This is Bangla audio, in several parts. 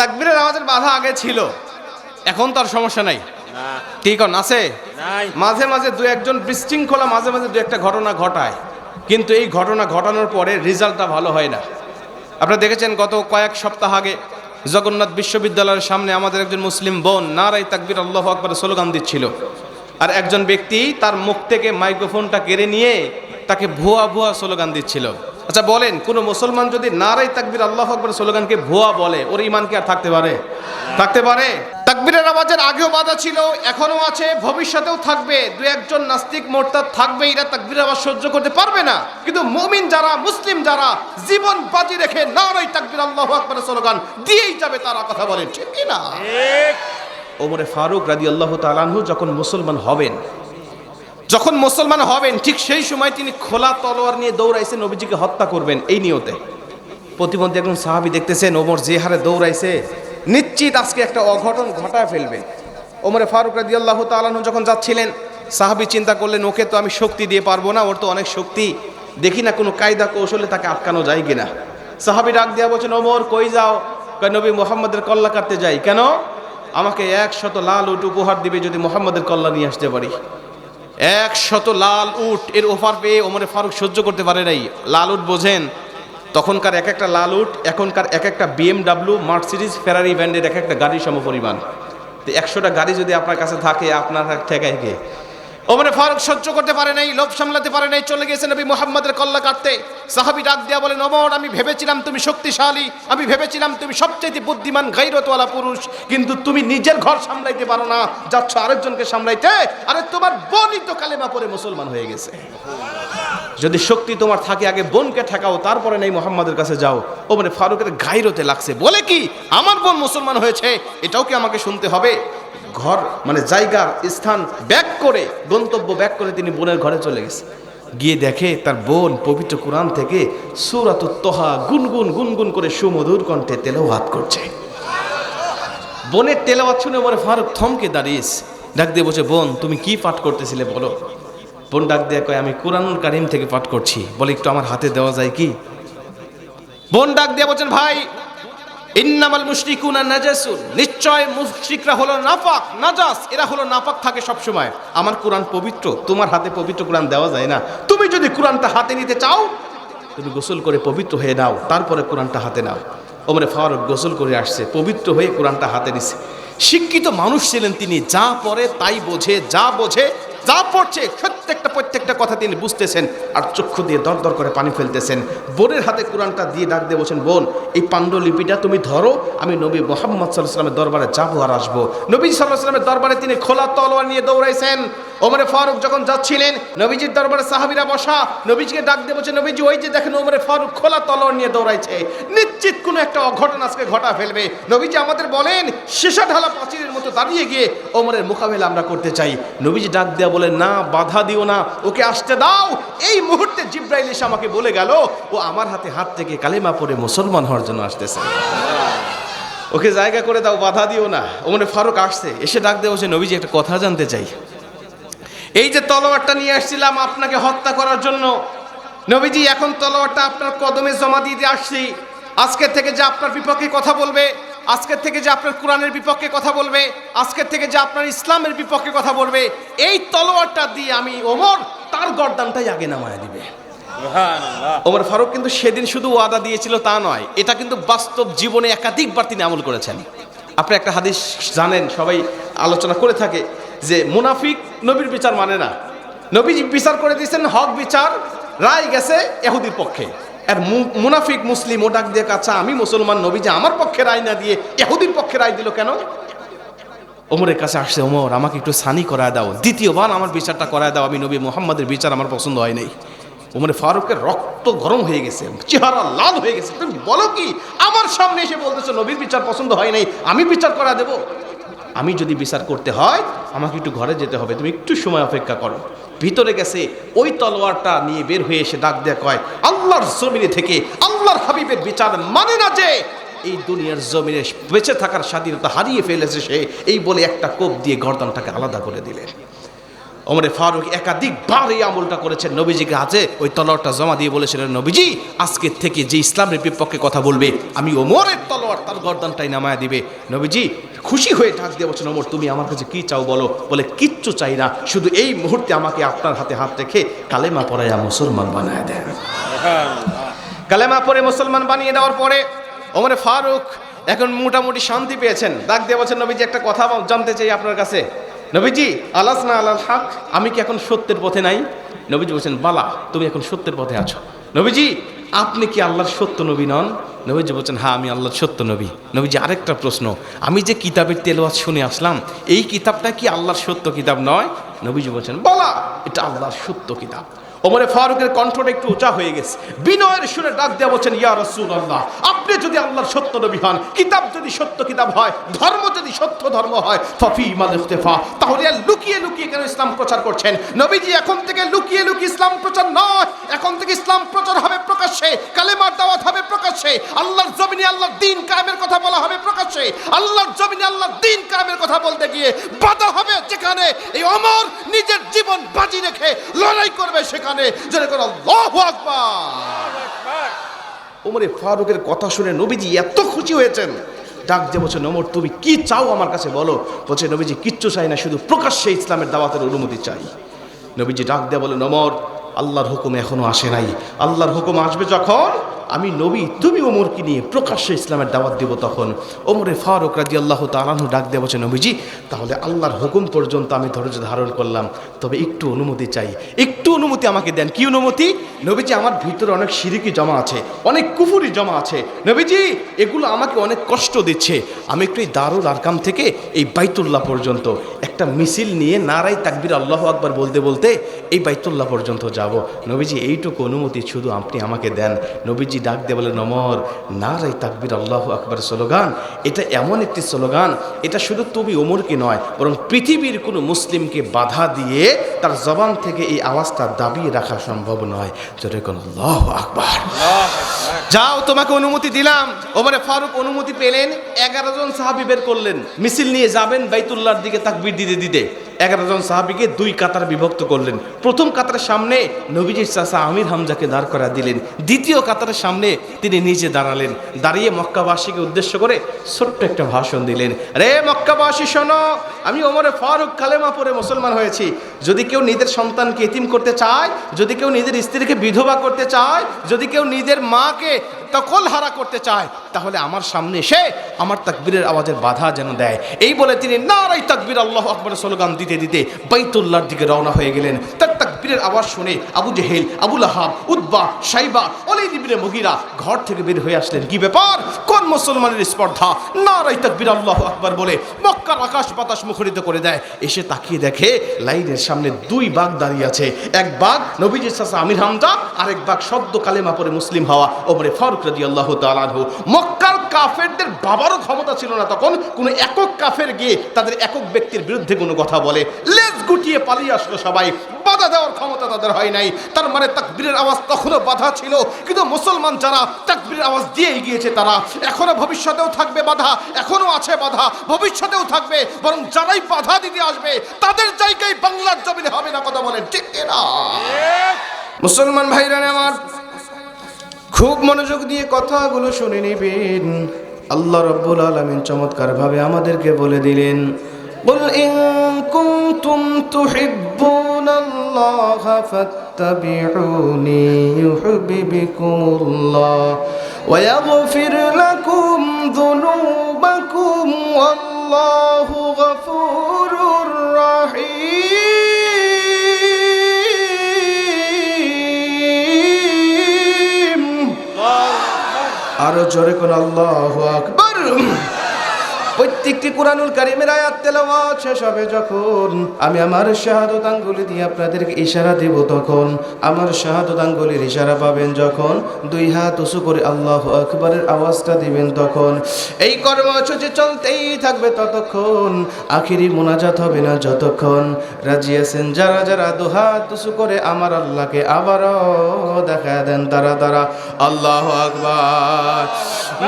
তাকবীরের আওয়াজের বাধা আগে ছিল, এখন তো আর সমস্যা নাই। ঠিক আছে, মাঝে মাঝে দু একজন বিশৃঙ্খলা মাঝে মাঝে দু একটা ঘটনা ঘটায়, কিন্তু এই ঘটনা ঘটানোর পরে রেজাল্টটা ভালো হয় না। আপনারা দেখেছেন গত কয়েক সপ্তাহ আগে জগন্নাথ বিশ্ববিদ্যালয়ের সামনে আমাদের একজন মুসলিম বোন নারায়ে তাকবীর আল্লাহু আকবার স্লোগান দিচ্ছিল, আর একজন ব্যক্তি তার মুখ থেকে মাইক্রোফোনটা কেড়ে নিয়ে তাকে ভুয়া ভুয়া স্লোগান দিচ্ছিল। আচ্ছা বলেন, কোন মুসলমান যদি নারায়ে তাকবীর আল্লাহু আকবার স্লোগানকে ভুয়া বলে, ওর ঈমান কি আর থাকতে পারে? থাকতে পারে? তাকবীরের আওয়াজের আগেও বাধা ছিল, এখনো আছে, ভবিষ্যতেও থাকবে। দু একজন নাস্তিক মোরতাদ থাকবে, এরা তাকবীরের আওয়াজ সহ্য করতে পারবে না। কিন্তু মুমিন যারা, মুসলিম যারা, জীবন বাজি রেখে নারায়ে তাকবীর আল্লাহু আকবার স্লোগান দিয়েই যাবে, তারা কথা বলেন ঠিক কি না? ওমরে ফারুক রাদিয়াল্লাহু তাআলা আনহু যখন মুসলমান হবেন ঠিক সেই সময় তিনি খোলা তলোয়ার নিয়ে দৌড়াইছেন নবীজিকে হত্যা করবেন এই নিয়তে। প্রতিমধ্যে একজন সাহাবী দেখতেছেন ওমর যে হারে দৌড়াইছে, নিশ্চিত আজকে একটা অঘটন ঘটায় ফেলবে। ওমরে ফারুক রাদিয়াল্লাহু তাআলা আনহু যখন যাচ্ছিলেন, সাহাবী চিন্তা করলেন ওকে তো আমি শক্তি দিয়ে পারবো না, ওর তো অনেক শক্তি, দেখি না কোনো কায়দা কৌশলে তাকে আটকানো যায় কিনা। সাহাবী ডাক দিয়া বলছেন, ওমর কই যাও? কয় নবী মুহাম্মদের কল্লা কাটতে যাই। কেন? আমাকে 100 লাল উট উপহার দিবে যদি মুহাম্মদের কল্লা নিয়ে আসতে পারি। 100 লাল উট এর অফার পেয়ে ওমরে ফারুক সহ্য করতে পারে নাই। লাল উট বোঝেন, তখনকার এক একটা লাল উট এখনকার এক একটা BMW, মার্সিডিজ, ফেরারি ব্র্যান্ডের এক একটা গাড়ির সমপরিমাণ। তো 100টা গাড়ি যদি আপনার কাছে থাকে, আপনার ঠেকায় কে? ওমরে ফারুক সহ্য করতে পারে নাই, লোভ সামলাতে পারে নাই, চলে গেছে নবী মুহাম্মদের কল্লা কাটতে। সাহাবী ডাক দিয়া বলেন, ওমর আমি ভেবেছিলাম তুমি শক্তিশালী, আমি ভেবেছিলাম তুমি সবচেয়ে বুদ্ধিমান গায়রতওয়ালা পুরুষ, কিন্তু তুমি নিজের ঘর সামলাইতে পারো না, যাচ্ছ আরেকজনকে সামলাইতে। আরে তোমার বোনই তো কালেমা পড়ে মুসলমান হয়ে গেছে। যদি শক্তি তোমার থাকে আগে বোনকে ঠেকাও, তারপরে নেই মুহাম্মাদের কাছে যাও। ওমরে ফারুকের গায়রতে লাগছে, বলে কি আমার বোন মুসলমান হয়েছে, এটাও কি আমাকে শুনতে হবে? ঘর মানে জায়গার স্থান ব্যাক করে, গন্তব্য ব্যাক করে তিনি বোনের ঘরে চলে গেছে। গিয়ে দেখে তার বোন পবিত্র কোরআন থেকে সূরাতুত তোহা গুনগুন করে সুমধুর কণ্ঠে তেলাওয়াত করছে। বোনের তেলাওয়াত শুনে ওমরে ফারুক থমকে দাঁড়িয়েছে, ডাক দিয়ে বলছে, বোন তুমি কি পাঠ করতেছিলে বলো? বোন ডাক দিয়ে কয়, আমি কুরআনুল কারীম থেকে পাঠ করছি। বলে একটু আমার হাতে দেওয়া যায় কি? বোন ডাক দিয়ে বলছেন, ভাই ইন্নামাল মুশরিকুনা নাজাসুন, নিশ্চয় মুশরিকরা হলো নাপাক, নাজাস, এরা হলো নাপাক থাকে সব সময়। আমার কোরআন পবিত্র, তোমার হাতে পবিত্র কোরআন দেওয়া যায় না। তুমি যদি কোরআনটা হাতে নিতে চাও, তুমি গোসল করে পবিত্র হয়ে নাও, তারপরে কোরআনটা হাতে নাও। ওমরে ফারুক গোসল করে আসছে, পবিত্র হয়ে কোরআনটা হাতে নিছে। শিক্ষিত মানুষ ছিলেন তিনি, যা পড়ে তাই বোঝে, যা পড়ছে প্রত্যেকটা কথা তিনি বুঝতেছেন, আর চক্ষু দিয়ে দরদর করে পানি ফেলতেছেন। বোনের হাতে কোরআনটা দিয়ে ডাক দিয়ে বলছেন, বোন এই পাণ্ডুলিপিটা তুমি ধরো, আমি নবী মুহাম্মদ সাল্লাল্লাহু আলাইহি ওয়াসাল্লামের দরবারে যাবো আর আসবো। নবী সাল্লাল্লাহু আলাইহি ওয়াসাল্লামের দরবারে তিনি খোলা তলোয়ার নিয়ে দৌড়াইছেন। ওমরে ফারুক যখন যাচ্ছিলেন, নবীজির দরবারে সাহাবীরা বসা, নবীজিকে ডাক দিয়ে বলছে, নবীজি ওই যে দেখেন ওমরে ফারুক খোলা তলোয়ার নিয়ে দৌড়াইছে, নিশ্চিত কোনো একটা অঘটন আজকে ঘটা ফেলবে। নবীজি আমাদের বলেন শেষা ঢালা প্রাচীরের মতো দাঁড়িয়ে গিয়ে ওমরের মোকাবেলা আমরা করতে চাই। নবীজি ডাক দেয়া বলেন, না বাধা দিও না, ওকে আসতে দাও। এই মুহূর্তে জিব্রাইল এসে আমাকে বলে গেল ও আমার হাতে হাত থেকে কালেমা পড়ে মুসলমান হওয়ার জন্য আসতেছে, ওকে জায়গা করে দাও, বাধা দিও না। ওমরে ফারুক আসছে, এসে ডাক দিয়ে বলছে, নবীজি একটা কথা জানতে চাই। এই যে তলোয়ারটা নিয়ে আসছিলাম আপনাকে হত্যা করার জন্য, নবীজি এখন তলোয়ারটা আপনার কদমে জমা দিয়ে আসছি। আজকের থেকে যে আপনার বিপক্ষে কথা বলবে, আজকের থেকে যে আপনার কোরআনের বিপক্ষে কথা বলবে, আজকের থেকে যে আপনার ইসলামের বিপক্ষে কথা বলবে, এই তলোয়ারটা দিয়ে আমি ওমর তার গর্দানটাই আগে নামায় দিবে। ওমর ফারুক কিন্তু সেদিন শুধু ওয়াদা দিয়েছিল তা নয়, এটা কিন্তু বাস্তব জীবনে একাধিকবার তিনি আমল করেছেন। আপনি একটা হাদিস জানেন, সবাই আলোচনা করে থাকে যে মুনাফিক নবীর বিচার মানে না। নবী বিচার করে দিয়েছেন হক বিচার, রায় গেছে ইহুদির পক্ষে। আর মুনাফিক মুসলিম ও ডাক দিয়ে, আচ্ছা আমি মুসলমান, নবী যে আমার পক্ষে রায় না দিয়ে ইহুদির পক্ষে রায় দিল কেন? ওমরের কাছে আসছে, ওমর আমাকে একটু সানি করায় দাও, দ্বিতীয়বার আমার বিচারটা করায় দাও, আমি নবী মুহাম্মাদের বিচার আমার পছন্দ হয় নাই। ওমরে ফারুকের রক্ত গরম হয়ে গেছে, চেহারা লাল হয়ে গেছে। তুমি বলো কি, আমার সামনে এসে বলতেছো নবীর বিচার পছন্দ হয় নাই, আমি বিচার করা দেব? আমি যদি বিচার করতে হয় আমাকে একটু ঘরে যেতে হবে, তুমি একটু সময় অপেক্ষা করো। ভিতরে গেছে, ওই তলোয়ারটা নিয়ে বের হয়ে এসে ডাক দেয়া কয়, আল্লাহর জমিনে থেকে আল্লাহর হাবিবের বিচার মানে না যে এই দুনিয়ার জমিনে বেঁচে থাকার স্বাধীনতা হারিয়ে ফেলেছে সে, এই বলে একটা কোপ দিয়ে গর্দানটাকে আলাদা করে দিলেন। ওমরে ফারুক একাধিকবার এই আমলটা করেছেন, নবীজিকে হাতে ওই তলোয়ারটা জমা দিয়ে বলেছিলেন, নবীজি আজকের থেকে যে ইসলামের বিপক্ষে কথা বলবে আমি ওমরের তলোয়ার তার গর্দানটাই নামায়া দিবে। নবীজি খুশি হয়ে ডাক দিয়ে বলছেন, ওমর তুমি আমার কাছে কি চাও বলো। বলে কিচ্ছু চাই না, শুধু এই মুহূর্তে আমাকে আপনার হাতে হাত রেখে কালেমা পড়াইয়া মুসলমান বানায় দেন। কালেমা পড়ে মুসলমান বানিয়ে দেওয়ার পরে ওমরে ফারুক এখন মোটামুটি শান্তি পেয়েছেন। ডাক দিয়ে বলছেন, নবীজি একটা কথা জানতে চাই আপনার কাছে। নবীজি আলাসনা আলাল হক, আমি কি এখন সত্যের পথে নাই? নবীজি বলছেন, বালা তুমি এখন সত্যের পথে আছো। নবীজি আপনি কি আল্লাহর সত্য নবী নন? নবীজি বলছেন, হ্যাঁ আমি আল্লাহর সত্য নবী। নবীজি আরেকটা প্রশ্ন, আমি যে কিতাবের তেলাওয়াত শুনে আসলাম এই কিতাবটা কি আল্লাহর সত্য কিতাব নয়? নবীজি বলছেন, বালা এটা আল্লাহর সত্য কিতাব। ওমরে ফারুকের কণ্ঠটা একটু উঁচা হয়ে গেছে, বিনয়ের সুরে ডাক দেওয়া বলছেন, ইয়া রাসূলুল্লাহ আপনি যদি আল্লাহর সত্য নবী হন, কিতাব যদি সত্য কিতাব হয়, ধর্ম যদি সত্য ধর্ম হয়, ফাফি মাল ইখতিফা, তাহলে আর লুকিয়ে লুকিয়ে কেন ইসলাম প্রচার করছেন? নবীজি এখন থেকে লুকিয়ে লুকিয়ে ইসলাম প্রচার নয়, এখন থেকে ইসলাম প্রচার হবে প্রকাশ্যে, কালেমার দাওয়াত হবে প্রকাশ্যে, আল্লাহর জমিনে আল্লাহর দ্বীন কায়েমের কথা বলা হবে প্রকাশ্যে, আল্লাহর জমিনে আল্লাহর দ্বীন কায়েমের কথা বলতে গিয়ে বাধা হবে যেখানে এই ওমর নিজের জীবন বাজি রেখে লড়াই করবে সেখানে জোরে করে আল্লাহু আকবার। ওমরে ফারুকের কথা শুনে নবীজি এত খুশি হয়েছেন, ডাক দিয়ে বলছেন, ওমর তুমি কি চাও আমার কাছে বলো। বলছে, নবীজি কিচ্ছু চাই না, শুধু প্রকাশ্যে ইসলামের দাওয়াতের অনুমতি চাই। নবীজি ডাক দিয়ে বলেন, ওমর আল্লাহর হুকুম এখনো আসে নাই, আল্লাহর হুকুম আসবে যখন আমি নবী তুমি ওমরকে নিয়ে প্রকাশ্যে ইসলামের দাওয়াত দিব তখন। ওমরে ফারুক রাদিয়াল্লাহু তাআলা আনহু ডাক দিয়ে বলছে, নবীজি তাহলে আল্লাহর হুকুম পর্যন্ত আমি ধৈর্য ধারণ করলাম, তবে একটু অনুমতি চাই, একটু অনুমতি আমাকে দেন। কি অনুমতি? নবীজি আমার ভিতরে অনেক শিরকি জমা আছে, অনেক কুফরি জমা আছে, নবীজি এগুলো আমাকে অনেক কষ্ট দিচ্ছে, আমি একটু এই দারুল আরকাম থেকে এই বাইতুল্লাহ পর্যন্ত একটা মিছিল নিয়ে নারাই তাকবীর আল্লাহু আকবার বলতে বলতে এই বাইতুল্লাহ পর্যন্ত যাব। নবীজি এইটুকু অনুমতি শুধু আপনি আমাকে দেন। নবীজি ডাক দিয়ে বলেন, ওমর নারাই তাকবীর আল্লাহু আকবার স্লোগান এটা এমন একটি স্লোগান, এটা শুধু তুমি ওমরকে নয় বরং পৃথিবীর কোনো মুসলিমকে বাধা দিয়ে তার জবান থেকে এই আওয়াজটা দাবিয়ে রাখা সম্ভব নয়। জোরে কোন আল্লাহু আকবার। যাও তোমাকে অনুমতি দিলাম। ওমরে ফারুক অনুমতি পেলেন, 11 জন সাহাবী বের করলেন, মিছিল নিয়ে যাবেন বাইতুল্লাহর দিকে তাকবীর দিতে দিতে। 11 জন সাহাবীকে 2 কাতার বিভক্ত করলেন। প্রথম কাতারের সামনে নবীজির চাচা আমির হামজাকে দাঁড় করা দিলেন, দ্বিতীয় কাতারের সামনে তিনি নিজে দাঁড়ালেন, দাঁড়িয়ে মক্কাবাসীকে উদ্দেশ্য করে ছোট্ট একটা ভাষণ দিলেন। রে মক্কাবাসী শোনো, আমি ওমরে ফারুক কালেমা পড়ে মুসলমান হয়েছি। যদি কেউ নিজের সন্তানকে এতিম করতে চায়, যদি কেউ নিজের স্ত্রীকে বিধবা করতে চায়, যদি কেউ নিজের মাকে তকল হারা করতে চায়, তাহলে আমার সামনে এসে আমার তাকবীরের আওয়াজের বাধা যেন দেয়। এই বলে তিনি নারাই তাকবীর আল্লাহু আকবার স্লোগান দিতে দিতে বাইতুল্লাহর দিকে রওনা হয়ে গেলেন। তার তাকবীরের আওয়াজ শুনে আবু জেহেল, আবু লাহাব, উতবা, শাইবা, ওলীদ ইবনে মুগীরা ঘর থেকে বের হয়ে আসলেন। কি ব্যাপার? কোন মুসলমানের স্পর্ধা? নারাই তাকবীর আল্লাহু আকবার বলে মক্কার আকাশ বাতাস মুখরিত করে দেয়। এসে তাকিয়ে দেখে লাইনের সামনে 2 বাঘ দাঁড়িয়ে আছে, এক বাঘ নবীজির চাচা আমির হামজা, আরেক বাঘ সদ্য কালেমা পড়ে মুসলিম হওয়া ওমরে ফারুক রাদিয়াল্লাহু তাআলা আনহু। মক্কার কাফেরদের বাবারও ক্ষমতা ছিল না তখন কোনো একক কাফের গিয়ে তাদের একক ব্যক্তির বিরুদ্ধে কোনো কথা বলে। লেজ গুটিয়ে পালিয়ে আসলো সবাই, বাধা দেওয়ার ক্ষমতা তাদের হয় নাই। তার মানে তাকবীরের আওয়াজ তখনও বাধা ছিল, কিন্তু মুসলমান যারা তাকবীরের আওয়াজ দিয়ে গিয়েছে তারা এখনো ভবিষ্যতেও থাকবে বাধা, এখনো আছে বাধা, ভবিষ্যতেও থাকবে। বরং যারাই বাধা দিতে আসবে তাদের জায়গায় বাংলার জমিনে হবে না। কথা বলেন ঠিক না? মুসলমান ভাইরা আমার খুব মনোযোগ দিয়ে কথাগুলো শুনে নেবেন। আল্লাহ রাব্বুল আলামিন চমৎকার ভাবে আমাদেরকে বলে দিলেন, বল ইন কুনতুম তুহিব্বুনাল্লাহা ফাত্তাবিউনি ইউহিব্বুকুমুল্লাহ ওয়া ইয়াগফির লাকুম যুনুবাকুম ওয়াল্লাহু গফুরুর রাহিম। আরো জোরে কোন আল্লাহু আকবার। প্রত্যেকটি কুরআনুল কারীমের আয়াত তেলাওয়াত শেষ হবে যখন আমি আমার শাহাদাত আঙ্গুলি দিয়ে আপনাদেরকে ইশারা দেব, তখন আমার শাহাদাত আঙ্গুলির ইশারা পাবেন যখন 2 হাত উঁচু করে আল্লাহু আকবারের আওয়াজটা দিবেন, তখন এই কর্মসূচি চলতেই থাকবে ততক্ষণ, আখিরি মোনাজাত হবে না যতক্ষণ। রাজি আছেন যারা যারা 2 হাত উঁচু করে আমার আল্লাহকে আবারও দেখা দেন তারা তারা আল্লাহু আকবার।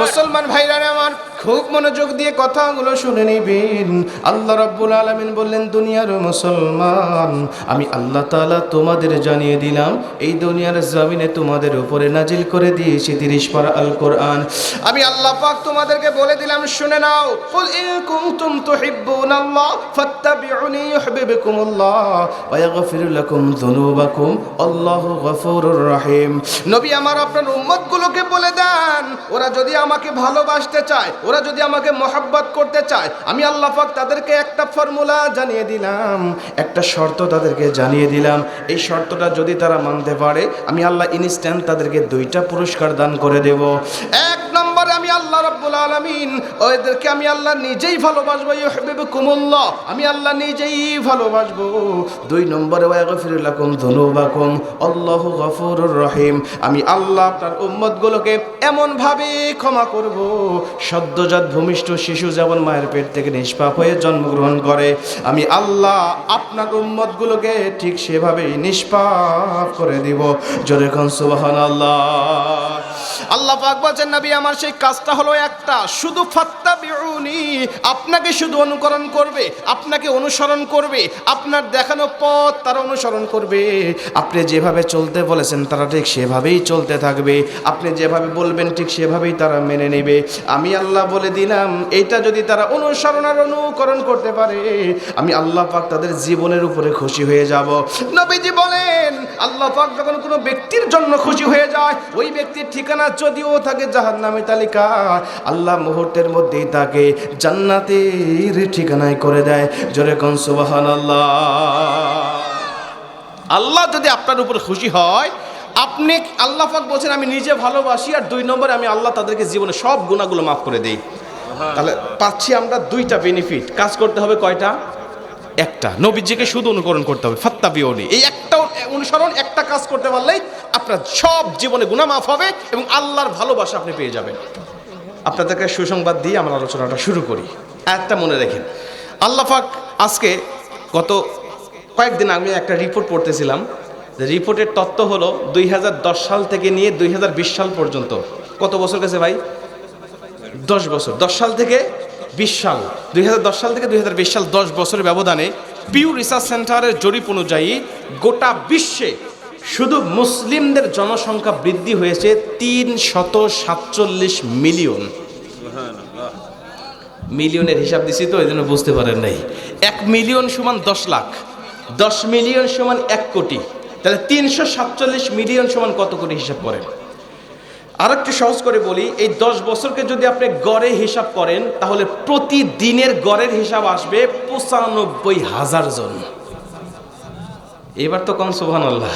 মুসলমান ভাইরা আমার খুব মনোযোগ দিয়ে কথাগুলো কথাগুলো শুনে নিবেন। আল্লাহ রাব্বুল আলামিন বললেন, দুনিয়ার মুসলমান, আমি আল্লাহ তাআলা তোমাদের জানিয়ে দিলাম, এই দুনিয়ার জমিনে তোমাদের উপরে নাজিল করে দিয়েছি 30 পারা আল কোরআন। আমি আল্লাহ পাক তোমাদেরকে বলে দিলাম, শুনে নাও। কুল ইন কুনতুম তুহিব্বুনাল্লাহ ফাত্তাবিউনি ইউহিব্বুকুমুল্লাহ ওয়া ইয়াগফির লাকুম যুনুবাকুম আল্লাহু গফুরুর রহিম। নবী আমার আপনার উম্মতগুলোকে বলে দেন, ওরা যদি আমাকে ভালোবাসতে চায়, ওরা যদি আমাকে মহব্বত করতে চায়, আমি আল্লাহ পাক তাদেরকে একটা ফর্মুলা জানিয়ে দিলাম, একটা শর্ত তাদেরকে জানিয়ে দিলাম। এই শর্তটা যদি তারা মানতে পারে, আমি আল্লাহ ইনস্ট্যান্ট তাদেরকে 2টা পুরস্কার দান করে দেব। এক নম্বরে আমি আল্লাহ রাব্বুল আলামিন ওদেরকে আমি আল্লাহ নিজেই ভালোবাসবো, ইউহিব্বুকুমুল্লাহ, আমি আল্লাহ নিজেই ভালোবাসবো। 2 নম্বরে ওয়া ইয়াগফির লাকুম যুনুবাকুম আল্লাহু গফুরুর রহিম, আমি আল্লাহ আপনার উম্মতগুলোকে এমন ভাবে ক্ষমা করব, সদ্যজাত ভূমিষ্ঠ শিশু যেমন মায়ের পেট থেকে নিষ্পাপ হয়ে জন্মগ্রহণ করে, আমি আল্লাহ আপনার উম্মতগুলোকে ঠিক সেভাবেই নিষ্পাপ করে দিব। জোরে কোন সুবহানাল্লাহ। আল্লাহ পাক বলেন, নবী আমার সেই কাজটা হলো একটা, শুধু ফাত্তাবিউনি, আপনাকে শুধু অনুকরণ করবে, আপনাকে অনুসরণ করবে, আপনার দেখানো পথ তারা অনুসরণ করবে। আপনি যেভাবে চলতে বলেছেন তারা ঠিক সেভাবেই চলতে থাকবে, আপনি যেভাবে বলবেন ঠিক সেভাবেই তারা মেনে নেবে। আমি আল্লাহ বলে দিলাম, এইটা যদি তারা অনুসরণ আর অনুকরণ করতে পারে, আমি আল্লাহ পাক তাদের জীবনের উপরে খুশি হয়ে যাব। নবীজি বলেন, আল্লাহ পাক যখন কোনো ব্যক্তির জন্য খুশি হয়ে যায়, ওই ব্যক্তির ঠিকানা যদিও থাকে জাহান্নামের তালিকা, আল্লাহ মুহূর্তের মধ্যেই তাকে জান্নাতের ঠিকানায় করে দেয়। জোরে কোন সুবহানাল্লাহ। আল্লাহ যদি আপনার উপর খুশি হয়, আপনি আল্লাহ পাক বলছেন আমি নিজে ভালোবাসি, আর 2 নম্বরে আমি আল্লাহ তাদেরকে জীবনে সব গুনাহগুলো মাফ করে দেই। তাহলে পাচ্ছি আমরা 2টা বেনিফিট। কাজ করতে হবে কয়টা? একটা। নবীজিকে শুধু অনুকরণ করতে হবে, ফাত্তাবিউনি, এই একটা অনুসরণ, একটা কাজ করতে পারলেই আপনার সব জীবনে গুনাহ মাফ হবে এবং আল্লাহর ভালোবাসা আপনি পেয়ে যাবেন। আপনাদেরকে সুসংবাদ দিয়ে আমরা আলোচনাটা শুরু করি। একটা মনে রাখেন, আল্লাহ পাক আজকে গত কয়েকদিন আগে একটা রিপোর্ট পড়তেছিলাম, যে রিপোর্টের তথ্য হলো 2010 সাল থেকে নিয়ে 2020 সাল পর্যন্ত কত বছর গেছে ভাই? 10 বছর। 10 সাল থেকে 20 সাল, 2010 সাল থেকে 2020 সাল, 10 বছরের ব্যবধানে পিউ রিসার্চ সেন্টারের জরিপ অনুযায়ী গোটা বিশ্বে শুধু মুসলিমদের জনসংখ্যা বৃদ্ধি হয়েছে 347 মিলিয়ন। মিলিয়নের হিসাব দিছি তো, এই জন্য বুঝতে পারেন নাই। 1 মিলিয়ন সমান 10 লাখ, 10 মিলিয়ন সমান 1 কোটি, তাহলে 347 মিলিয়ন সমান কত কোটি হিসাব করেন। আর একটু সহজ করে বলি, এই 10 বছরকে যদি আপনি গড়ে হিসাব করেন, তাহলে প্রতিদিনের গড়ের হিসাব আসবে 95,000 জন। এবার তো কোন সুবহানাল্লাহ,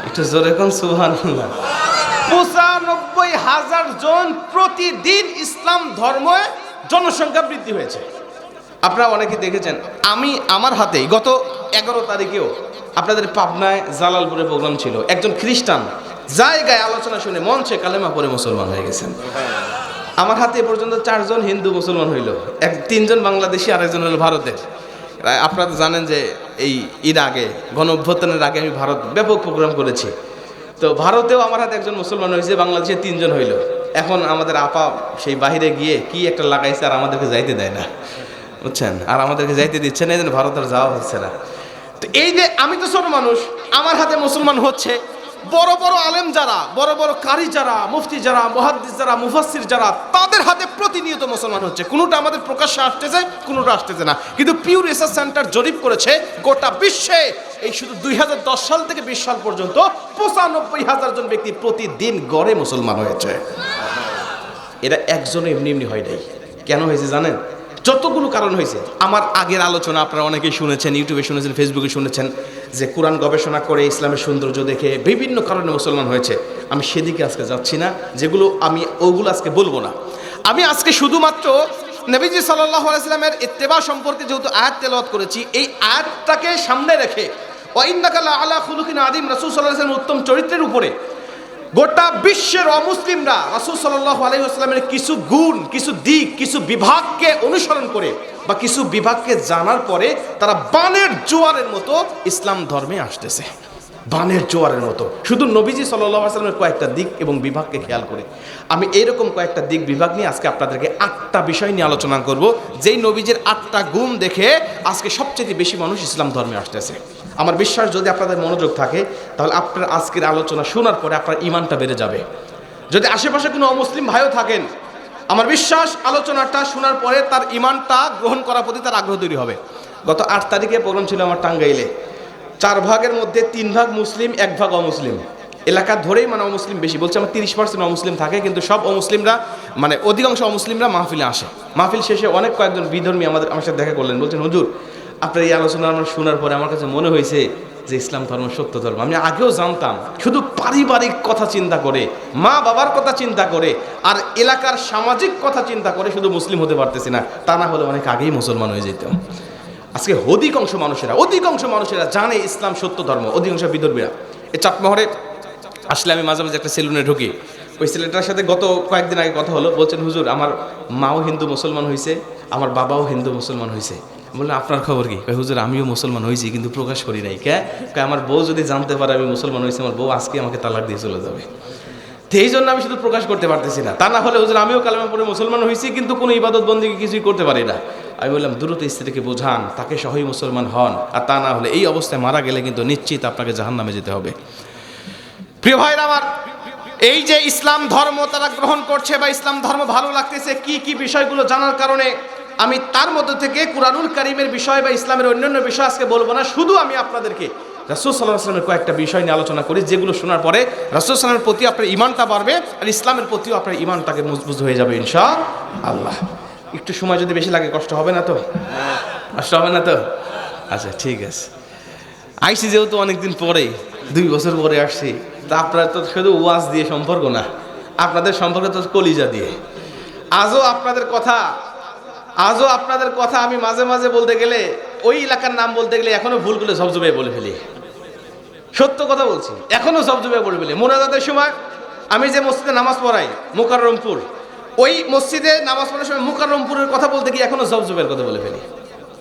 একটু জোরে কোন সুবহানাল্লাহ। 95,000 জন প্রতিদিন ইসলাম ধর্মে জনসংখ্যা বৃদ্ধি হয়েছে। আপনারা অনেকে দেখেছেন, আমি আমার হাতে গত 11 তারিখেও আপনাদের পাবনায় জালালপুরে প্রোগ্রাম ছিল, একজন খ্রিস্টান জায়গায় আলোচনা শুনে মঞ্চে কালেমা পড়ে মুসলমান হয়ে গেছেন। আমার হাতে এ পর্যন্ত 4 জন হিন্দু মুসলমান হইল, 3 জন বাংলাদেশি আর একজন হলো ভারতের। আপনারা জানেন যে এই ঈদ আগে, গণ অভ্যুত্থানের আগে আমি ভারত ব্যাপক প্রোগ্রাম করেছি, তো ভারতেও আমার হাতে একজন মুসলমান হয়েছে, বাংলাদেশে 3 জন হইল। এখন আমাদের আপা সেই বাহিরে গিয়ে কি একটা লাগাইছে, আর আমাদেরকে যাইতে দেয় না, বুঝছেন, আর আমাদেরকে যাইতে দিচ্ছে না, এই জন্য ভারত আর যাওয়া হচ্ছে না। তো এই যে আমি তো ছোট মানুষ, আমার হাতে মুসলমান হচ্ছে, বড় বড় আলেম যারা, বড় বড় কারি যারা, মুফতি যারা, মুহাদ্দিস যারা, মুফাসসির যারা, তাদের হাতে প্রতিনিয়ত মুসলমান হচ্ছে। কোনোটা আমাদের প্রকাশ্যে আসতেছে, কোনোটা আসতেছে না। কিন্তু পিউ রিসার্চ সেন্টার জরিপ করেছে গোটা বিশ্বে এই শুধু 2010 সাল থেকে 20 সাল পর্যন্ত 95,000 জন ব্যক্তি প্রতিদিন গড়ে মুসলমান হয়েছে। এরা একজনও এমনি এমনি হয় নাই। কেন হয়েছে জানেন? যতগুলো কারণ হয়েছে। আমার আগের আলোচনা আপনারা অনেকেই শুনেছেন, ইউটিউবে শুনেছেন, ফেসবুকে শুনেছেন, যে কোরআন গবেষণা করে ইসলামের সৌন্দর্য দেখে বিভিন্ন কারণে মুসলমান হয়েছে। আমি সেদিকে আজকে যাচ্ছি না, যেগুলো আমি ওগুলো আজকে বলবো না। আমি আজকে শুধুমাত্র নবীজি সাল্লাল্লাহু আলাইহি ওয়াসাল্লামের ইত্তেবা সম্পর্কে যেহেতু আয়াত তেলাওয়াত করেছি, এই আয়াতটাকে সামনে রেখে ওয়া ইন্নাকা লা আলা খুলুকিন আযীম, রাসূল সাল্লাল্লাহু আলাইহি ওয়াসাল্লামের উত্তম চরিত্রের উপরে গোটা বিশ্বের অমুসলিমরা রাসূল সাল্লাল্লাহু আলাইহি ওয়াসাল্লামের কিছু গুণ, কিছু দিক, কিছু বিভাগকে অনুসরণ করে বা কিছু বিভাগকে জানার পরে তারা বানের জোয়ারের মতো ইসলাম ধর্মে আসতেছে। বানের জোয়ারের মতো, শুধু নবীজি সাল্লাল্লাহু আলাইহি ওয়াসাল্লামের কয়েকটা দিক এবং বিভাগকে খেয়াল করে। আমি এইরকম কয়েকটা দিক বিভাগ নিয়ে আজকে আপনাদেরকে 8টা বিষয় নিয়ে আলোচনা করব, যেই নবীজির 8টা গুণ দেখে আজকে সবচেয়ে বেশি মানুষ ইসলাম ধর্মে আসতেছে। আমার বিশ্বাস যদি আপনাদের মনোযোগ থাকে তাহলে আপনার আজকের আলোচনা শোনার পরে আপনার ঈমানটা বেড়ে যাবে। যদি আশেপাশে কোনো অমুসলিম ভাইও থাকেন, আমার বিশ্বাস আলোচনাটা শোনার পরে তার ঈমানটা গ্রহণ করার প্রতি তার আগ্রহ তৈরি হবে। গত 8 তারিখে প্রোগ্রাম ছিল আমার টাঙ্গাইলে। 4 ভাগের মধ্যে 3 ভাগ মুসলিম, 1 ভাগ অমুসলিম। এলাকা ধরেই মানে অমুসলিম বেশি, বলছে আমার 30% অমুসলিম থাকে, কিন্তু সব অমুসলিমরা মানে অধিকাংশ অমুসলিমরা মাহফিলে আসে। মাহফিল শেষে অনেক কয়েকজন বিধর্মী আমার সাথে দেখা করলেন, বলছেন হুজুর আপনার এই আলোচনা আমার শোনার পরে আমার কাছে মনে হয়েছে যে ইসলাম ধর্ম সত্য ধর্ম। আমি আগেও জানতাম, শুধু পারিবারিক কথা চিন্তা করে, মা বাবার কথা চিন্তা করে আর এলাকার সামাজিক কথা চিন্তা করে শুধু মুসলিম হতে পারতেছি না, তা না হলে অনেক আগেই মুসলমান হয়ে যেতাম। আজকে অধিকাংশ মানুষেরা জানে ইসলাম সত্য ধর্ম, অধিকাংশ বিধর্মীরা। এই চাটমোহরে আসলে আমি মাঝে মাঝে একটা সেলুনে ঢুকি, ওই ছেলেটার সাথে গত কয়েকদিন আগে কথা হলো, বলছেন হুজুর আমার মাও হিন্দু মুসলমান হয়েছে, আমার বাবাও হিন্দু মুসলমান হয়েছে। বললাম আপনার খবর কি? হুজুর আমিও মুসলমান হয়েছি কিন্তু প্রকাশ করি নাই। কে? আমার বউ যদি জানতে পারে আমি মুসলমান হয়েছি, আমার বউ আজকে আমাকে তালাক দিয়ে চলে যাবে। তো এই জন্য আমি শুধু প্রকাশ করতে পারতেছি না, তা না হলে হুজুর আমিও কালেমা পড়ে মুসলমান হয়েছি কিন্তু কোনো ইবাদত বন্দেগী কিছুই করতে পারি না। আমি বললাম দ্রুত স্ত্রীকে বোঝান, তাকে সহই মুসলমান হন, আর তা না হলে এই অবস্থায় মারা গেলে কিন্তু নিশ্চিত আপনাকে জাহান্নামে যেতে হবে। প্রিয় ভাইরা আমার, এই যে ইসলাম ধর্ম তারা গ্রহণ করছে বা ইসলাম ধর্ম ভালো লাগতেছে, কি কি বিষয়গুলো জানার কারণে আমি তার মধ্য থেকে কুরআনুল কারীমের বিষয় বা ইসলামের অন্যান্য বিষয় আজকে বলবো না, শুধু আমি আপনাদেরকে রাসূল সাল্লাল্লাহু আলাইহি ওয়াসাল্লামের কয়েকটা বিষয় নিয়ে আলোচনা করি, যেগুলো শোনার পরে রাসূল সাল্লাল্লাহু আলাইহি ওয়াসাল্লামের প্রতি আপনার ঈমানটা বাড়বে আর ইসলামের প্রতিও আপনার ঈমানটাকে মজবুত হয়ে যাবে ইনশাআল্লাহ। একটু সময় যদি বেশি লাগে কষ্ট হবে না তো? কষ্ট হবে না তো? আচ্ছা ঠিক আছে। আইসি যেহেতু অনেকদিন পরে, 2 বছর পরে আসছি, তা আপনারা তো শুধু ওয়াজ দিয়ে সম্পর্ক না, আপনাদের সম্পর্ক তো কলিজা দিয়ে। আজও আপনাদের কথা আমি মাঝে মাঝে বলতে গেলে, ওই এলাকার নাম বলতে গেলে এখনো ভুল করে ঝপঝপে বলে ফেলি। সত্য কথা বলছি, এখনো ঝপঝপে বলে ফেলি। মোনাজাতের সময় আমি যে মসজিদে নামাজ পড়াই মুকাররমপুর, ওই মসজিদে নামাজ পড়ার সময় মুকাররমপুরের কথা বলতে গিয়ে এখনো ঝপঝপের কথা বলে ফেলি।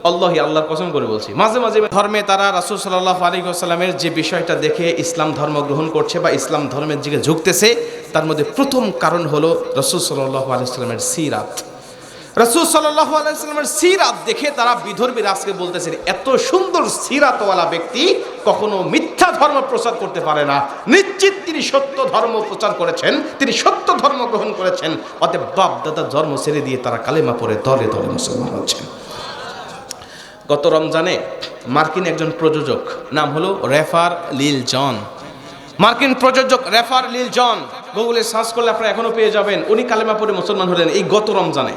আল্লাহর কসম করে বলছি, মাঝে মাঝে ধর্মে তারা রাসূল সাল্লাল্লাহু আলাইহি ওয়াসাল্লামের যে বিষয়টা দেখে ইসলাম ধর্ম গ্রহণ করছে বা ইসলাম ধর্মের দিকে ঝুঁকতেছে, তার মধ্যে প্রথম কারণ হলো রাসূল সাল্লাল্লাহু আলাইহি ওয়াসাল্লামের সিরাত। রাসূল সাল্লাল্লাহু আলাইহি ওয়াসাল্লামের সিরাত দেখে তারা বিধর্মীরা আজকে বলতেছেন এত সুন্দর সিরাতওয়ালা ব্যক্তি কখনো মিথ্যা ধর্ম প্রচার করতে পারে না, নিশ্চিত তিনি সত্য ধর্ম প্রচার করেছেন, তিনি সত্য ধর্ম গ্রহণ করেছেন। অতএব বাপ দাদার ধর্ম ছেড়ে দিয়ে তারা কালেমা পড়ে দলে দলে মুসলমান হচ্ছেন। গত রমজানে মার্কিন একজন প্রযোজক, নাম হলো রেফার লিল জন, মার্কিন প্রযোজক রেফার লিল জন, গুগলে সার্চ করলে আপনারা এখনো পেয়ে যাবেন। উনি কালেমা পড়ে মুসলমান হলেন এই গত রমজানে।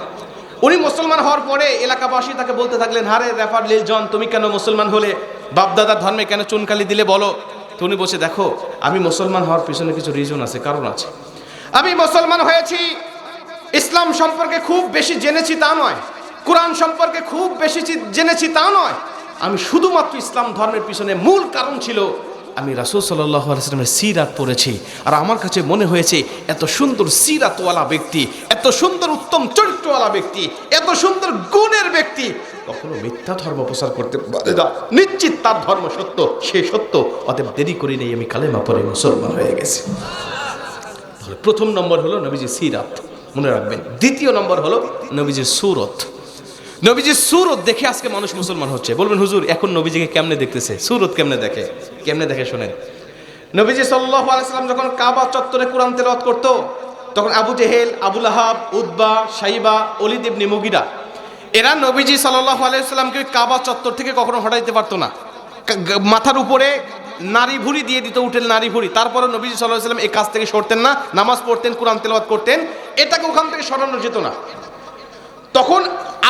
উনি মুসলমান হওয়ার পরে এলাকাবাসী তাকে বলতে থাকলেন, হারে রেফার লিল জন তুমি কেন মুসলমান হলে, বাপদাদার ধর্মে কেন চুনকালি দিলে বলো। তো উনি বলছে দেখো আমি মুসলমান হওয়ার পিছনে কিছু রিজন আছে, কারণ আছে। আমি মুসলমান হয়েছি ইসলাম সম্পর্কে খুব বেশি জেনেছি তা নয়, কোরআন সম্পর্কে খুব বেশি জেনেছি তা নয়, আমি শুধুমাত্র ইসলাম ধর্মের পিছনে মূল কারণ ছিল আমি রাসূল সাল্লাল্লাহু আলাইহি ওয়াসাল্লামের সিরাত পড়েছি, আর আমার কাছে মনে হয়েছে এত সুন্দর সিরাতওয়ালা ব্যক্তি, এত সুন্দর উত্তম চরিত্রওয়ালা ব্যক্তি, এত সুন্দর গুণের ব্যক্তি কখনো মিথ্যা ধর্ম প্রচার করতে পারে না, নিশ্চিত তার ধর্ম সত্য, সে সত্য, অতএব দেরি করি নেই আমি কালেমা পড়ে মুসলমান হয়ে গেছি। প্রথম নম্বর হলো নবীজির সিরাত, মনে রাখবেন। দ্বিতীয় নম্বর হলো নবীজির সুরত। নবীজির সুরত দেখে আজকে মানুষ মুসলমান হচ্ছে। বলবেন হুজুর এখন নবীজিকে কেমনে দেখতেছে, সুরত কেমনে দেখে শোনেন। নবীজি সাল্লাল্লাহু আলাইহি ওয়াসাল্লাম যখন কাবা চত্বরে কোরআন তেলাওয়াত করতো, তখন আবু জেহেল, আবু লাহাব, উতবা, শাইবা, ওলীদ ইবনে মুগিরা এরা নবীজি সাল্লাল্লাহু আলাইহি ওয়াসাল্লামকে কাবা চত্বর থেকে কখনো হটাইতে পারতো না। মাথার উপরে নারী ভুঁড়ি দিয়ে দিত, উটের নারী ভুঁড়ি। তারপরে নবীজি সাল্লাল্লাহু আলাইহি ওয়াসাল্লাম এই কাজ থেকে সরতেন না, নামাজ পড়তেন, কোরআন তেলাওয়াত করতেন, এটাকে ওখান থেকে সরানো যেত না। তখন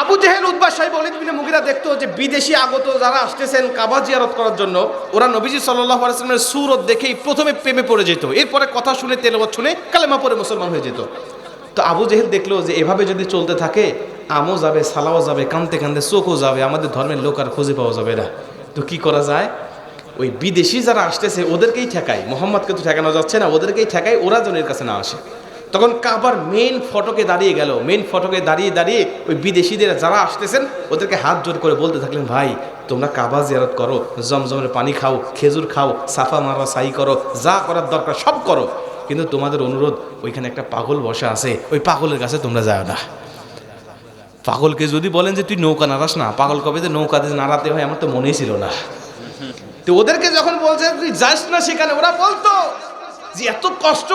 আবু জেহেল, উতবা, শাইবা, ওলীদ ইবনে মুগিরা দেখতো যে বিদেশি আগত যারা আসতেছেন কাবা জিয়ারত করার জন্য, ওরা নবীজি সাল্লাল্লাহু আলাইহি ওয়াসাল্লামের সুরত দেখেই প্রথমে প্রেমে পড়ে যেত, এরপরে কথা শুনে তেলাওয়াত শুনে কালেমা পড়ে মুসলমান হয়ে যেত। তো আবু জেহেল দেখলো যে এভাবে যদি চলতে থাকে আমও যাবে, সালাও যাবে, কানতে কানতে চোখও যাবে, আমাদের ধর্মের লোক আর খুঁজে পাওয়া যাবে না। তো কি করা যায়, ওই বিদেশি যারা আসতেছে ওদেরকেই ঠেকায়, মোহাম্মদকে তো ঠেকানো যাচ্ছে না, ওদেরকেই ঠেকায়, ওরা যেন এর কাছে না আসে। তখন কাবার মেইন ফটকে দাঁড়িয়ে গেল। মেইন ফটকে দাঁড়িয়ে দাঁড়িয়ে ওই বিদেশিদের যারা আসতেছেন ওদেরকে হাত জোর করে বলতে থাকলেন, ভাই তোমরা কাবা জিয়ারত করো, জমজমের পানি খাও, খেজুর খাও, সাফা মারওয়া সাই করো, যা করার দরকার সব করো, কিন্তু তোমাদের অনুরোধ, ওইখানে একটা পাগল বসা আছে, ওই পাগলের কাছে তোমরা যাও না। পাগলকে যদি বলেন যে তুই নৌকা নাড়াস না, পাগল কবে যে নৌকাতে নাড়াতে হয় আমার তো মনেই ছিল না। তো ওদেরকে যখন বলছে তুই যাস না সেখানে, ওরা বলতো যে এত কষ্ট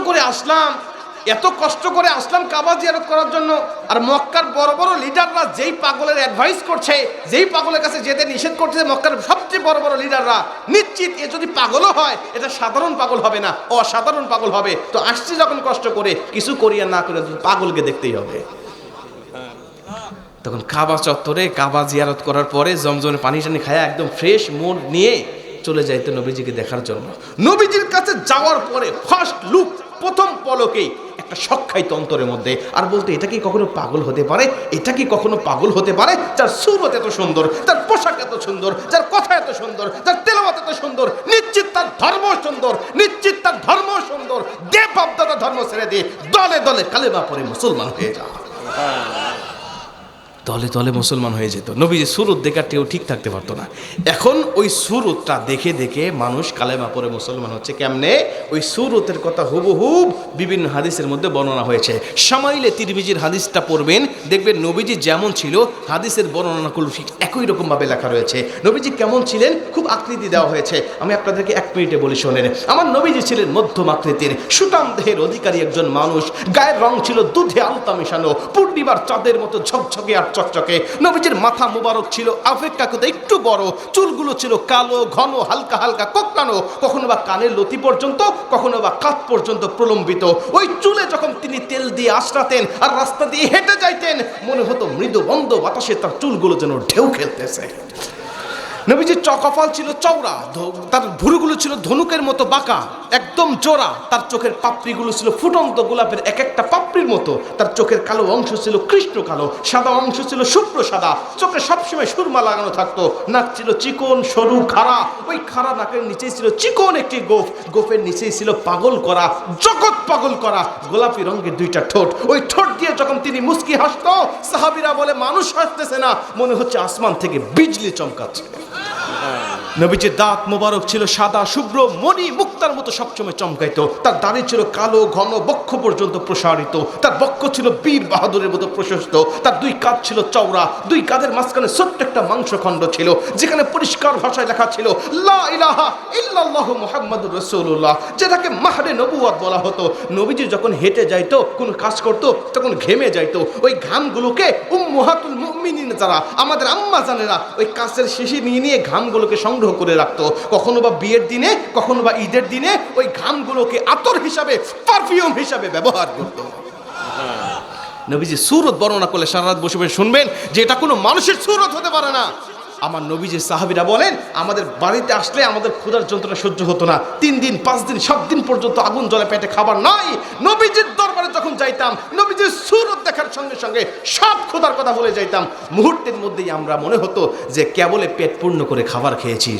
করে আসলাম কাবা জিয়ারত করার জন্য, আর মক্কার বড় বড় লিডাররা যেই পাগলের অ্যাডভাইস করছে, যেই পাগলের কাছে যেতে নিষেধ করছে, মক্কার সবচেয়ে বড় বড় লিডাররা নিশ্চিত এ যদি পাগলও হয় এটা সাধারণ পাগল হবে না, অসাধারণ পাগল হবে। তো আসছে যখন কষ্ট করে, কিছু করিয়া না করে পাগলকে দেখতেই হবে। তখন কাবা চত্বরে কাবা জিয়ারত করার পরে জমজমের পানি টানি খায়া একদম ফ্রেশ মুড নিয়ে চলে যাইতো নবীজিকে দেখার জন্য। নবীজির কাছে যাওয়ার পরে ফার্স্ট লুক, প্রথম পলকেই একটা শক খাইতো অন্তরের মধ্যে, আর বলতো এটা কি কখনো পাগল হতে পারে, এটা কি কখনো পাগল হতে পারে, যার সুরত এত সুন্দর, তার পোশাক এত সুন্দর, যার কথা এত সুন্দর, যার তেলাওয়াত এত সুন্দর, নিশ্চিত তার ধর্ম সুন্দর, নিশ্চিত তার ধর্ম সুন্দর। দেব বাপদাদা ধর্ম ছেড়ে দিয়ে দলে দলে কালেমা পড়ে মুসলমান হয়ে যা, দলে দলে মুসলমান হয়ে যেত। নবীজি সুরত দেখার কেউ ঠিক থাকতে পারতো না। এখন ওই সুরতটা দেখে দেখে মানুষ কালেমা পড়ে মুসলমান হচ্ছে। কেমনে? ওই সুরতের কথা হুবহুব বিভিন্ন হাদিসের মধ্যে বর্ণনা হয়েছে। শামাইলে তিরমিজির হাদিসটা পড়বেন, দেখবেন নবীজি যেমন ছিল হাদিসের বর্ণনাগুলো ঠিক একই রকমভাবে লেখা রয়েছে। নবীজি কেমন ছিলেন খুব আকৃতি দেওয়া হয়েছে। আমি আপনাদেরকে 1 মিনিটে বলি শোনেন। আমার নবীজি ছিলেন মধ্যম আকৃতির, সুটাম দেহের অধিকারী একজন মানুষ। গায়ের রং ছিল দুধে আলতা মেশানো, পূর্ণিমার চাঁদের মতো ঝকঝকে আর চকচকে। নবীজির মাথা মুবারক ছিল অপেক্ষাকৃত একটু বড়, চুলগুলো ছিল কালো ঘন হালকা হালকা কোঁকড়ানো, কখনো বা কানের লতি পর্যন্ত, কখনো বা কাঁধ পর্যন্ত প্রলম্বিত। ওই চুলে যখন তিনি তেল দিয়ে আশ্রাতেন আর রাস্তা দিয়ে হেঁটে যাইতেন, মনে হতো মৃদু বন্ধ বাতাসে তার চুলগুলো যেন ঢেউ খেলতেছে। নবীজির কপাল ছিল চওড়া, তার ভুরুগুলো ছিল ধনুকের মতো বাঁকা, একদম জোড়া। তার চোখের পাপড়িগুলো ছিল ফুটন্ত গোলাপের এক একটা পাপড়ির মতো। তার চোখের কালো অংশ ছিল কৃষ্ণ কালো, সাদা অংশ ছিল শুভ্র সাদা। চোখে সবসময় সুরমা লাগানো থাকতো। নাক ছিল চিকন সরু খাড়া, ওই খাড়া নাকের নিচেই ছিল চিকন একটি গোফ, গোফের নিচেই ছিল পাগল করা, জগৎ পাগল করা গোলাপি রঙের 2টা ঠোঁট। ওই ঠোঁট দিয়ে যখন তিনি মুস্কি হাসতো, সাহাবীরা বলে মানুষ হাসতেছে না, মনে হচ্ছে আসমান থেকে বিজলি চমকাচ্ছে। নবীজির দাঁত মোবারক ছিল সাদা শুভ্র মণি মুক্তার মতো সবসময় চমকাইতো। তার দাড়ি ছিল কালো ঘন বক্ষ পর্যন্ত প্রসারিত, তার বক্ষ ছিল বীর বাহাদুরের মতো প্রশস্ত। তার 2 কাঁধ ছিল চওড়া, 2 কাঁধের মাঝখানে ছোট্ট একটা মাংসখণ্ড ছিল, যেখানে পরিষ্কার ভাষায় লেখা ছিল লা ইলাহা ইল্লাল্লাহু মুহাম্মাদুর রাসূলুল্লাহ, যেটাকে মাহরে নবুয়ত বলা হতো। নবীজি যখন হেঁটে যাইতো, কোনো কাজ করতো, তখন ঘেমে যাইতো। ওই ঘামগুলোকে উম্মাহাতুল মুমিনিন, যারা আমাদের আম্মা জানেরা, ওই কাছের শিশি নিয়ে নিয়ে ঘামগুলোকে সংগ্রহ করে রাখতো। কখনো বা বিয়ের দিনে, কখনো বা ঈদের দিনে ওই ঘামগুলোকে আতর হিসাবে, পারফিউম হিসাবে ব্যবহার করতো। নবীজি সুরত বর্ণনা করলে সারা রাত বসে বসে শুনবেন যে এটা কোনো মানুষের সুরত হতে পারে না। আমার নবীজির সাহাবীরা বলেন, আমাদের বাড়িতে আসলে আমাদের ক্ষুধার যন্ত্রণা সহ্য হতো না। 3 দিন 5 দিন 7 দিন পর্যন্ত আগুন জ্বলে পেটে খাবার নাই। নবীজির দরবারে যখন যাইতাম, নবীজির সুরত দেখার সঙ্গে সঙ্গে সব ক্ষুধার কথা বলে যাইতাম। মুহূর্তের মধ্যেই আমরা মনে হতো যে কেবলে পেট পূর্ণ করে খাবার খেয়েছি।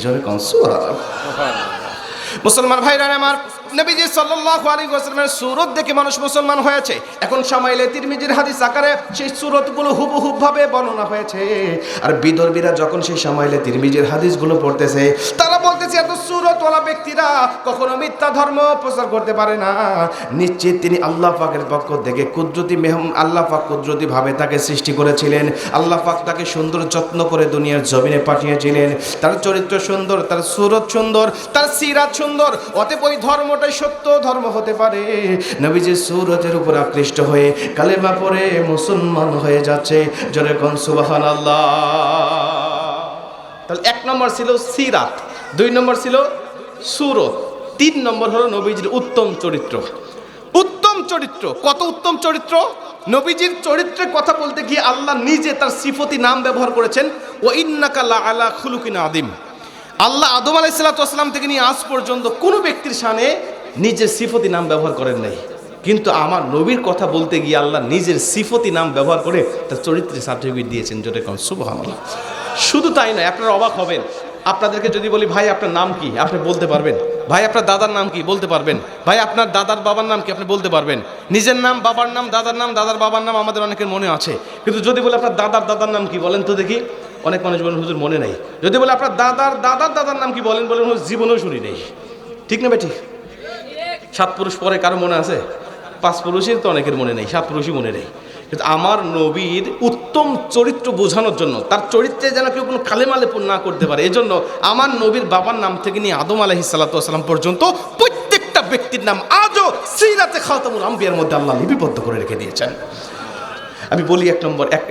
মুসলমান ভাইরা আমার, নবীজি সাল্লাল্লাহু আলাইহি ওয়াসাল্লামের সুরত দেখে মানুষ মুসলমান হয়েছে। এখন শামাইলে তিরমিজির হাদিস আকারে সেই সুরতগুলো হুবহুব ভাবে বর্ণনা হয়েছে। আর বিদর্বীরা যখন সেই শামাইলে তিরমিজির হাদিসগুলো পড়তেছে, তারা বলতেছে এত সুরতওয়ালা ব্যক্তিরা কখনো মিথ্যা ধর্ম প্রচার করতে পারে না। নিশ্চিত তিনি আল্লাহ পাকের পক্ষ থেকে কুদরতি আল্লাহ পাক কুদরতি ভাবে তাকে সৃষ্টি করেছিলেন। আল্লাহ পাক তাকে সুন্দর যত্ন করে দুনিয়ার জমিনে পাঠিয়েছিলেন। তার চরিত্র সুন্দর, তার সুরত সুন্দর, তার সিরাত সুন্দর। অতএব ওই ধর্মটাই সত্য ধর্ম হতে পারে। নবীজির সুরতের উপর আকৃষ্ট হয়ে কালেমা পড়ে মুসলমান হয়ে যাচ্ছে। জোরে কোন সুবহানাল্লাহ। তাহলে 1 নম্বর ছিল সিরাত, 2 নম্বর ছিল সুরত, 3 নম্বর হলো নবীজির উত্তম চরিত্র। উত্তম চরিত্র, কত উত্তম চরিত্র! নবীজির চরিত্রের কথা বলতে গিয়ে আল্লাহ নিজে তার সিফতি নাম ব্যবহার করেছেন, ওয়া ইন্নাকা লাআলা খুলুকিন আযীম। আল্লাহ আদম আলাইহিস সালাতু ওয়াস সালাম থেকে নিয়ে আজ পর্যন্ত কোনো ব্যক্তির শানে নিজের সিফতি নাম ব্যবহার করেন নাই। কিন্তু আমার নবীর কথা বলতে গিয়ে আল্লাহ নিজের সিফতি নাম ব্যবহার করে তার চরিত্রের সার্টিফিকেট দিয়েছেন। যেটা কোন সুবহানাল্লাহ। শুধু তাই নয়, আপনারা অবাক হবেন। আপনাদেরকে যদি বলি ভাই আপনার নাম কি, আপনি বলতে পারবেন? ভাই আপনার দাদার নাম কি বলতে পারবেন? ভাই আপনার দাদার বাবার নাম কি আপনি বলতে পারবেন? নিজের নাম, বাবার নাম, দাদার নাম, দাদার বাবার নাম আমাদের অনেকের মনে আছে, কিন্তু যদি বলে আপনার দাদার নাম কি বলেন তো দেখি, অনেক মানুষ বলেন হুজুর মনে নেই। যদি বলে আপনার দাদার নাম কি বলেন, বলেন হুজুর জীবনেও শুনি নেই। ঠিক না বেটি? 7 পুরুষ পরে কারো মনে আছে? 5 পুরুষের তো অনেকের মনে নেই, 7 পুরুষই মনে নেই। কিন্তু আমার নবীর উত্তম চরিত্র বোঝানোর জন্য, তার চরিত্রে যেন কেউ কোনো কালেমা লেপন না করতে পারে, এজন্য আমার নবীর বাবার নাম থেকে নিয়ে আদম আলাইহিস সালাতু ওয়াস সালাম পর্যন্ত প্রত্যেকটা ব্যক্তির নাম আজও সিরাতে খাতামুল আম্বিয়ার মধ্যে আল্লাহ লিপিবদ্ধ করে রেখে দিয়েছেন। আমি বলি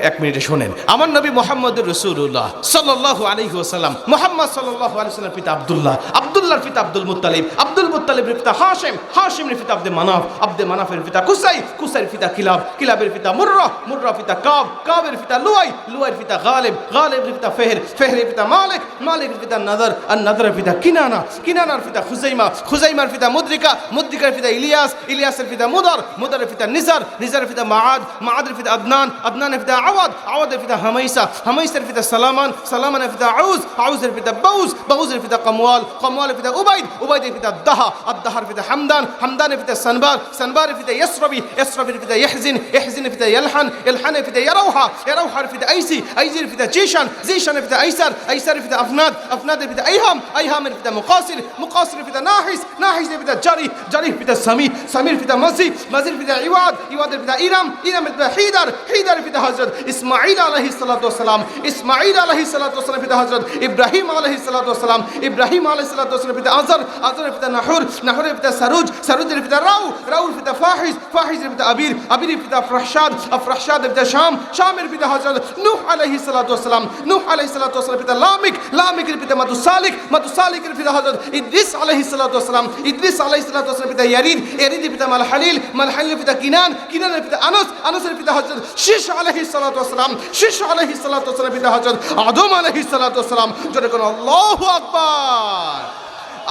এক মিনিটে শোনেন। আমার নবী মুহাম্মদুর রাসূলুল্লাহ সাল্লাল্লাহু আলাইহি ওয়াসাল্লাম, মুহাম্মদ সাল্লাল্লাহু আলাইহি ওয়াসাল্লাম পিতা আব্দুল্লাহ, আব্দুল্লাহর পিতা আব্দুল মুত্তালিব, আব্দুল মুত্তালিবের পিতা হাশিম, হাশিমের পিতা আব্দে মানাফ, আব্দে মানাফের পিতা কুসাই, কুসাইয়ের পিতা কিলাব, কিলাবের পিতা মুররা, মুররা পিতা কাব, কাবের পিতা লুয়াই, লুয়াইয়ের পিতা গালিব, গালিবের পিতা ফেহর, ফেহরের পিতা মালিক, মালিকের পিতা নাদর, আর নাদরের পিতা কিনানা, কিনানার পিতা খুজাইমা, খুজাইমার পিতা মুদ্রিকা, মুদ্রিকার পিতা ইলিয়াস, ইলিয়াসের পিতা মুদার, মুদারের পিতা নিজার, নিজারের পিতা মাআদ, মাআদের পিতা আদনান, আদনানের পিতা আওয়াদ, আওয়াদের পিতা হামাইসা, হামাইসার পিতা সালামান, সালামানের পিতা আউজ, আউজের পিতা বাউজ, বাউজের পিতা কামওয়াল, কামওয়ালের পিতা উবাইদ, উবাইদের পিতা দাহা, আদ-দাহার পিতা হামদান, হামদানের পিতা সানবার, সানবারের পিতা ইয়াসরাবি, ইয়াসরাবির পিতা ইয়াহজিন, ইয়াহজিনের পিতা ইয়ালহান, ইয়ালহানের পিতা ইয়ারাউহা, ইয়ারাউহার পিতা আইসি, আইজির পিতা জিশান, জিশানের পিতা আইসার, আইসারের পিতা আফনাদ, আফনাদের পিতা আইহাম, আইহামের পিতা মুকাসির, মুকাসিরের পিতা নাহিস, নাহিসের পিতা জারি, জারির পিতা সামি, সামির পিতা মাজি, মাজির পিতা ইওয়াদ, ইওয়াদের পিতা ইরাম, ইরামের পিতা হিদার, হিদার পিতা হযরত ইসমাঈল আলাইহিস সালাতু ওয়াস সালাম, ইসমাঈল আলাইহিস সালাতু ওয়াস সালাম পিতা হযরত ইব্রাহিম আলাইহিস সালাতু ওয়াস সালাম, ইব্রাহিম আলাইহিস সালাতু ওয়াস সালাম পিতা আযর, আযরের পিতা নাহুর, নাহুরের পিতা সারুজ, সারুজের পিতা রাউ, রাউর পিতা ফাহিজ, ফাহিজের পিতা আবির, আবিরের পিতা আফরাহশাদ, আফরাহশাদের পিতা শাম, শামের পিতা হযরত নূহ আলাইহিস সালাতু ওয়াস সালাম, নূহ আলাইহিস সালাতু ওয়াস সালাম পিতা লামিক, লামিকের পিতা মাতুসালিক, মাতুসালিকের পিতা হযরত ইদ্রিস আলাইহিস সালাতু ওয়াস সালাম, ইদ্রিস আলাইহিস সালাতু ওয়াস সালাম পিতা ইয়ারিদ, ইয়ারিদের পিতা মালহালিল, মালহালিলের পিতা কিনান, কিনানের পিতা আনাস, আনাসের পিতা হযরত শীশ আলাইহিস সালাতু ওয়াস সালাম, শীশ আলাইহিস সালাতু ওয়াস সালাম পিতা হযরত আদম আলাইহিস সালাতু ওয়াস সালাম। জোরে কোন আল্লাহু আকবার।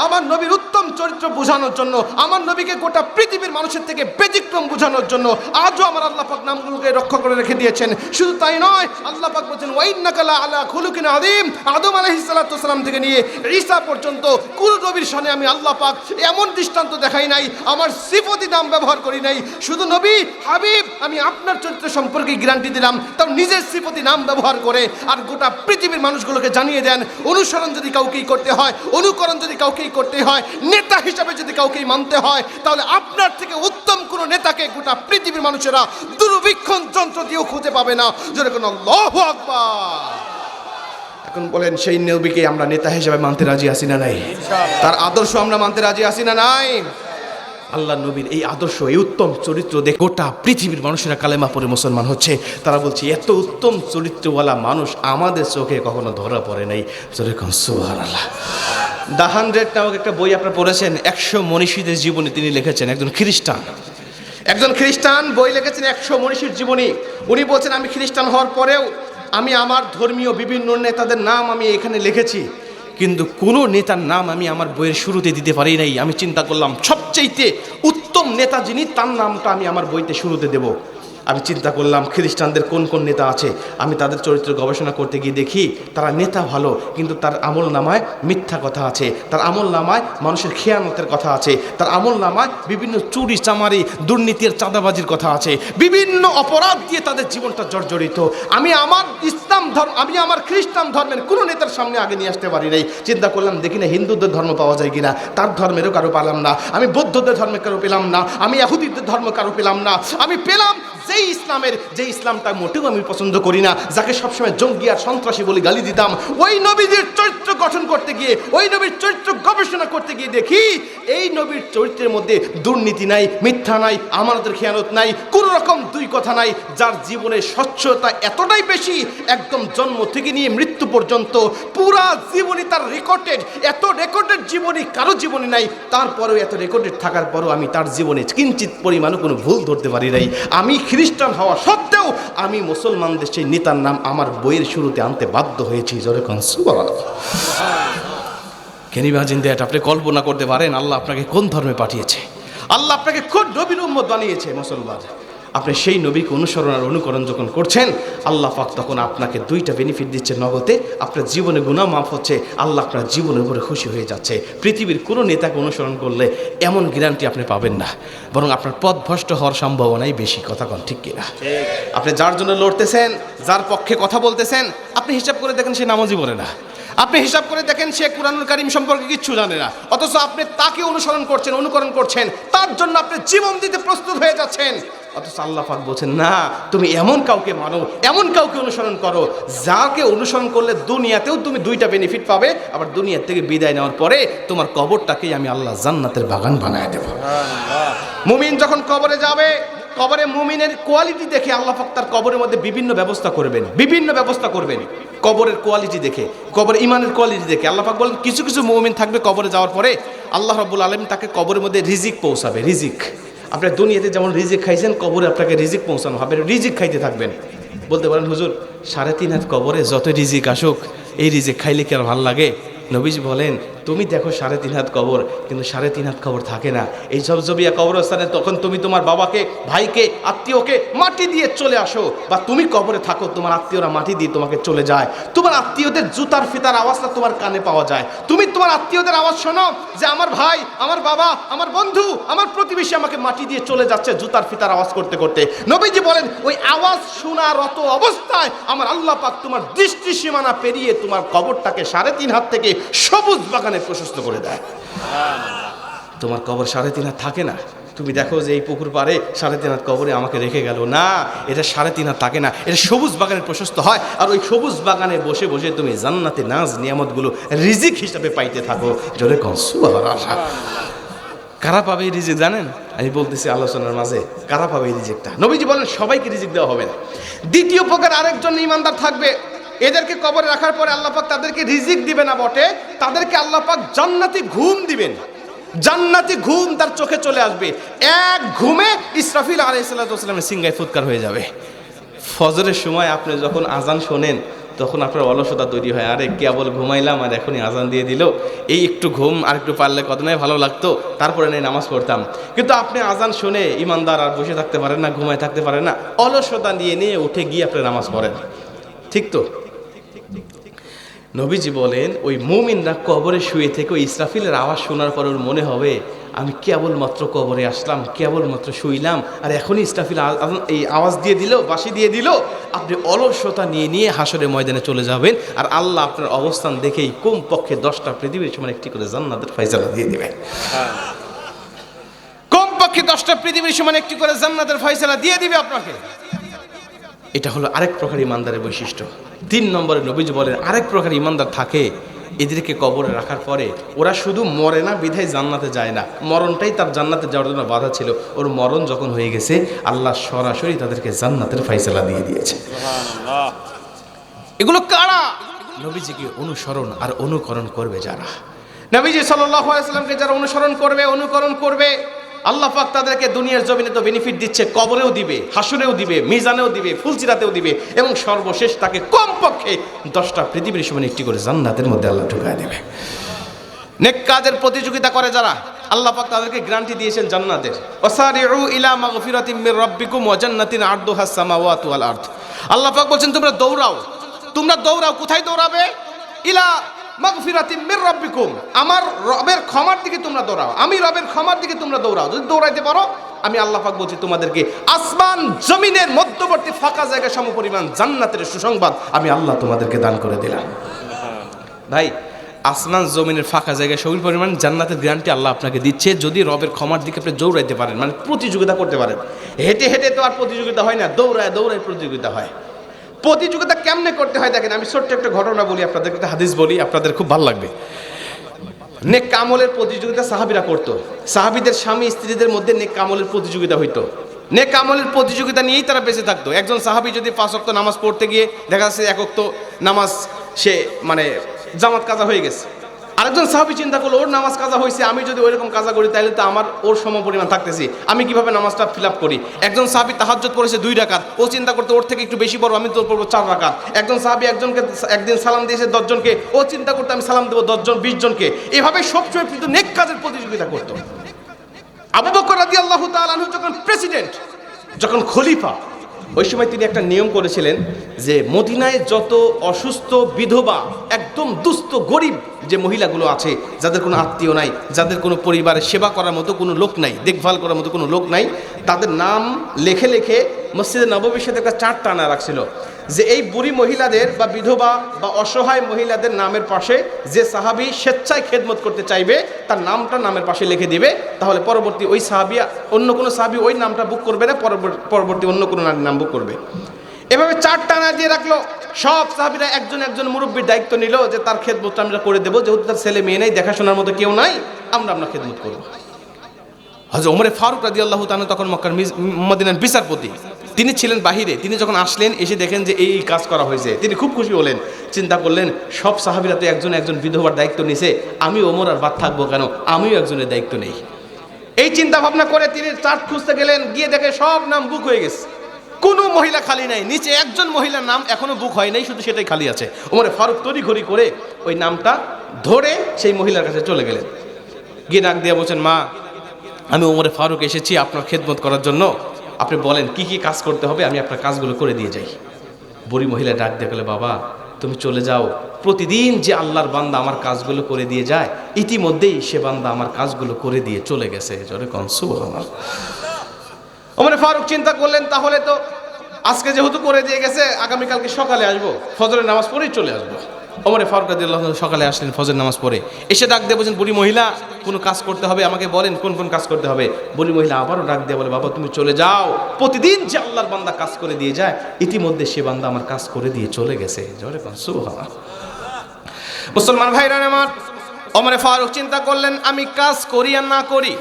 আমার নবীর উত্তম চরিত্র বোঝানোর জন্য, আমার নবীকে গোটা পৃথিবীর মানুষের থেকে ব্যতিক্রম বোঝানোর জন্য আজও আমার আল্লাহ পাক নামগুলোকে রক্ষা করে রেখে দিয়েছেন। শুধু তাই নয়, আল্লাহ পাক বলেছেন ওয়াইন্নাকা লা আলা খুলুকিন আযীম। আদম আলাইহিস সালাতু ওয়াস সালাম থেকে নিয়ে ঈসা পর্যন্ত কুল নবীর শানে আমি আল্লাহ পাক এমন দৃষ্টান্ত দেখাই নাই, আমার সিফতি নাম ব্যবহার করি নাই। শুধু নবী হাবিব আমি আপনার চরিত্র সম্পর্কে গ্যারান্টি দিলাম, তার নিজের সিফতি নাম ব্যবহার করে আর গোটা পৃথিবীর মানুষগুলোকে জানিয়ে দেন অনুসরণ যদি কাউকেই করতে হয়, অনুকরণ যদি কাউকে করতে হয়, নেতা হিসাবে যদি কাউকে মানতে হয়, তাহলে আপনার থেকে উত্তম কোন নেতাকে গোটা পৃথিবীর মানুষেরা দূরবীক্ষণ যন্ত্র দিয়েও খুঁজে পাবে না। জোরে কোন আল্লাহু আকবার। এখন বলেন সেই নবীকে আমরা নেতা হিসাবে মানতে রাজি আছি না নাই? তার আদর্শ আমরা মানতে রাজি আছি না নাই? আল্লাহ নবীর এই আদর্শ, এই উত্তম চরিত্র দেখে গোটা পৃথিবীর মানুষেরা কালেমা পড়ে মুসলমান হচ্ছে। তারা বলছে এত উত্তম চরিত্রওয়ালা মানুষ আমাদের চোখে কখনো ধরা পড়ে নাই। যেরকম সুবহানাল্লাহ। দ্য 100 নামক একটা বই আপনারা পড়েছেন, 100 মনীষীদের জীবনী তিনি লিখেছেন। একজন খ্রিস্টান বই লিখেছেন 100 মনীষীর জীবনী। উনি বলছেন আমি খ্রিস্টান হওয়ার পরেও আমি আমার ধর্মীয় বিভিন্ন নেতাদের নাম আমি এখানে লিখেছি, কিন্তু কোনো নেতার নাম আমি আমার বইয়ের শুরুতে দিতে পারি নাই। আমি চিন্তা করলাম সবচেয়ে উত্তম নেতা যিনি, তার নামটা আমি আমার বইতে শুরুতে দেব। আমি চিন্তা করলাম খ্রিস্টানদের কোন কোন নেতা আছে, আমি তাদের চরিত্র গবেষণা করতে গিয়ে দেখি তারা নেতা ভালো, কিন্তু তার আমল নামায় মিথ্যা কথা আছে, তার আমল নামায় মানুষের খেয়ানতের কথা আছে, তার আমল নামায় বিভিন্ন চুরি চামারি দুর্নীতির চাঁদাবাজির কথা আছে, বিভিন্ন অপরাধ দিয়ে তাদের জীবনটা জর্জরিত। আমি আমার ইসলাম ধর্ম, আমি আমার খ্রিস্টান ধর্মের কোনো নেতার সামনে আগে নিয়ে আসতে পারি নাই। চিন্তা করলাম দেখি না হিন্দুদের ধর্ম পাওয়া যায় কিনা, তার ধর্মেরও কারো পেলাম না। আমি বৌদ্ধদের ধর্মে কারো পেলাম না, আমি ইহুদিদের ধর্ম কারো পেলাম না। আমি পেলাম যে ইসলামটা মোটেও আমি পছন্দ করি না, যাকে সবসময় জঙ্গি আর সন্ত্রাসী বলে গালি দিতাম, ওই নবীদের চরিত্র গঠন করতে গিয়ে, ওই নবীর চরিত্র গবেষণা করতে গিয়ে দেখি এই নবীর চরিত্রের মধ্যে দুর্নীতি নাই, মিথ্যা নাই, আমানতের খেয়ানত নাই, কোন রকম দুই কথা নাই, যার জীবনে স্বচ্ছতা এতটাই বেশি, একদম জন্ম থেকে নিয়ে মৃত্যু পর্যন্ত পুরা জীবনী তার রেকর্ডেড। এত রেকর্ডেড জীবনী কারো জীবনে নাই, তারপরেও এত রেকর্ডেড থাকার পরেও আমি তার জীবনে কিঞ্চিত পরিমাণও কোনো ভুল ধরতে পারি নাই। আমি খ্রিস্টান হওয়া সত্ত্বেও আমি মুসলমানদের সেই নেতার নাম আমার বইয়ের শুরুতে আনতে বাধ্য হয়েছি। জোরে কোন সুবহানাল্লাহ। Can you imagine that? আপনি কল্পনা করতে পারেন আল্লাহ আপনাকে কোন ধর্মে পাঠিয়েছে, আল্লাহ আপনাকে কোন নবীর উম্মত বানিয়েছে মুসলমান। আপনি সেই নবীকে অনুসরণ আর অনুকরণ যখন করছেন, আল্লাহ পাক তখন আপনাকে দুইটা বেনিফিট দিচ্ছে নগদে। আপনার জীবনে গুনাহ মাফ হচ্ছে, আল্লাহ আপনার জীবনের উপরে খুশি হয়ে যাচ্ছে। পৃথিবীর কোনো নেতাকে অনুসরণ করলে এমন গ্যারান্টি আপনি পাবেন না, বরং আপনার পথ ভ্রষ্ট হওয়ার সম্ভাবনাই বেশি। কথা কন ঠিক কিনা? আপনি যার জন্য লড়তেছেন, যার পক্ষে কথা বলতেছেন, আপনি হিসাব করে দেখেন সে নামাজই পড়ে না। আপনি হিসাব করে দেখেন সে কুরআনুল কারীম সম্পর্কে কিচ্ছু জানে না, অথচ আপনি তাকে অনুসরণ করছেন, অনুকরণ করছেন, তার জন্য আপনি জীবন দিতে প্রস্তুত হয়ে যাচ্ছেন। অথচ আল্লাহ পাক বলছেন না, তুমি এমন কাউকে মানো, এমন কাউকে অনুসরণ করো যাকে অনুসরণ করলে দুনিয়াতেও তুমি দুইটা বেনিফিট পাবে, আবার দুনিয়া থেকে বিদায় নেওয়ার পরে তোমার কবরটাকেই আমি আল্লাহ জান্নাতের বাগান বানায় দেব। মুমিন যখন কবরে যাবে, কবরে মুমিনের কোয়ালিটি দেখে আল্লাহ পাক তার কবরের মধ্যে বিভিন্ন ব্যবস্থা করবেন, বিভিন্ন ব্যবস্থা করবেন। কবরের কোয়ালিটি দেখে, কবরের ইমানের কোয়ালিটি দেখে আল্লাহ পাক বলেন কিছু কিছু মুমিন থাকবে কবরে যাওয়ার পরে আল্লাহ রাব্বুল আলামিন তাকে কবরের মধ্যে রিজিক পৌঁছাবে। রিজিক, আপনার দুনিয়াতে যেমন রিজিক খাইছেন, কবরে আপনাকে রিজিক পৌঁছানো হবে, রিজিক খাইতে থাকবেন। বলতে পারেন হুজুর 3.5 হাত কবরে যত রিজিক আসুক, এই রিজিক খাইলে কি আর ভালো লাগে? নবীজি বলেন তুমি দেখো 3.5 হাত কবর, কিন্তু 3.5 হাত কবর থাকে না। এই জবজবিয়া কবরস্থানে তখন তুমি তোমার বাবাকে, ভাইকে, আত্মীয়কে মাটি দিয়ে চলে আসো, বা তুমি কবরে থাকো, তোমার আত্মীয়রা মাটি দিয়ে তোমাকে চলে যায়, তোমার আত্মীয়দের জুতার ফিতার আওয়াজটা তোমার কানে পাওয়া যায়, তুমি তোমার আত্মীয়দের আওয়াজ শোনো যে আমার ভাই, আমার বাবা, আমার বন্ধু, আমার প্রতিবেশী আমাকে মাটি দিয়ে চলে যাচ্ছে জুতার ফিতার আওয়াজ করতে করতে। নবীজি বলেন ওই আওয়াজ শোনার অত অবস্থায় আমার আল্লাহ পাক তোমার দৃষ্টি সীমানা পেরিয়ে তোমার কবরটাকে 3.5 হাত থেকে সবুজ বাগানে প্রশস্ত করে দেয়। তোমার কবর 3.5 হাত থাকে না। তুমি দেখো যে এই পুকুর পাড়ে 3.5 হাত কবরে আমাকে রেখে গেল, না, এটা 3.5 হাত থাকে না, এটা সবুজ বাগানে প্রশস্ত হয়। আর ওই সবুজ বাগানে বসে বসে তুমি জান্নাতে নাজ নিয়ামতগুলো রিজিক হিসাবে পাইতে থাকো। জোরে কন সুবহানাল্লাহ। কারা পাবে এই রিজিক জানেন? আমি বলতেছি আলোচনার মাঝে, কারা পাবে এই রিজিকটা? নবীজি বলেন সবাইকে রিজিক দেওয়া হবে না। দ্বিতীয় প্রকার আরেকজন ঈমানদার থাকবে, এদেরকে কবরে রাখার পরে আল্লাহ পাক তাদেরকে রিজিক দিবে না বটে, তাদেরকে আল্লাহ পাক জান্নাতি ঘুম দিবেন। জান্নাতি ঘুম তার চোখে চলে আসবে। এক ঘুমে ইসরাফিল আলাইহিস সালামের সিংহায় ফুৎকার হয়ে যাবে। ফজরের সময় আপনি যখন আজান শোনেন তখন আপনার অলসতা তৈরি হয়, আরে কেবল ঘুমাইলাম আর এখনই আজান দিয়ে দিল, এই একটু ঘুম আর একটু পারলে কত নয় ভালো লাগতো, তারপরে নেই নামাজ পড়তাম। কিন্তু আপনি আজান শুনে ইমানদার আর বসে থাকতে পারেন না, ঘুমায় থাকতে পারেন না, অলসতা নিয়ে নিয়ে উঠে গিয়ে আপনি নামাজ পড়েন, ঠিক তো? নবীজি বলেন ওই মুমিনরা কবরে শুয়ে থেকে ওই ইসরাফিলের আওয়াজ শোনার পর ওর মনে হবে আমি কেবলমাত্র কবরে আসলাম, কেবলমাত্র শুইলাম, আর এখনই ইসরাফিল এই আওয়াজ দিয়ে দিল, বাঁশি দিয়ে দিল। আপনি অলসতা নিয়ে নিয়ে হাসরের ময়দানে চলে যাবেন, আর আল্লাহ আপনার অবস্থান দেখেই কমপক্ষে 10টা পৃথিবীর সমান একটি করে জান্নাতের ফয়সালা দিয়ে দেবেন। কমপক্ষে 10টা পৃথিবীর সমান একটি করে জান্নাতের ফয়সালা দিয়ে দিবে আপনাকে। এটা হলো আরেক প্রকার ইমানদারের বৈশিষ্ট্য। 3 নম্বরে নবীজি বলেন আরেক প্রকার ইমানদার থাকে, এদেরকে কবরে রাখার পরে ওরা শুধু মরে না বিধায় জান্নাতে যায় না, মরণটাই তার জান্নাতে যাওয়ার জন্য বাধা ছিল। ওর মরণ যখন হয়ে গেছে আল্লাহ সরাসরি তাদেরকে জান্নাতের ফয়সালা দিয়ে দিয়েছে। এগুলো কারা? নবীজিকে অনুসরণ আর অনুকরণ করবে যারা, নবীজি সাল্লাল্লাহু আলাইহি ওয়াসাল্লামকে যারা অনুসরণ করবে, অনুকরণ করবে, আল্লাহ পাক তাদেরকে দুনিয়ার জমিনে তো বেনিফিট দিচ্ছে, কবরেও দিবে, হাসরেও দিবে, মিজানেও দিবে, ফুলসিরাতেও দিবে, এবং সর্বশেষ তাকে কমপক্ষে 10টা পৃথিবীর সমান একটি করে জান্নাতের মধ্যে আল্লাহ ঢুকায় দেবে। নেক কাজের প্রতিযোগিতা করে যারা, আল্লাহ পাক তাদেরকে গ্যারান্টি দিয়েছেন জান্নাতের। ওয়াসারিউ ইলা মাগফিরাতিম মির রাব্বিকুম ওয়া জান্নাতিন আরদুহাস সামাওয়াতু ওয়াল আরদ। আল্লাহ পাক বলেন তোমরা দৌড়াও, তোমরা দৌড়াও। কোথায় দৌড়াবে? ইলা মাগফিরাতিম মির রাব্বিকুম, আমার রবের ক্ষমার দিকে তোমরা দৌড়াও, আমি রবের ক্ষমার দিকে তোমরা দৌড়াও। যদি দৌড়াইতে পারো, আমি আল্লাহ পাক বলছি তোমাদেরকে আসমান জমিনের মধ্যবর্তী ফাঁকা জায়গা সমপরিমাণ জান্নাতের সুসংবাদ আমি আল্লাহ তোমাদেরকে দান করে দিলাম। ভাই, আসমান জমিনের ফাঁকা জায়গায় সবুজ পরিমাণ জান্নাতের গ্যারান্টি আল্লাহ আপনাকে দিচ্ছে, যদি রবের ক্ষমার দিকে আপনি দৌড়াইতে পারেন, মানে প্রতিযোগিতা করতে পারেন। হেঁটে হেঁটে তো আর প্রতিযোগিতা হয় না, দৌড়ায় দৌড়ায় প্রতিযোগিতা হয়। প্রতিযোগিতা কেমনে করতে হয় দেখেন, আমি ছোট্ট একটা ঘটনা বলি আপনাদের, একটা হাদিস বলি, আপনাদের খুব ভালো লাগবে। নেক আমলের প্রতিযোগিতা সাহাবীরা করতো, সাহাবীদের স্বামী স্ত্রীদের মধ্যে নেক আমলের প্রতিযোগিতা হইতো, নেক আমলের প্রতিযোগিতা নিয়েই তারা বেঁচে থাকতো। একজন সাহাবী যদি 5 ওয়াক্ত নামাজ পড়তে গিয়ে দেখা যাচ্ছে 1 ওয়াক্ত নামাজ সে মানে জামাত কাজা হয়ে গেছে, আরেকজন সাহাবী চিন্তা করলো ওর নামাজ কাজা হয়েছে, আমি যদি ওইরকম কাজা করি তাহলে তো আমার ওর সমপরিমাণ থাকতেছি, আমি কিভাবে নামাজটা ফিল আপ করি। একজন সাহাবী তাহাজ্জুদ পড়েছে 2 রাকাত, ও চিন্তা করতে ওর থেকে একটু বেশি পড়বো, আমি তো পড়বো 4 রাকাত। একজন সাহাবী একজনকে একদিন সালাম দিয়েছে 10 জনকে, ও চিন্তা করতে আমি সালাম দেবো 10 জন 20 জনকে। এভাবে সবসময় কিন্তু নেক কাজের প্রতিযোগিতা করতো। আবু বকর রাদিয়াল্লাহু তাআলা আনহু যখন প্রেসিডেন্ট, যখন খলিফা, ওই সময় তিনি একটা নিয়ম করেছিলেন যে মদিনায় যত অসুস্থ বিধবা, একদম দুস্থ গরিব যে মহিলাগুলো আছে, যাদের কোনো আত্মীয় নাই, যাদের কোনো পরিবারের সেবা করার মতো কোনো লোক নাই, দেখভাল করার মতো কোনো লোক নাই, তাদের নাম লেখে লেখে মসজিদে নববীর সাথে একটা চার্ট টানা রাখছিল যে এই বুড়ি মহিলাদের বা বিধবা বা অসহায় মহিলাদের নামের পাশে যে সাহাবী স্বেচ্ছায় খেদমত করতে চাইবে তার নামটা নামের পাশে লিখে দিবে, তাহলে পরবর্তী ওই সাহাবী, অন্য কোনো সাহাবী ওই নামটা বুক করবে না, পরবর্তী অন্য কোনো নাম বুক করবে। এভাবে চার্ট টানা দিয়ে রাখলো। সব সাহাবীরা একজন একজন মুরব্বীর দায়িত্ব নিল যে তার খেদমতটা আমরা করে দেবো, যেহেতু তার ছেলে মেয়ে নেই, দেখাশোনার মতো কেউ নাই, আমরা খেদমত করবো। হযরত ওমর ফারুক রাদিয়াল্লাহু তাআলা তখন মক্কার মদিনার বিচারপতি, তিনি ছিলেন বাহিরে। তিনি যখন আসলেন, এসে দেখেন যে এই কাজ করা হয়েছে, তিনি খুব খুশি হলেন। চিন্তা করলেন সব সাহাবীরা তো একজন একজন বিধবার দায়িত্ব নিছে, আমি ওমর আর বাদ থাকবো কেন, আমিও একজনের দায়িত্ব নেই। এই চিন্তা ভাবনা করে তিনি চার্ট খুঁজতে গেলেন, গিয়ে দেখে সব নাম বুক হয়ে গেছে, কোনো মহিলা খালি নাই, নিচে একজন মহিলার নাম এখনো বুক হয় নাই, শুধু সেটাই খালি আছে। ওমর ফারুক তড়িঘড়ি করে ওই নামটা ধরে সেই মহিলার কাছে চলে গেলেন, গিয়ে ডাক দিয়ে বলছেন, মা, আমি ওমর ফারুক এসেছি আপনার খেদমত করার জন্য, আপনি বলেন কি কি কাজ করতে হবে, আমি আপনার কাজগুলো করে দিয়ে যাই। বুড়ি মহিলা ডাক দিয়ে গেলে, বাবা তুমি চলে যাও, প্রতিদিন যে আল্লাহর বান্দা আমার কাজগুলো করে দিয়ে যায়, ইতিমধ্যেই সে বান্দা আমার কাজগুলো করে দিয়ে চলে গেছে। জোরে কোন সুবহানাল্লাহ। ওমর ফারুক চিন্তা করলেন, তাহলে তো আজকে যেহেতু করে দিয়ে গেছে, আগামীকালকে সকালে আসবো, ফজরের নামাজ পড়েই চলে আসবো। ওমর ফারুক রাদিয়াল্লাহু তাআলা সকালে আসলেন, ফজর নামাজ পড়ে এসে ডাক দিয়ে বলছেন, বুড়ি মহিলা কোনো কাজ করতে হবে, আমাকে বলেন কোন কোন কাজ করতে হবে। বুড়ি মহিলা আবারও ডাক দিয়ে বলে, বাবা তুমি চলে যাও, প্রতিদিন যে আল্লাহর বান্দা কাজ করে দিয়ে যায়, ইতিমধ্যে সে বান্দা আমার কাজ করে দিয়ে চলে গেছে। জোরে কোন সুবহানাল্লাহ। মুসলমান ভাইরা আমার, ওমর ফারুক চিন্তা করলেন, আমি কাজ করি আর না করি,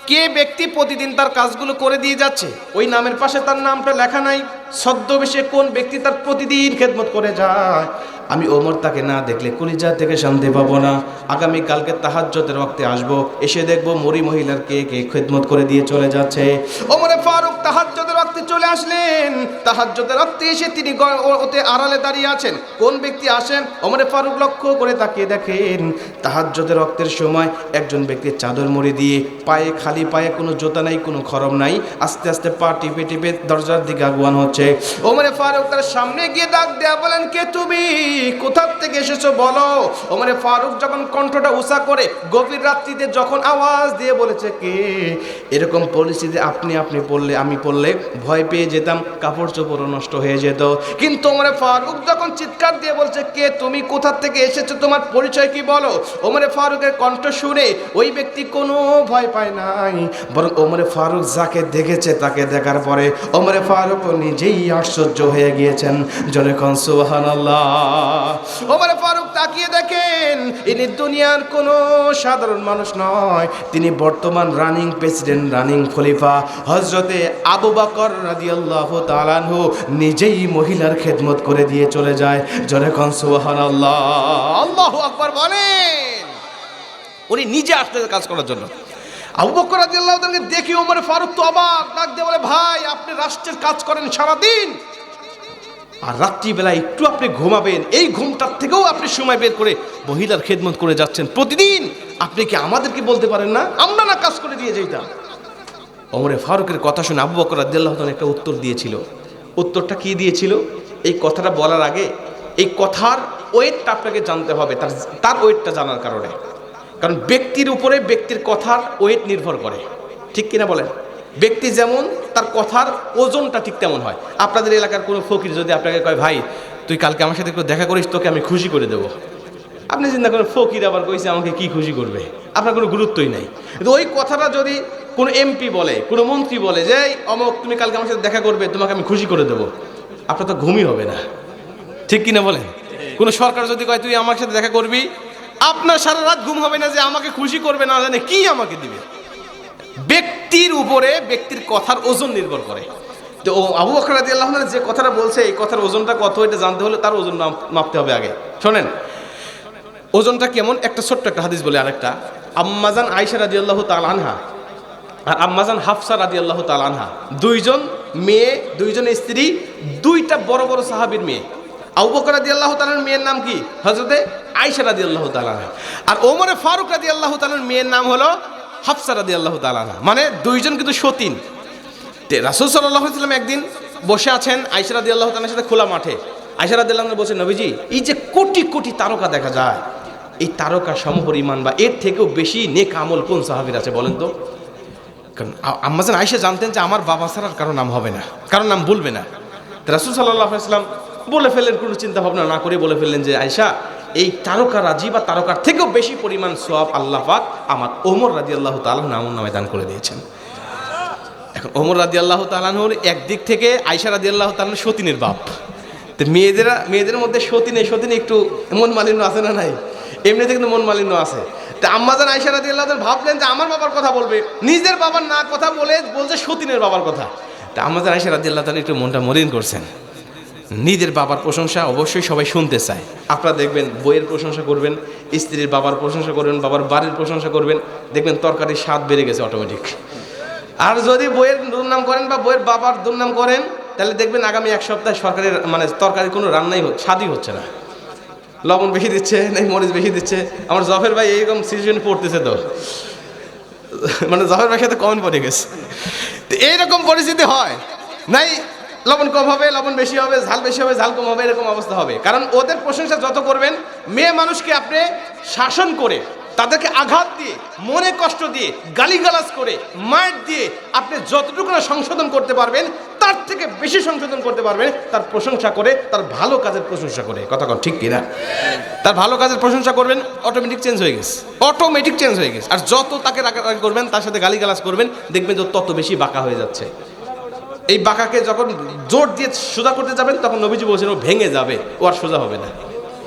কে ব্যক্তি প্রতিদিন তার কাজগুলো করে দিয়ে যাচ্ছে, ওই নামের পাশে তার নামটা লেখা নাই, ছদ্মবেশে কোন ব্যক্তি তার প্রতিদিন খেদমত করে যায়, আমি ওমর তাকে না দেখলে কলিজা থেকে শান্তি পাবো না। আগামী কালকে তাহাজ্জুদের ওয়াক্তে আসবো, এসে দেখবো মরি মহিলার কে কে খেদমত করে দিয়ে চলে যাচ্ছে। ওমর ফারুক তাহাজ্জুদের ওয়াক্তে চলে আসলেন। তাহাজ্জুদের ওয়াক্তে এসে তিনি ওতে আড়ালে দাঁড়িয়ে আছেন। কোন ব্যক্তি আসেন, ওমর ফারুক লক্ষ্য করে তাকিয়ে দেখেন তাহাজ্জুদের ওয়াক্তের সময় একজন ব্যক্তির চাদর মুড়ি দিয়ে, পায়ে খালি পায়ে, কোনো জুতা নাই, কোনো খরম নাই, আস্তে আস্তে পা টিপে টিপে দরজার দিকে আগুয়ান হচ্ছে। ওমর ফারুক তার সামনে গিয়ে ডাক দেয়া বলেন, কে তুমি, কোথা থেকে এসেছো বলো। ওমর ফারুক যখন কণ্ঠটা উঁচা করে গভীর রাত্রিতে যখন আওয়াজ দিয়ে বলেছে কে, এরকম পরিস্থিতি আপনি পড়লে, আমি পড়লে ভয় পেয়ে যেতাম, কাপড় চোপড়ও নষ্ট হয়ে যেত। কিন্তু ওমর ফারুক যখন চিৎকার দিয়ে বলছে কে তুমি, কোথা থেকে এসেছো, তোমার পরিচয় কি বলো, ওমর ফারুকের কণ্ঠ শুনে ওই ব্যক্তি কোনো ভয় পায় নাই, বরং ওমর ফারুক যাকে দেখেছে তাকে দেখার পরে ওমর ফারুক নিজেই আশ্চর্য হয়ে গিয়েছেন। জোরে কোন সুবহানাল্লাহ। ওমর ফারুক তাকিয়ে দেখেন ইনি দুনিয়ার কোনো সাধারণ মানুষ নয়, তিনি বর্তমান রানিং প্রেসিডেন্ট, রানিং খলিফা হযরতে আবু বকর রাদিয়াল্লাহু তাআলা আনহু, নিজেই মহিলার খেদমত করে দিয়ে চলে যায়। জোরে কোন সুবহানাল্লাহ। আল্লাহু আকবার বলেন। উনি নিজে আসলেন কাজ করার জন্য। আবু বকর রাদিয়াল্লাহু তাআলাকে দেখে ওমর ফারুক তো অবাক, ডাক দিয়ে বলে, ভাই আপনি রাষ্ট্রের কাজ করেন সারাদিন, আর রাত্রিবেলা একটু আপনি ঘুমাবেন, এই ঘুমটার থেকেও আপনি সময় বের করে মহিলার খেদমত করে যাচ্ছেন প্রতিদিন, আপনি কি আমাদেরকে বলতে পারেন না, আমরা না কাজ করে দিয়ে যাইতাম। ওমর ফারুকের কথা শুনে আবু বকর রাদিয়াল্লাহু তাআলা একটা উত্তর দিয়েছিল। উত্তরটা কি দিয়েছিল, এই কথাটা বলার আগে এই কথার ওয়েটটা আপনাকে জানতে হবে, তার ওয়েটটা জানার কারণে। কারণ ব্যক্তির উপরে ব্যক্তির কথার ওয়েট নির্ভর করে, ঠিক কিনা বলেন। ব্যক্তি যেমন, তার কথার ওজনটা ঠিক তেমন হয়। আপনাদের এলাকার কোনো ফকির যদি আপনাকে কয়, ভাই তুই কালকে আমার সাথে একটু দেখা করিস, তোকে আমি খুশি করে দেবো, আপনি চিন্তা করেন ফকির আবার কইছে আমাকে কি খুশি করবে, আপনার কোনো গুরুত্বই নাই। কিন্তু ওই কথাটা যদি কোনো এমপি বলে, কোনো মন্ত্রী বলে যে অমুক তুমি কালকে আমার সাথে দেখা করবে, তোমাকে আমি খুশি করে দেবো, আপনার তো ঘুমই হবে না, ঠিক কিনা বলেন। কোনো সরকার যদি কয় তুই আমার সাথে দেখা করবি, আপনার সারা রাত ঘুম হবে না যে আমাকে খুশি করবে, না জানে কি আমাকে দিবে। ব্যক্তির উপরে ব্যক্তির কথার ওজন নির্ভর করে। তো আবু বকর রাদিয়াল্লাহু আনহু যে কথাটা বলছে, এই কথার ওজনটা কত, এটা জানতে হলে তার ওজন মাপতে হবে আগে। শোনেন ওজনটা কেমন, একটা ছোট্ট একটা হাদিস বলে আরেকটা। আম্মাজান আয়েশা রাদিয়াল্লাহু তাআলা আনহা আর আম্মাজান হাফসা রাদিয়াল্লাহু তাআলা আনহা, দুইজন মেয়ে, দুইজন স্ত্রী, দুইটা বড় বড় সাহাবীর মেয়ে। আবু বকর রাদিয়াল্লাহু তাআলার মেয়ের নাম কি, হযরতে আয়েশা রাদিয়াল্লাহু তাআলা আনহা। আর ওমর ফারুক রাদিয়াল্লাহু তাআলার মেয়ের নাম হলো হাফসা রাদিয়াল্লাহু তাআলা আনহা। মানে দুইজন কিন্তু সতীন। রাসূল সাল্লাল্লাহু আলাইহি ওয়াসাল্লাম একদিন বসে আছেন আয়েশা রাদিয়াল্লাহু তাআলার সাথে খোলা মাঠে। আয়েশা রাদিয়াল্লাহু তাআলা বলছেন, নবীজি এই যে কোটি কোটি তারকা দেখা যায়, এই তারকা সমপরিমাণ বা এর থেকেও বেশি নেক আমল কোন সাহাবীর আছে বলেন তো? কারণ আম্মা জান আয়েশা জানতেন যে আমার বাবা ছাড়া আর কারো নাম হবে না, কারো নাম বলবে না। রাসূল সাল্লাল্লাহু আলাইহি ওয়াসাল্লাম বলে ফেললেন, কোনো চিন্তা ভাবনা না করে বলে ফেললেন যে আয়েশা, এই তারকা রাজি বা তারকার থেকেও বেশি পরিমাণ সওয়াব আল্লাহ পাক আমার ওমর রাদিয়াল্লাহু তাআলা নামে দান করে দিয়েছেন। এখন ওমর রাদিয়াল্লাহু তাআলার একদিক থেকে আয়েশা রাদিয়াল্লাহু তাআলা সতীনের বাপ, তো মেয়েদের মধ্যে সতীনে একটু মন মালিন্য আছে না নাই? এমনিতে কিন্তু মন মালিন্য আছে। তা আম্মা জান আয়েশা রাদিয়াল্লাহু তাআলা ভাবলেন যে আমার বাবার কথা বলবে, নিজের বাবার না কথা বলছে সতীনের বাবার কথা। তা আম্মা জান আয়েশা রাদিয়াল্লাহু তাআলা একটু মনটা মলিন করছেন। নিজের বাবার প্রশংসা অবশ্যই সবাই শুনতে চায়। আপনারা দেখবেন বইয়ের প্রশংসা করবেন, স্ত্রীর বাবার প্রশংসা করবেন, বাবার বাড়ির প্রশংসা করবেন, দেখবেন তরকারির স্বাদ বেড়ে গেছে অটোমেটিক। আর যদি বইয়ের দুর্নাম করেন বা বইয়ের বাবার দুর্নাম করেন, তাহলে দেখবেন আগামী এক সপ্তাহে সরকারের তরকারির কোনো রান্নাই স্বাদই হচ্ছে না। লবণ বেশি দিচ্ছে, নাই মরিচ বেশি দিচ্ছে। আমার জফের ভাই এইরকম সিচুয়েশন পড়তেছে, তো জফের ভাইয়ের সাথে কমেন্ট পড়ে গেছে। তো এইরকম পরিস্থিতি হয় নাই, লবণ কম হবে, লবণ বেশি হবে, ঝাল বেশি হবে, ঝাল কম হবে, এরকম অবস্থা হবে। কারণ ওদের প্রশংসা যত করবেন, মেয়ে মানুষকে আপনি শাসন করে, তাদেরকে আঘাত দিয়ে, মনে কষ্ট দিয়ে, গালিগালাজ করে, মার দিয়ে আপনি যতটুকু না সংশোধন করতে পারবেন, তার থেকে বেশি সংশোধন করতে পারবেন তার প্রশংসা করে, তার ভালো কাজের প্রশংসা করে। কথা কন ঠিক কিনা? তার ভালো কাজের প্রশংসা করবেন, অটোমেটিক চেঞ্জ হয়ে গেছে, আর যত তাকে রাগারাগি করবেন, তার সাথে গালিগালাজ করবেন, দেখবেন যে তত বেশি বাঁকা হয়ে যাচ্ছে। এই বাঁকাকে যখন জোর দিয়ে সোজা করতে যাবেন, তখন নবীজি বলছেন ও ভেঙে যাবে, ও আর সোজা হবে না।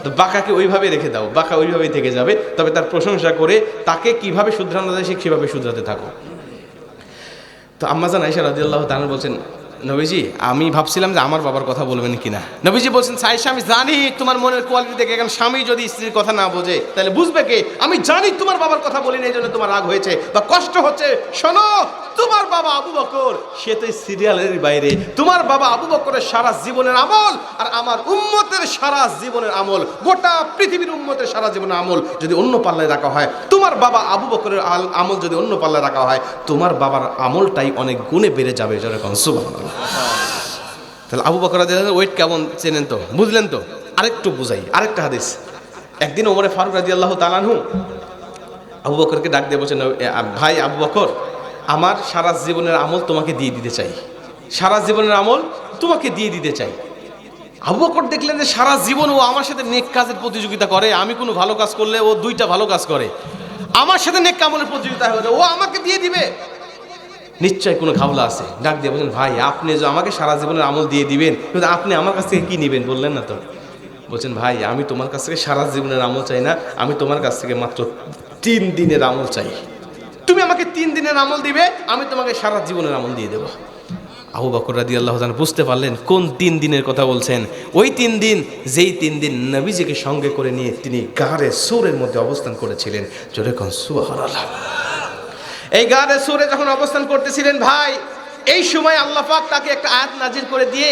তো বাঁকাকে ওইভাবে রেখে দাও, বাঁকা ওইভাবেই থেকে যাবে। তবে তার প্রশংসা করে তাকে কিভাবে শুধরানো যায়, সে কিভাবে শুধরাতে থাকো। তো আম্মা জান আয়েশা রাদিয়াল্লাহু তাআলা বলছেন, নবীজি আমি ভাবছিলাম যে আমার বাবার কথা বলবেন কিনা। নবীজি বলছেন, আয়েশা আমি জানি তোমার মনের কোয়ালিটি দেখে, এখন স্বামী যদি স্ত্রীর কথা না বোঝে তাহলে বুঝবে কে? আমি জানি তোমার বাবার কথা বলি না, এই জন্য তোমার রাগ হয়েছে বা কষ্ট হচ্ছে। শোনো, তোমার বাবা আবু বকর সে তো সিরিয়ালের বাইরে। তোমার বাবা আবু বকরের সারা জীবনের আমল আর আমার উম্মতের সারা জীবনের আমল, গোটা পৃথিবীর উম্মতের সারা জীবনের আমল যদি অন্য পাল্লায় রাখা হয়, তোমার বাবা আবু বকরের আমল যদি অন্য পাল্লায় রাখা হয়, তোমার বাবার আমলটাই অনেক গুণে বেড়ে যাবে। যেরকম সুবহানাল্লাহ। তাহলে আবু বকর রাদিয়াল্লাহু ওয়েট কেমন চেনেন তো, বুঝলেন তো? আরেকটু বুঝাই, আরেকটা হাদিস। একদিন ওমরে ফারুক রাদিয়াল্লাহু তাআলা আনহু আবু বকরকে ডাক দিয়ে বলছেন, ভাই আবু বকর, আমার সারা জীবনের আমল তোমাকে দিয়ে দিতে চাই, সারা জীবনের আমল তোমাকে দিয়ে দিতে চাই। আবু বকর দেখলেন যে সারা জীবন ও আমার সাথে নেক কাজের প্রতিযোগিতা করে, আমি কোনো ভালো কাজ করলে ও দুইটা ভালো কাজ করে, আমার সাথে নেক আমলের প্রতিযোগিতা হয়ে ও আমাকে দিয়ে দিবে, নিশ্চয় কোনো ঘাবলা আছে। ডাক দিয়ে বলছেন, ভাই আপনি যে আমাকে সারা জীবনের আমল দিয়ে দিবেন, কিন্তু আপনি আমার কাছ থেকে কি নেবেন বললেন না তো? বলছেন, ভাই আমি তোমার কাছ থেকে সারা জীবনের আমল চাই না, আমি তোমার কাছ থেকে মাত্র 3 দিনের আমল চাই। তুমি আমাকে 3 দিনের আমল দিবে, আমি তোমাকে সারা জীবনের আমল দিয়ে দেবো। আবু বকর রাদিয়াল্লাহু তাআলা বুঝতে পারলেন কোন 3 দিনের কথা বলছেন। ওই 3 দিন, যেই 3 দিন নবীজিকে সঙ্গে করে নিয়ে তিনি গারে সূরের মধ্যে অবস্থান করেছিলেন। জোরে কোন সুবহানাল্লাহ। এই গারে সূরে যখন অবস্থান করতেছিলেন ভাই, এই সময় আল্লাহ পাক তাকে একটা আয়াত নাজিল করে দিয়ে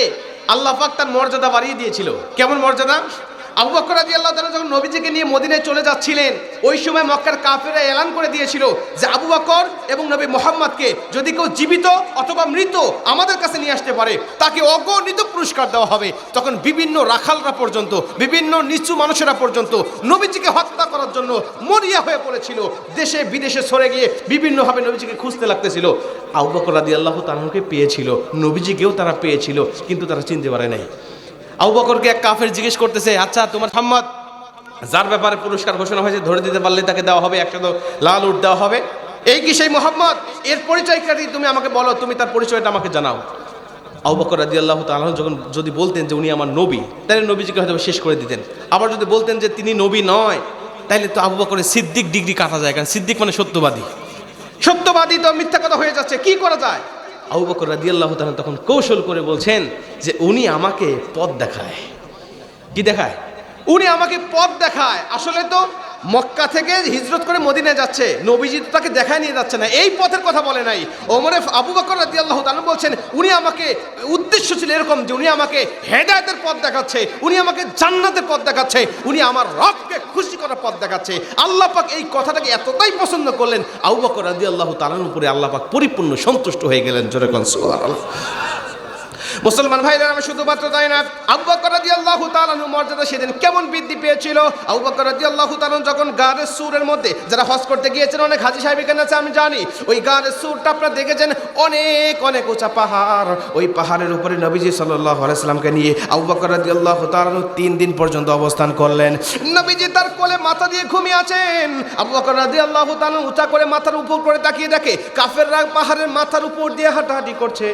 আল্লাহ পাক তার মর্যাদা বাড়িয়ে দিয়েছিল। কেমন মর্যাদা? আবু বকর রাদিয়াল্লাহু তাআলা যখন নবীজিকে নিয়ে মদিনায় চলে যাচ্ছিলেন, ওই সময় মক্কার কাফেররা এলান করে দিয়েছিল যে আবু বকর এবং নবী মুহাম্মদকে যদি কেউ জীবিত অথবা মৃত আমাদের কাছে নিয়ে আসতে পারে, তাকে অগণিত পুরস্কার দেওয়া হবে। তখন বিভিন্ন রাখালরা পর্যন্ত, বিভিন্ন নিচু মানুষেরা পর্যন্ত নবীজিকে হত্যা করার জন্য মরিয়া হয়ে পড়েছিল, দেশে বিদেশে সরে গিয়ে বিভিন্নভাবে নবীজিকে খুঁজতে লাগতেছিল। আবু বকর রাদিয়াল্লাহু তাআলাকে পেয়েছিল, নবীজিকেও তারা পেয়েছিল, কিন্তু তারা চিনতে পারে নাই। আবু বকরকে এক কাফের জিজ্ঞেস করতেছে, আচ্ছা তোমার মুহাম্মদ যার ব্যাপারে পুরস্কার ঘোষণা হয়েছে ধরে দিতে পারলে তাকে দেওয়া হবে, একটা লাল উট দেওয়া হবে, এই কি সেই মুহাম্মদ? এর পরিচয়কারী তুমি আমাকে বলো, তুমি তার পরিচয়টা আমাকে জানাও। আবু বকর রাদিয়াল্লাহু তাআলা যখন যদি বলতেন যে উনি আমার নবী, তাহলে নবীজিকে হয়তো শেষ করে দিতেন। আবার যদি বলতেন যে তিনি নবী নয়, তাহলে তো আবু বকরের সিদ্দিক ডিগ্রি কাটা যায়, কারণ সিদ্দিক মানে সত্যবাদী। সত্যবাদী তো মিথ্যা কথা হয়ে যাচ্ছে, কি করা যায়? আবু বকর রাদিয়াল্লাহু তাআলা তখন কৌশল করে বলছেন যে উনি আমাকে পথ দেখায়। কি দেখায়? উনি আমাকে পথ দেখায়। আসলে তো মক্কা থেকে হিজরত করে মদিনায় যাচ্ছে, নবীজি তো তাকে দেখায় নিয়ে যাচ্ছে না, এই পথের কথা বলে নাই। ওমরে আবু বকর রাদিয়াল্লাহু তাআলা বলছেন উনি আমাকে, উদ্দেশ্য ছিল এরকম যে উনি আমাকে হেদায়েতের পথ দেখাচ্ছে, উনি আমাকে জান্নাতের পথ দেখাচ্ছে, উনি আমার রবকে খুশি করার পথ দেখাচ্ছে। আল্লাহ পাক এই কথাটাকে এতটাই পছন্দ করলেন, আবু বকর রাদিয়াল্লাহু তাআলার উপরে আল্লাহ পাক পরিপূর্ণ সন্তুষ্ট হয়ে গেলেন। জোরে কোন সুবহানাল্লাহ। মুসলমান ভাইরা, আমি শুধুমাত্র তাই না, আবু বকর রাদিয়াল্লাহু তাআলা আনহু মর্যাদা সেদিন কেমন বৃদ্ধি পেয়েছিল। আবু বকর রাদিয়াল্লাহু তাআলা যখন গারে সূরের মধ্যে, যারা হজ করতে গিয়েছেন, অনেক হাজী সাহেব এখানে আছে আমি জানি, ওই গারে সূরটা আপনারা দেখেছেন, অনেক অনেক উঁচা পাহাড়। ওই পাহাড়ের উপরে নবীজি সাল্লাল্লাহু আলাইহি সাল্লামকে নিয়ে আবু বকর রাদিয়াল্লাহু তাআলা 3 দিন পর্যন্ত অবস্থান করলেন। নবীজি তার কোলে মাথা দিয়ে ঘুমিয়ে আছেন। আবু বকর রাদিয়াল্লাহু তাআলা উঁচা করে মাথার উপর করে তাকিয়ে দেখে কাফেররা পাহাড়ের মাথার উপর দিয়ে হাঁটাহাঁটি করছে।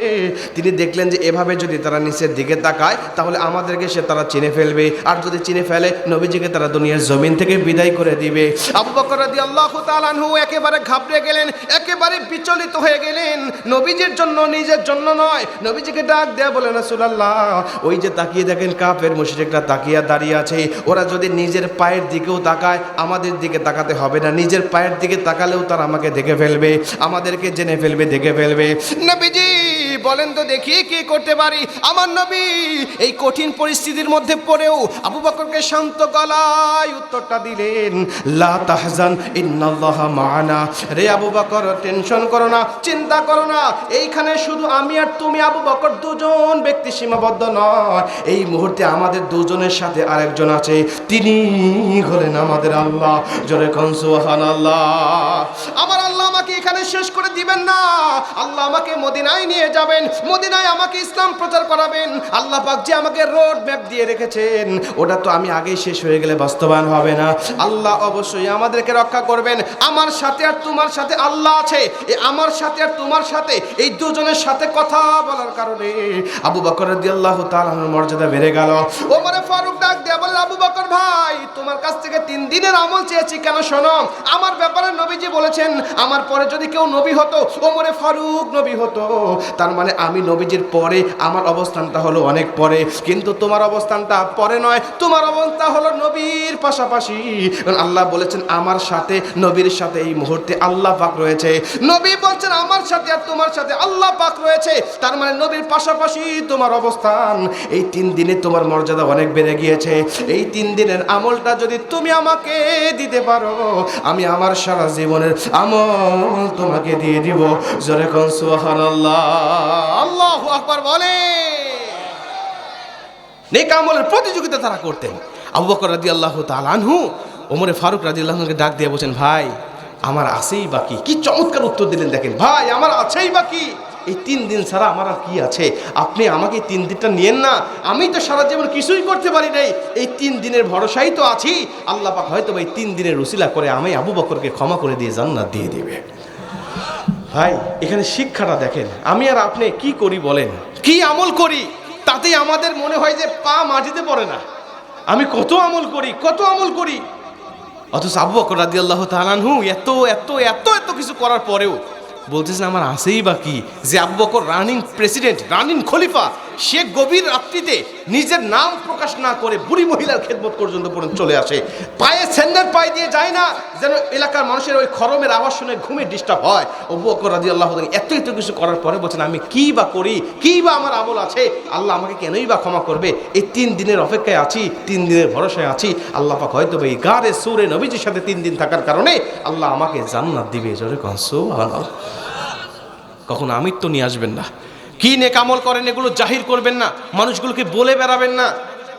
তিনি দেখলেন যে এভাবে যদি তারা নিচের দিকে তাকায় তাহলে আমাদেরকে সে তারা চিনে ফেলবে, আর যদি চিনে ফেলে নবীজিকে তারা দুনিয়ার জমিন থেকে বিদায় করে দিবে। আবু বকর রাদিয়াল্লাহু তাআলা আনহু একেবারে ঘাবড়ে গেলেন, একেবারে বিচলিত হয়ে গেলেন। নবীজির জন্য, নিজের জন্য নয়, নবীজিকে ডাক দেয়া বলেন, রাসূলুল্লাহ, ওই যে তাকিয়ে দেখেন কাফের মুশরিকরা তাকিয়ে দাঁড়িয়ে আছে, ওরা যদি নিজের পায়ের দিকেও তাকায় আমাদের দিকে তাকাতে হবে না, নিজের পায়ের দিকে তাকালেও তারা আমাকে দেখে ফেলবে, আমাদেরকে জেনে ফেলবে, দেখে ফেলবে। নবীজি বলেন তো দেখি কি করতে পারি। আমার নবী এই কঠিন পরিস্থিতির মধ্যে পড়েও আবু বকরকে শান্ত গলায় উত্তরটা দিলেন, লা তাহজান ইন্নাল্লাহা মা'ানা। রে আবু বকর, টেনশন করো না, চিন্তা করো না, এইখানে শুধু আমি আর তুমি আবু বকর দুজন ব্যক্তি সীমাবদ্ধ নয়, এই মুহূর্তে আমাদের দুজনের সাথে আরেকজন আছে, তিনি হলেন আমাদের আল্লাহ। জোরে কোন সুবহানাল্লাহ। আমার আল্লাহ আমাকে এখানে শেষ করে দিবেন না, আল্লাহ আমাকে মদিনায় নিয়ে যাবেন, মদিনায় আমাকে ইসলাম প্রচার করাবেন। আল্লাহ পাক যে আমাকে রোড ম্যাপ দিয়ে রেখেছেন ওটা তো আমি আগেই শেষ হয়ে গেলে বাস্তবায়ন হবে না। আল্লাহ অবশ্যই আমাদেরকে রক্ষা করবেন। আমার সাথে আর তোমার সাথে আল্লাহ আছে, এই আমার সাথে আর তোমার সাথে এই দুজনের সাথে কথা বলার কারণে আবু বকর রাদিয়াল্লাহু তাআলার মর্যাদা বেড়ে গেল। ওমরে ফারুক ডাক দেয়া বলে, আবু বকর ভাই, তোমার কাছ থেকে 3 দিনের আমল চেয়েছি, কেন শোনো, আমার ব্যাপারে নবীজি বলেছেন আমার পরে যদি কেউ নবী হতো ওমরে ফারুক নবী হতো, তার মানে আমি নবীজির পরে আমার অবস্থানটা হলো অনেক পরে, কিন্তু তোমার অবস্থানটা পরে নয়, তোমার অবস্থা হলো নবীর পাশাপাশি। আল্লাহ বলেছেন আমার সাথে নবীর সাথে এই মুহূর্তে আল্লাহ পাক রয়েছে, নবী বলছেন আমার সাথে আর তোমার সাথে আল্লাহ পাক রয়েছে, তার মানে নবীর পাশাপাশি তোমার অবস্থান। এই 3 দিনে তোমার মর্যাদা অনেক বেড়ে গিয়েছে, এই 3 দিনের আমলটা যদি তুমি আমাকে দিতে পারো আমি আমার সারা জীবনের আমল তোমাকে দিয়ে দিব। জোরে কোন সুবহানাল্লাহ। আল্লাহু আকবার বলে। নেক আমলের প্রতিযোগিতা তারা করতেন। আবু বকর রাদিয়াল্লাহু তাআলা আনহু ওমরে ফারুক রাদিয়াল্লাহু আনহুকে ডাক দিয়ে বলেন, ভাই আমার আছেই বাকি। কি চমৎকার উত্তর দিলেন দেখেন, ভাই আমার আছেই বাকি, এই 3 দিন ছাড়া আমার আর কি আছে, আপনি আমাকে 3 দিনটা নিয়েন না, আমি তো সারা জীবন কিছুই করতে পারি নাই, এই 3 দিনের ভরসাই তো আছি, আল্লাহ পাক হয়তো এই 3 দিনের উসিলা করে আমি আবু বকরকে ক্ষমা করে দিয়ে জান্নাত দিয়ে দিবে। ভাই এখানে শিক্ষাটা দেখেন, আমি আর আপনি কি করি বলেন, কি আমল করি, তাতেই আমাদের মনে হয় যে পা মাটিতে পড়ে না। আমি কত আমল করি, কত আমল করি, অথচ আবু বকর রাদিয়াল্লাহু তাআলা আনহু এত এত এত এত কিছু করার পরেও বলতেছেন আমার আছেই বাকি। যে Abu Bakr running president, running খলিফা, সে গভীর রাত্রিতে নিজের নাম প্রকাশ না করে বুড়ি মহিলার খেদমত পর্যন্ত চলে আসে, পায়ে স্যান্ডেল পায়ে দিয়ে যায় না যেন এলাকার মানুষের ওই খরমের আওয়াজ শুনে ঘুমে ডিস্টার্ব হয়। আবু বকর রাদিয়াল্লাহু তাআলা এত এত কিছু করার পরে বলছেন আমি কি বা করি, কি বা আমার আমল আছে, আল্লাহ আমাকে কেনই বা ক্ষমা করবে, এই 3 দিনের অপেক্ষায় আছি, 3 দিনের ভরসায় আছি, আল্লাহ পাক হয়তো এই গারে সূরে নবীজির সাথে 3 দিন থাকার কারণে আল্লাহ আমাকে জান্নাত দিবে। জোরে কোন সুবহানাল্লাহ। কখনো আমিত্ব নিয়ে আসবেন না, কি নেক আমল করেন এগুলো জাহির করবেন না, মানুষগুলোকে বলে বেড়াবেন না।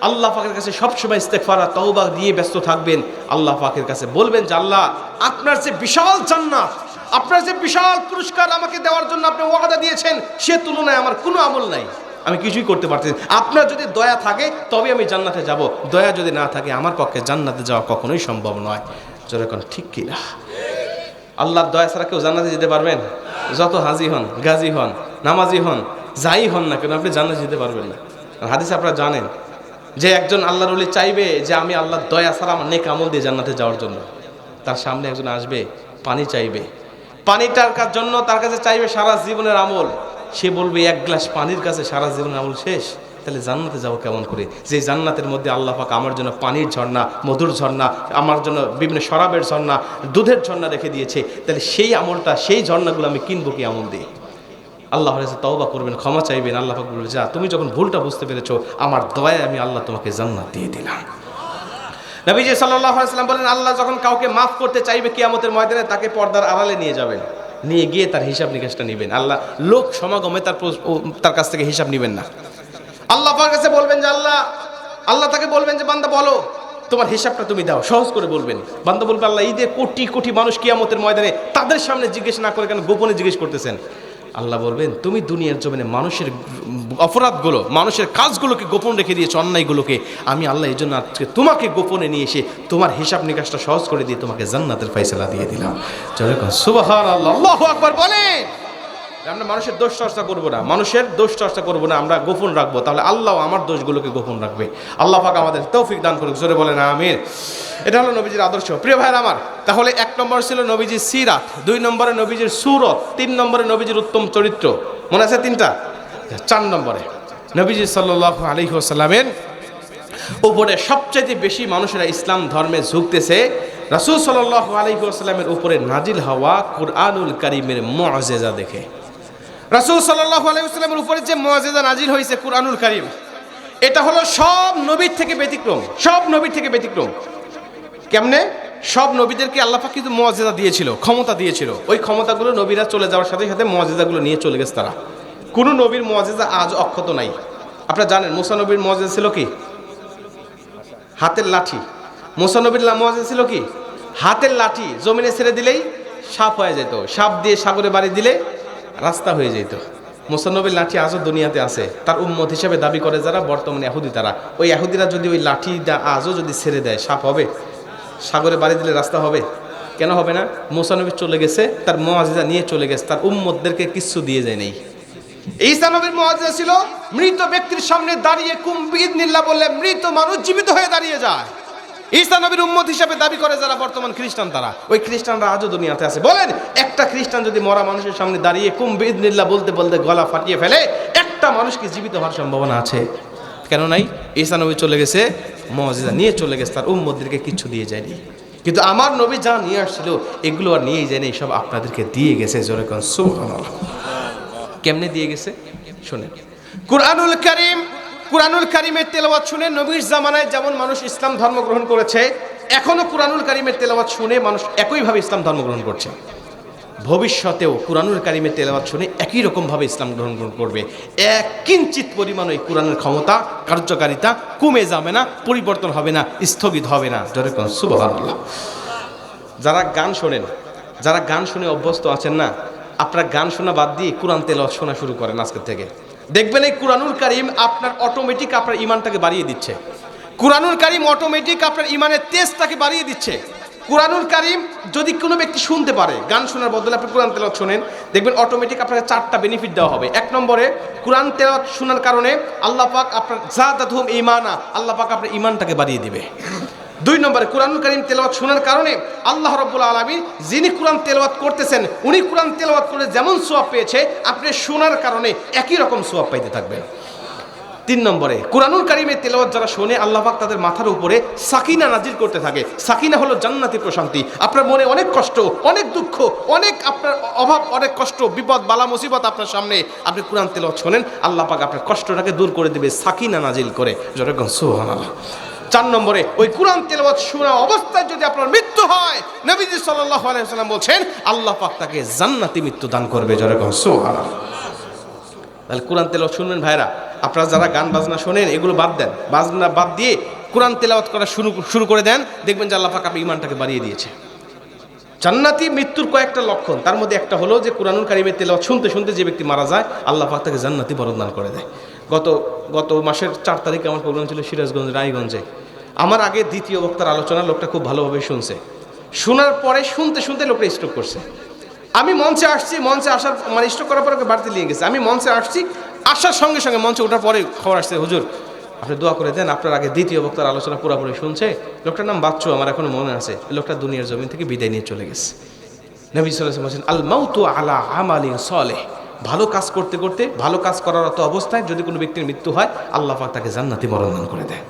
আল্লাহ পাকের কাছে সবসময় ইস্তেগফার আর তওবা দিয়ে ব্যস্ত থাকবেন। আল্লাহ পাকের কাছে বলবেন যে আল্লাহ আপনার যে বিশাল জান্নাত, আপনার যে বিশাল পুরস্কার আমাকে দেওয়ার জন্য আপনি ওয়াদা দিয়েছেন, সে তুলনায় আমার কোনো আমল নাই, আমি কিছুই করতে পারছি না। আপনার যদি দয়া থাকে তবে আমি জান্নাতে যাব, দয়া যদি না থাকে আমার পক্ষে জান্নাতে যাওয়া কখনোই সম্ভব নয়। যেরকম ঠিক কিনা? আল্লাহর দয়া ছাড়া কেউ জান্নাতে যেতে পারবেন? যত হাজি হন, গাজী হন, নামাজি হন, যাই হন না কেন আপনি জান্নাতে যেতে পারবেন না। হাদিস আপনারা জানেন যে একজন আল্লাহর ওলি চাইবে যে আমি আল্লাহর দয়া ছাড়া আমার নেক আমল দিয়ে জান্নাতে যাওয়ার জন্য, তার সামনে একজন আসবে পানি চাইবে, পানিটার জন্য তার কাছে চাইবে সারা জীবনের আমল, সে বলবে 1 গ্লাস পানির কাছে সারা জীবনের আমল শেষ। তাহলে জান্নাতে যাবো কেমন করে? যে জান্নাতের মধ্যে আল্লাহ পাক আমার জন্য পানির ঝর্ণা, মধুর ঝর্ণা, আমার জন্য বিভিন্ন শরাবের ঝর্ণা, দুধের ঝর্ণা রেখে দিয়েছে, তাহলে সেই আমলটা, সেই ঝর্ণাগুলো আমি কিনবো কি আমল দিয়ে? আল্লাহর কাছে তওবা করবেন, ক্ষমা চাইবেন। আল্লাহ পাক বলবে, যা, তুমি যখন ভুলটা বুঝতে পেরেছো, আমার দয়ায় আমি আল্লাহ তোমাকে জান্নাত দিয়ে দিলাম। নবীজি সাল্লাল্লাহু আলাইহি ওয়াসাল্লাম বলেন, আল্লাহ যখন কাউকে মাফ করতে চাইবে কিয়ামতের ময়দানে, তাকে পর্দার আড়ালে নিয়ে যাবেন, নিয়ে গিয়ে তার হিসাব নিকাশটা নেবেন। আল্লাহ লোক সমাগমে তার কাছ থেকে হিসাব নেবেন না। আল্লাহ পাকের কাছে বলবেন যে আল্লাহ তাকে বলবেন যে, বান্দা বলো, তোমার হিসাবটা তুমি দাও। সহজ করে বলবেন। বান্দা বলবে, আল্লাহ, এই যে কোটি কোটি মানুষ কিয়ামতের ময়দানে, তাদের সামনে জিজ্ঞেস না করে কেন গোপনে জিজ্ঞেস করতেছেন? আল্লাহ বলবেন, তুমি দুনিয়ার জমিনে মানুষের অপরাধগুলো, মানুষের কাজগুলোকে গোপন রেখে দিয়েছো, অন্যায়গুলোকে। আমি আল্লাহ এই জন্য আজকে তোমাকে গোপনে নিয়ে এসে তোমার হিসাব নিকাশটা সহজ করে দিয়ে তোমাকে জান্নাতের ফয়সালা দিয়ে দিলাম। সুবহানাল্লাহ, আল্লাহু আকবার বলেন। আমরা মানুষের দোষ চর্চা করবো না, মানুষের দোষ চর্চা করবো না, আমরা গোপন রাখবো, তাহলে আল্লাহ আমার দোষগুলোকে গোপন রাখবে। আল্লাহ পাক আমাদের তৌফিক দান করুক, জোরে বলেন আমিন। এটা হলো নবীজির আদর্শ। প্রিয় ভাইরা আমার, তাহলে 1 নম্বর ছিল নবীজির সিরাত, 2 নম্বরে নবীজির সুরত, 3 নম্বরে নবীজির উত্তম চরিত্র। মনে আছে 3টা? 4 নম্বরে নবীজি সাল্লাল্লাহু আলাইহি ওয়াসাল্লামের উপরে সবচেয়ে বেশি মানুষেরা ইসলাম ধর্মে ঝুঁকতেছে রাসূল সাল্লাল্লাহু আলাইহি ওয়াসাল্লামের উপরে নাজিল হওয়া কুরআনুল কারীমের মুআজিজা দেখে। রাসূল সাল্লাল্লাহু আলাইহি ওয়াসাল্লামের উপরে যে মুআজিজা নাজিল হয়েছে কুরআনুল কারীম, এটা হলো সব নবীর থেকে ব্যতিক্রম, সব নবীর থেকে ব্যতিক্রম। কেমনে? সব নবীদেরকে আল্লাহ পাক কিন্তু মুআজিজা দিয়েছিল, ক্ষমতা দিয়েছিল। ওই ক্ষমতাগুলো নবীরা চলে যাওয়ার সাথে সাথে মুআজিজাগুলো নিয়ে চলে গেছে তারা। কোন নবীর মুআজিজা আজ অক্ষত নাই। আপনারা জানেন মুসা নবীর মুআজিজা ছিল কি? হাতের লাঠি। মুসা নবীর মুআজিজা ছিল কি? হাতের লাঠি জমিনে ছেড়ে দিলেই সাপ হয়ে যেত, সাপ দিয়ে সাগরে বাড়ি দিলে রাস্তা হয়ে যেত। মুসা নবীর লাঠি আজও দুনিয়াতে আছে। তার উম্মত হিসেবে দাবি করে যারা, বর্তমানে ইহুদি, তারা, ওই ইহুদিরা যদি ওই লাঠি আজও যদি ছেড়ে দেয়, সাপ হবে? সাগরে বাড়ি দিলে রাস্তা হবে? কেন হবে না? মুসা নবী চলে গেছে, তার মুআজিজা নিয়ে চলে গেছে, তার উম্মতদেরকে কিচ্ছু দিয়ে যায় নাই। ঈসা নবীর মুআজিজা ছিল মৃত ব্যক্তির সামনে দাঁড়িয়ে কুম বিইذনিল্লাহ বললে মৃত মানুষ জীবিত হয়ে দাঁড়িয়ে যায়। ঈসা নবীর উম্মত হিসেবে দাবি করে যারা বর্তমান খ্রিস্টান, তারা, ওই খ্রিস্টানরা আজও দুনিয়াতে আছে। বলেন, একটা খ্রিস্টান যদি মরা মানুষের সামনে দাঁড়িয়ে কুম বিইذনিল্লাহ বলতে বলতে গলা ফাটিয়ে ফেলে, একটা মানুষ কি জীবিত হওয়ার সম্ভাবনা আছে? কেন নাই? ঈসা নবী চলে গেছে, মুআজিজা নিয়ে চলে গেছে, তার উম্মতদেরকে কিচ্ছু দিয়ে যায়নি। কিন্তু আমার নবী যা নিয়ে আসছিল এগুলো আর নিয়ে যায়নি, সব আপনাদেরকে দিয়ে গেছে। জোরে কোন সুবহানাল্লাহ। কেমনে দিয়ে গেছে শুনেন। কুরআনুল কারীম, কুরআনুল কারীমের তেলাওয়াত শুনে নবীর জামানায় যেমন মানুষ ইসলাম ধর্ম গ্রহণ করেছে, এখনো কুরআনুল কারীমের তেলাওয়াত শুনে মানুষ একইভাবে ইসলাম ধর্ম গ্রহণ করছে। ভবিষ্যতেও কুরআনুল কারীমের তেলাওয়াত শুনে একই রকমভাবে ইসলাম গ্রহণ করবে। এক কিঞ্চিত পরিমাণ ওই কুরআনের ক্ষমতা, কার্যকারিতা কমে যাবে না, পরিবর্তন হবে না, স্থগিত হবে না। জোরে কোন সুবহানাল্লাহ। যারা গান শোনেন, যারা গান শুনে অভ্যস্ত আছেন না, আপনারা গান শোনা বাদ দিয়ে কুরআন তেলাওয়াত শোনা শুরু করেন আজকে থেকে। দেখবেন এই কুরআনুল কারীম আপনার অটোমেটিক আপনার ঈমানটাকে বাড়িয়ে দিচ্ছে। কুরআনুল কারীম অটোমেটিক আপনার ঈমানের তেজটাকে বাড়িয়ে দিচ্ছে। কুরআনুল কারীম যদি কোনো ব্যক্তি শুনতে পারে, গান শোনার বদলে আপনি কুরআন তেলাওয়াত শোনেন, দেখবেন অটোমেটিক আপনাকে 4টা বেনিফিট দেওয়া হবে। 1 নম্বরে, কুরআন তেলাওয়াত শোনার কারণে আল্লাহ পাক আপনার যাদাতুহুম ঈমানা, আল্লাহ পাক আপনার ঈমানটাকে বাড়িয়ে দিবে। 2 নম্বরে, কুরআনুল কারীম তেলাওয়াত শোনার কারণে আল্লাহ রাব্বুল আলামিন যিনি কুরআন তেলাওয়াত করতেছেন, উনি কুরআন তেলাওয়াত করে যেমন সওয়াব পেয়েছে, আপনি শোনার কারণে একই রকম সওয়াব পাইতে থাকবেন। 3 নম্বরে, কুরআনুল কারীমের তেলাওয়াত যারা শোনে, আল্লাহ পাক তাদের মাথার উপরে সাকিনা নাজিল করতে থাকে। সাকিনা হলো জান্নাতি প্রশান্তি। আপনার মনে অনেক কষ্ট, অনেক দুঃখ, অনেক আপনার অভাব, অনেক কষ্ট, বিপদ, বালা, মুসিবত আপনার সামনে, আপনি কুরআন তেলাওয়াত শোনেন, আল্লাহ পাক আপনার কষ্টটাকে দূর করে দিবে সাকিনা নাজিল করে। জোরে কোন সুবহানাল্লাহ। 4 নম্বরে, ওই কুরআন তেলাওয়াত শোনা অবস্থায় যদি আপনার মৃত্যু হয়, নবীজি সাল্লাল্লাহু আলাইহি ওয়াসাল্লাম বলছেন আল্লাহ পাক তাকে জান্নাতি মৃত্যু দান করবে। জোরে কোন সুবহানাল্লাহ। তাহলে কুরআন তেলাওয়াত শুনবেন ভাইরা। আপনারা যারা গান বাজনা শোনেন এগুলো বাদ দেন, বাজনা বাদ দিয়ে কুরআন তেলাওয়াত করা শুরু করে দেন, দেখবেন যে আল্লাহ পাক আপনার ঈমানটাকে বাড়িয়ে দিয়েছে। জান্নাতি মৃত্যুর কয়েকটা লক্ষণ, তার মধ্যে একটা হলো যে কুরআনুল কারীমের তেলাওয়াত শুনতে শুনতে যে ব্যক্তি মারা যায়, আল্লাহ পাক তাকে জান্নাতি বরদান দান করে দেয়। গত মাসের 4 তারিখে আমার প্রোগ্রাম ছিল সিরাজগঞ্জ, রায়গঞ্জে। আমার আগে দ্বিতীয় বক্তার আলোচনা লোকটা খুব ভালোভাবে শুনছে। শোনার পরে শুনতে শুনতে লোকটা স্ট্রোক করছে। আমি মঞ্চে আসছি, মঞ্চে আসার মানে স্ট্রোক করার পরে ওকে বাড়িতে নিয়ে গেছে। আমি মঞ্চে আসছি, আসার সঙ্গে সঙ্গে মঞ্চে ওঠার পরে খবর আসছে, হুজুর আপনি দোয়া করে দেন, আপনার আগে দ্বিতীয় বক্তার আলোচনা পুরোপুরি শুনছে। লোকটার নাম বাচ্চু, আমার এখনো মনে আছে। লোকটা দুনিয়ার জমিন থেকে বিদায় নিয়ে চলে গেছে। নবী সাল্লাল্লাহু আলাইহি ওয়াসাল্লাম বলেন, আল মাউতু আলা আমালিন সালেহ, ভালো কাজ করতে করতে, ভালো কাজ করারত অবস্থায় যদি কোনো ব্যক্তির মৃত্যু হয়, আল্লাহ পাক তাকে জান্নাতি মরণ দান করে দেয়।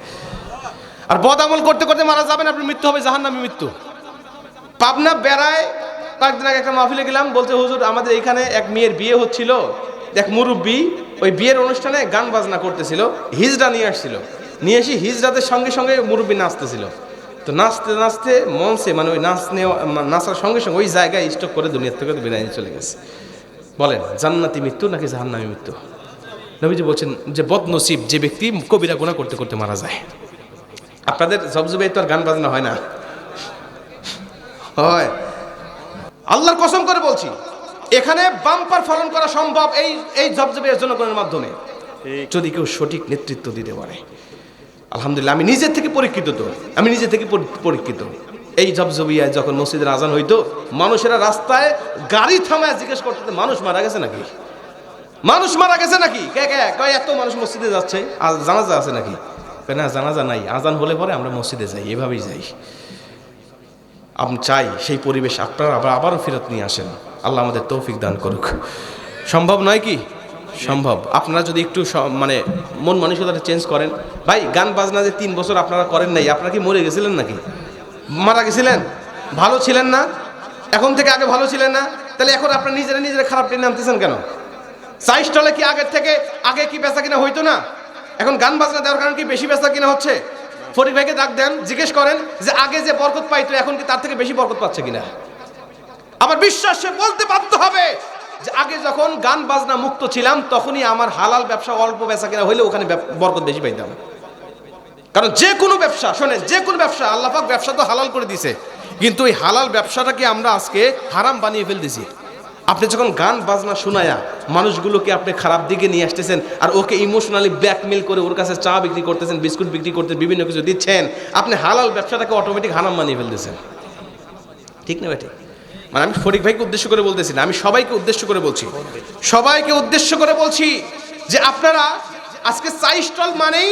আর বদ আমল করতে করতে মারা যাবেন, আপনার মৃত্যু হবে জাহান্নামী মৃত্যু। পাবনা বেড়ায় কয়েকদিন আগে একটা মাহফিলে গেলাম, বলছে হুজুর আমাদের এখানে এক মেয়ের বিয়ে হচ্ছিল, এক মুরব্বী ওই বিয়ের অনুষ্ঠানে গান বাজনা করতেছিল, হিজড়া নিয়ে আসছিল, নিয়ে এসে হিজড়াদের সঙ্গে সঙ্গে মুরব্বী নাচতেছিল। তো নাচতে নাচতে মঞ্চে মানে ওই নাচার সঙ্গে সঙ্গে ওই জায়গায় স্টক করে দুনিয়ার থেকে বিদায় নিয়ে চলে গেছে। বলেন জান্নাতি মৃত্যু নাকি জাহান্নামী মৃত্যু? নবীজি বলছেন যে বদনসিব যে ব্যক্তি কবিরা গুনাহ করতে করতে মারা যায়। আপনাদের জবজবে তো আর গান বাজনা হয় না, হয়। আল্লাহর কসম করে বলছি, এখানে বাম্পার ফলন করা সম্ভব এই জবজবের জনগণের মাধ্যমে, যদি কেউ সঠিক নেতৃত্ব দিতে পারে। আলহামদুলিল্লাহ, আমি নিজের থেকে পরীক্ষিত। এই জবজবিয়ায় যখন মসজিদের আজান হইতো, মানুষেরা রাস্তায় গাড়ি থামায় জিজ্ঞেস করতে, মানুষ মারা গেছে নাকি, মানুষ মারা গেছে নাকি, কে কে কয় এত মানুষ মসজিদে যাচ্ছে, জানাজা আছে নাকি? না, জানাজা নাই, আজান হলে পরে আমরা মসজিদে যাই, এভাবেই যাই। আমি চাই সেই পরিবেশ আপনারা আবারও ফেরত নিয়ে আসেন। আল্লাহ আমাদের তৌফিক দান করুক। সম্ভব নয় কি? সম্ভব। আপনারা যদি একটু মানে মন মানসিকতাটা চেঞ্জ করেন। ভাই গান বাজনা যে 3 বছর আপনারা করেন নাই, আপনারা কি মরে গেছিলেন নাকি? মারা গেছিলেন? ভালো ছিলেন না? এখন থেকে আগে ভালো ছিলেন না? তাহলে এখন আপনারা নিজেরা খারাপ টেনে আনতেছেন কেন? চাই স্টলে কি আগে কি বেচা কিনা হইতো না? এখন গান বাজনা দেওয়ার কারণে কি বেশি বেচা কিনা হচ্ছে? ফরিদ ভাইকে ডাক দেন, জিজ্ঞেস করেন যে আগে যে বরকত পাইতো এখন কি তার থেকে বেশি বরকত পাচ্ছে কিনা। আমার বিশ্বাস সে বলতে বাধ্য হবে যে আগে যখন গান বাজনা মুক্ত ছিলাম তখনই আমার হালাল ব্যবসা অল্প বেচা কিনা হইলে ওখানে বরকত বেশি পাইতাম। কারণ যে কোনো ব্যবসা, শোনেন, যে কোনো ব্যবসা, আল্লাহ পাক ব্যবসা তো হালাল করে দিয়েছে, কিন্তু ওই হালাল ব্যবসাটাকে আমরা আজকে হারাম বানিয়ে ফেলতেছি। আপনি যখন গান বাজনা শোনায়া মানুষগুলোকে আপনি খারাপ দিকে নিয়ে আসতেছেন, আর ওকে ইমোশনালি ব্ল্যাকমেল করে ওর কাছে চা বিক্রি করতেছেন, বিস্কুট বিক্রি করতে বিভিন্ন কিছু দিচ্ছেন, আপনি হালাল ব্যবসাটাকে অটোমেটিক হারাম বানিয়ে ফেলতেছেন। ঠিক না ঠিক? মানে আমি ফরিদ ভাইকে উদ্দেশ্য করে বলতেছি না, আমি সবাইকে উদ্দেশ্য করে বলছি যে আপনারা আজকে চাই স্টল মানেই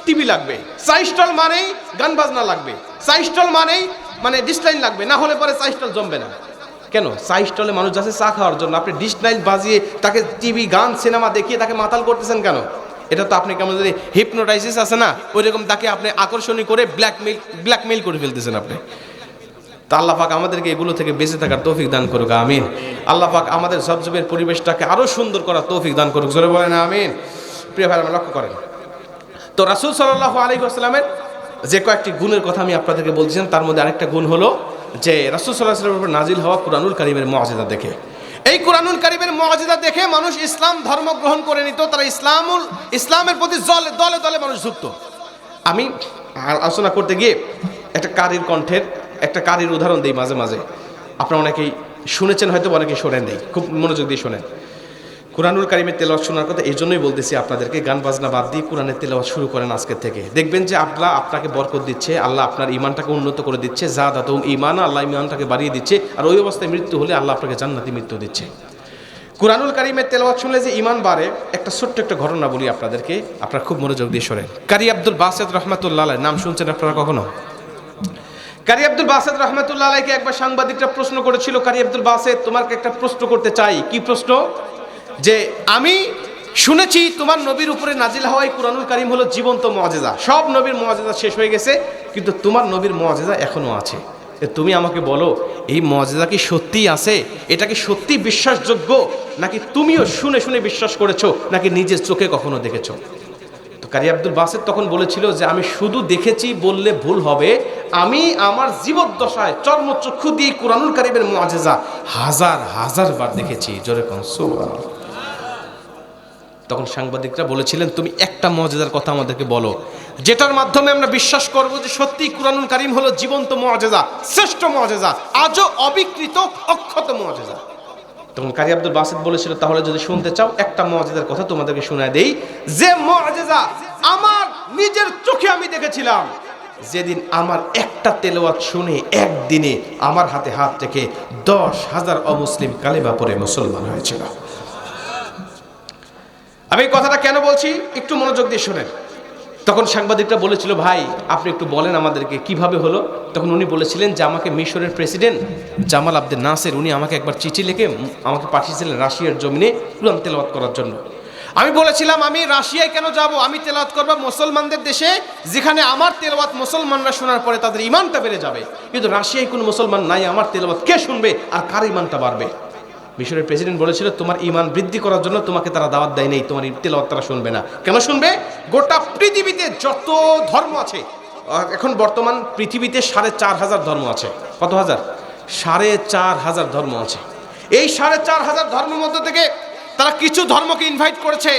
টিভি লাগবে, চাই স্টল মানেই গান বাজনা লাগবে, চাই স্টল মানেই মানে ডিসলাইন লাগবে, না হলে পরে চাই স্টল জমবে না। কেন? চাই স্টলে মানুষ যাচ্ছে চা খাওয়ার জন্য, আপনি ডিসলাইন বাজিয়ে তাকে টিভি গান সিনেমা দেখিয়ে তাকে মাতাল করতেছেন কেন? এটা তো আপনি কেমন যদি হিপনোটাইসিস আছে না, ওইরকম তাকে আপনি আকর্ষণীয় করে ব্ল্যাকমেইল করে ফেলতেছেন আপনি। তা আল্লাহ পাক আমাদেরকে এগুলো থেকে বেঁচে থাকার তৌফিক দান করুক, আমিন। আল্লাহ পাক আমাদের জবজবের পরিবেশটাকে আরো সুন্দর করার তৌফিক দান করুক, জোরে বলেন আমিন। প্রিয় ভাই, আমরা লক্ষ্য করেন তো রাসূল সাল্লাল্লাহু আলাইহি ওয়াসাল্লামের যে কয়েকটি গুণের কথা আমি আপনাদেরকে বলছিলাম, তার মধ্যে আরেকটা গুণ হলো যে রাসূল সাল্লাল্লাহু আলাইহি ওয়াসাল্লামের উপর নাজিল হওয়া কুরআনুল কারীমের মুআজিজা দেখে, এই কুরআনুল কারীমের মুআজিজা দেখে মানুষ ইসলাম ধর্ম গ্রহণ করে নিত, তারা ইসলামের প্রতি দলে দলে মানুষ ঝুঁকত। আমি আলোচনা করতে গিয়ে একটা কারীর কণ্ঠের একটা কারীর উদাহরণ দিই মাঝে মাঝে, আপনারা অনেকেই শুনেছেন, হয়তো অনেকেই শোনেন নাই, খুব মনোযোগ দিয়ে শোনেন। কুরআনুল কারীমের তেলাওয়াত শোনার কথা এই জন্যই বলতেছি আপনাদেরকে, গান বাজনা বাদ দিয়ে কুরআনের তেলাওয়াত শুরু করেন আজকের থেকে, দেখবেন যে আল্লাহ আপনাকে বরকত দিচ্ছে, আল্লাহ আপনার ঈমানটাকে উন্নত করে দিচ্ছে, যাদাতুম ঈমানা, আল্লাহ ঈমানটাকে বাড়িয়ে দিচ্ছে, আর ওই অবস্থায় মৃত্যু হলে আল্লাহ আপনাকে জান্নাতি মৃত্যু দিচ্ছে। কুরআনুল কারীমের তেলাওয়াত শুনলে যে ঈমান বাড়ে, একটা ছোট্ট একটা ঘটনা বলি আপনাদেরকে, আপনারা খুব মনোযোগ দিয়ে শোনেন। কারি আব্দুল বাসেত রাহমাতুল্লাহ আলাইহি, নাম শুনছেন আপনারা কখনো? কারি আব্দুল বাসেত রাহমাতুল্লাহ আলাইহিকে একবার সাংবাদিকরা প্রশ্ন করেছিল, কারি আব্দুল বাসেত তোমাকে একটা প্রশ্ন করতে চাই। কি প্রশ্ন? যে আমি শুনেছি তোমার নবীর উপরে নাজিল হওয়া কুরআনুল কারীম হলো জীবন্ত মুআজিজা, সব নবীর মুআজিজা শেষ হয়ে গেছে, কিন্তু তোমার নবীর মুআজিজা এখনো আছে, তুমি আমাকে বলো এই মুআজিজা কি সত্যিই আছে, এটা কি সত্যি বিশ্বাসযোগ্য, নাকি তুমিও শুনে শুনে বিশ্বাস করেছো, নাকি নিজের চোখে কখনো দেখেছো? তো কারি আব্দুল বাসেত তখন বলেছিল যে আমি শুধু দেখেছি বললে ভুল হবে, আমি আমার জীবদ্দশায় চর্মচক্ষু দিয়ে কুরআনুল কারীমের মুআজিজা হাজার হাজার বার দেখেছি, জোরে কোন সুবহানাল্লাহ। তখন সাংবাদিকরা বলেছিলেন তুমি একটা মুআজিজার কথা আমাদেরকে বলো, যেটার মাধ্যমে আমরা বিশ্বাস করব যে সত্যি কুরআনুল কারীম হলো জীবন্ত মুআজিজা, শ্রেষ্ঠ মুআজিজা, আজও অবিকৃত অক্ষত মুআজিজা। তখন কারি আব্দুল বাসেত বলেছিল তাহলে যদি শুনতে চাও একটা মুআজিজার কথা তোমাদেরকে শোনায় দেই, যে মুআজিজা আমার নিজের চোখে আমি দেখেছিলাম, যেদিন আমার একটা তেলাওয়াত শুনে একদিনে আমার হাতে হাত রেখে 10,000 অমুসলিম কালেমা পড়ে মুসলমান হয়েছিল। আমি এই কথাটা কেন বলছি একটু মনোযোগ দিয়ে শোনেন। তখন সাংবাদিকরা বলেছিল ভাই আপনি একটু বলেন আমাদেরকে কিভাবে হলো। তখন উনি বলেছিলেন যে আমাকে মিশরের প্রেসিডেন্ট জামাল আবদেল নাসের উনি আমাকে একবার চিঠি লিখে আমাকে পাঠিয়েছিলেন রাশিয়ার জমিনে কুরআন তেলাওয়াত করার জন্য। আমি বলেছিলাম আমি রাশিয়ায় কেন যাব, আমি তেলাওয়াত করব মুসলমানদের দেশে, যেখানে আমার তেলাওয়াত মুসলমানরা শোনার পরে তাদের ঈমানটা বেড়ে যাবে। কিন্তু রাশিয়ায় কোনো মুসলমান নাই, আমার তেলাওয়াত কে শুনবে আর কার ঈমানটা বাড়বে? মিশরের প্রেসিডেন্ট বলেছিল তোমার ঈমান বৃদ্ধি করার জন্য তোমাকে তারা দাওয়াত দেয় নেই, তোমার তেলাওয়াত তারা শুনবে না। কেন শুনবে? গোটা পৃথিবীতে যত ধর্ম আছে, এখন বর্তমান পৃথিবীতে 4,500 ধর্ম আছে। কত হাজার? 4,500 ধর্ম আছে। এই 4,500 ধর্মের মধ্য থেকে তারা কিছু ধর্মকে ইনভাইট করেছে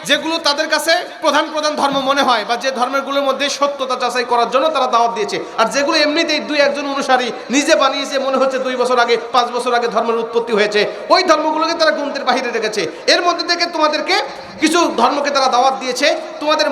যেগুলো তাদের কাছে প্রধান প্রধান ধর্ম মনে হয়, বা যে ধর্মগুলোর মধ্যে সত্যতা যাচাই করার জন্য তারা দাওয়াত দিয়েছে। আর যেগুলো এমনিতেই 2-1 জন অনুসারী নিজে বানিয়েছে, মনে হচ্ছে 2 বছর আগে 5 বছর আগে ধর্মের উৎপত্তি হয়েছে, ওই ধর্মগুলোকে তারা গুনতির বাহিরে রেখেছে। এর মধ্যে থেকে তোমাদেরকে কিছু ধর্মকে তারা দাওয়াত দিয়েছে, তোমাদের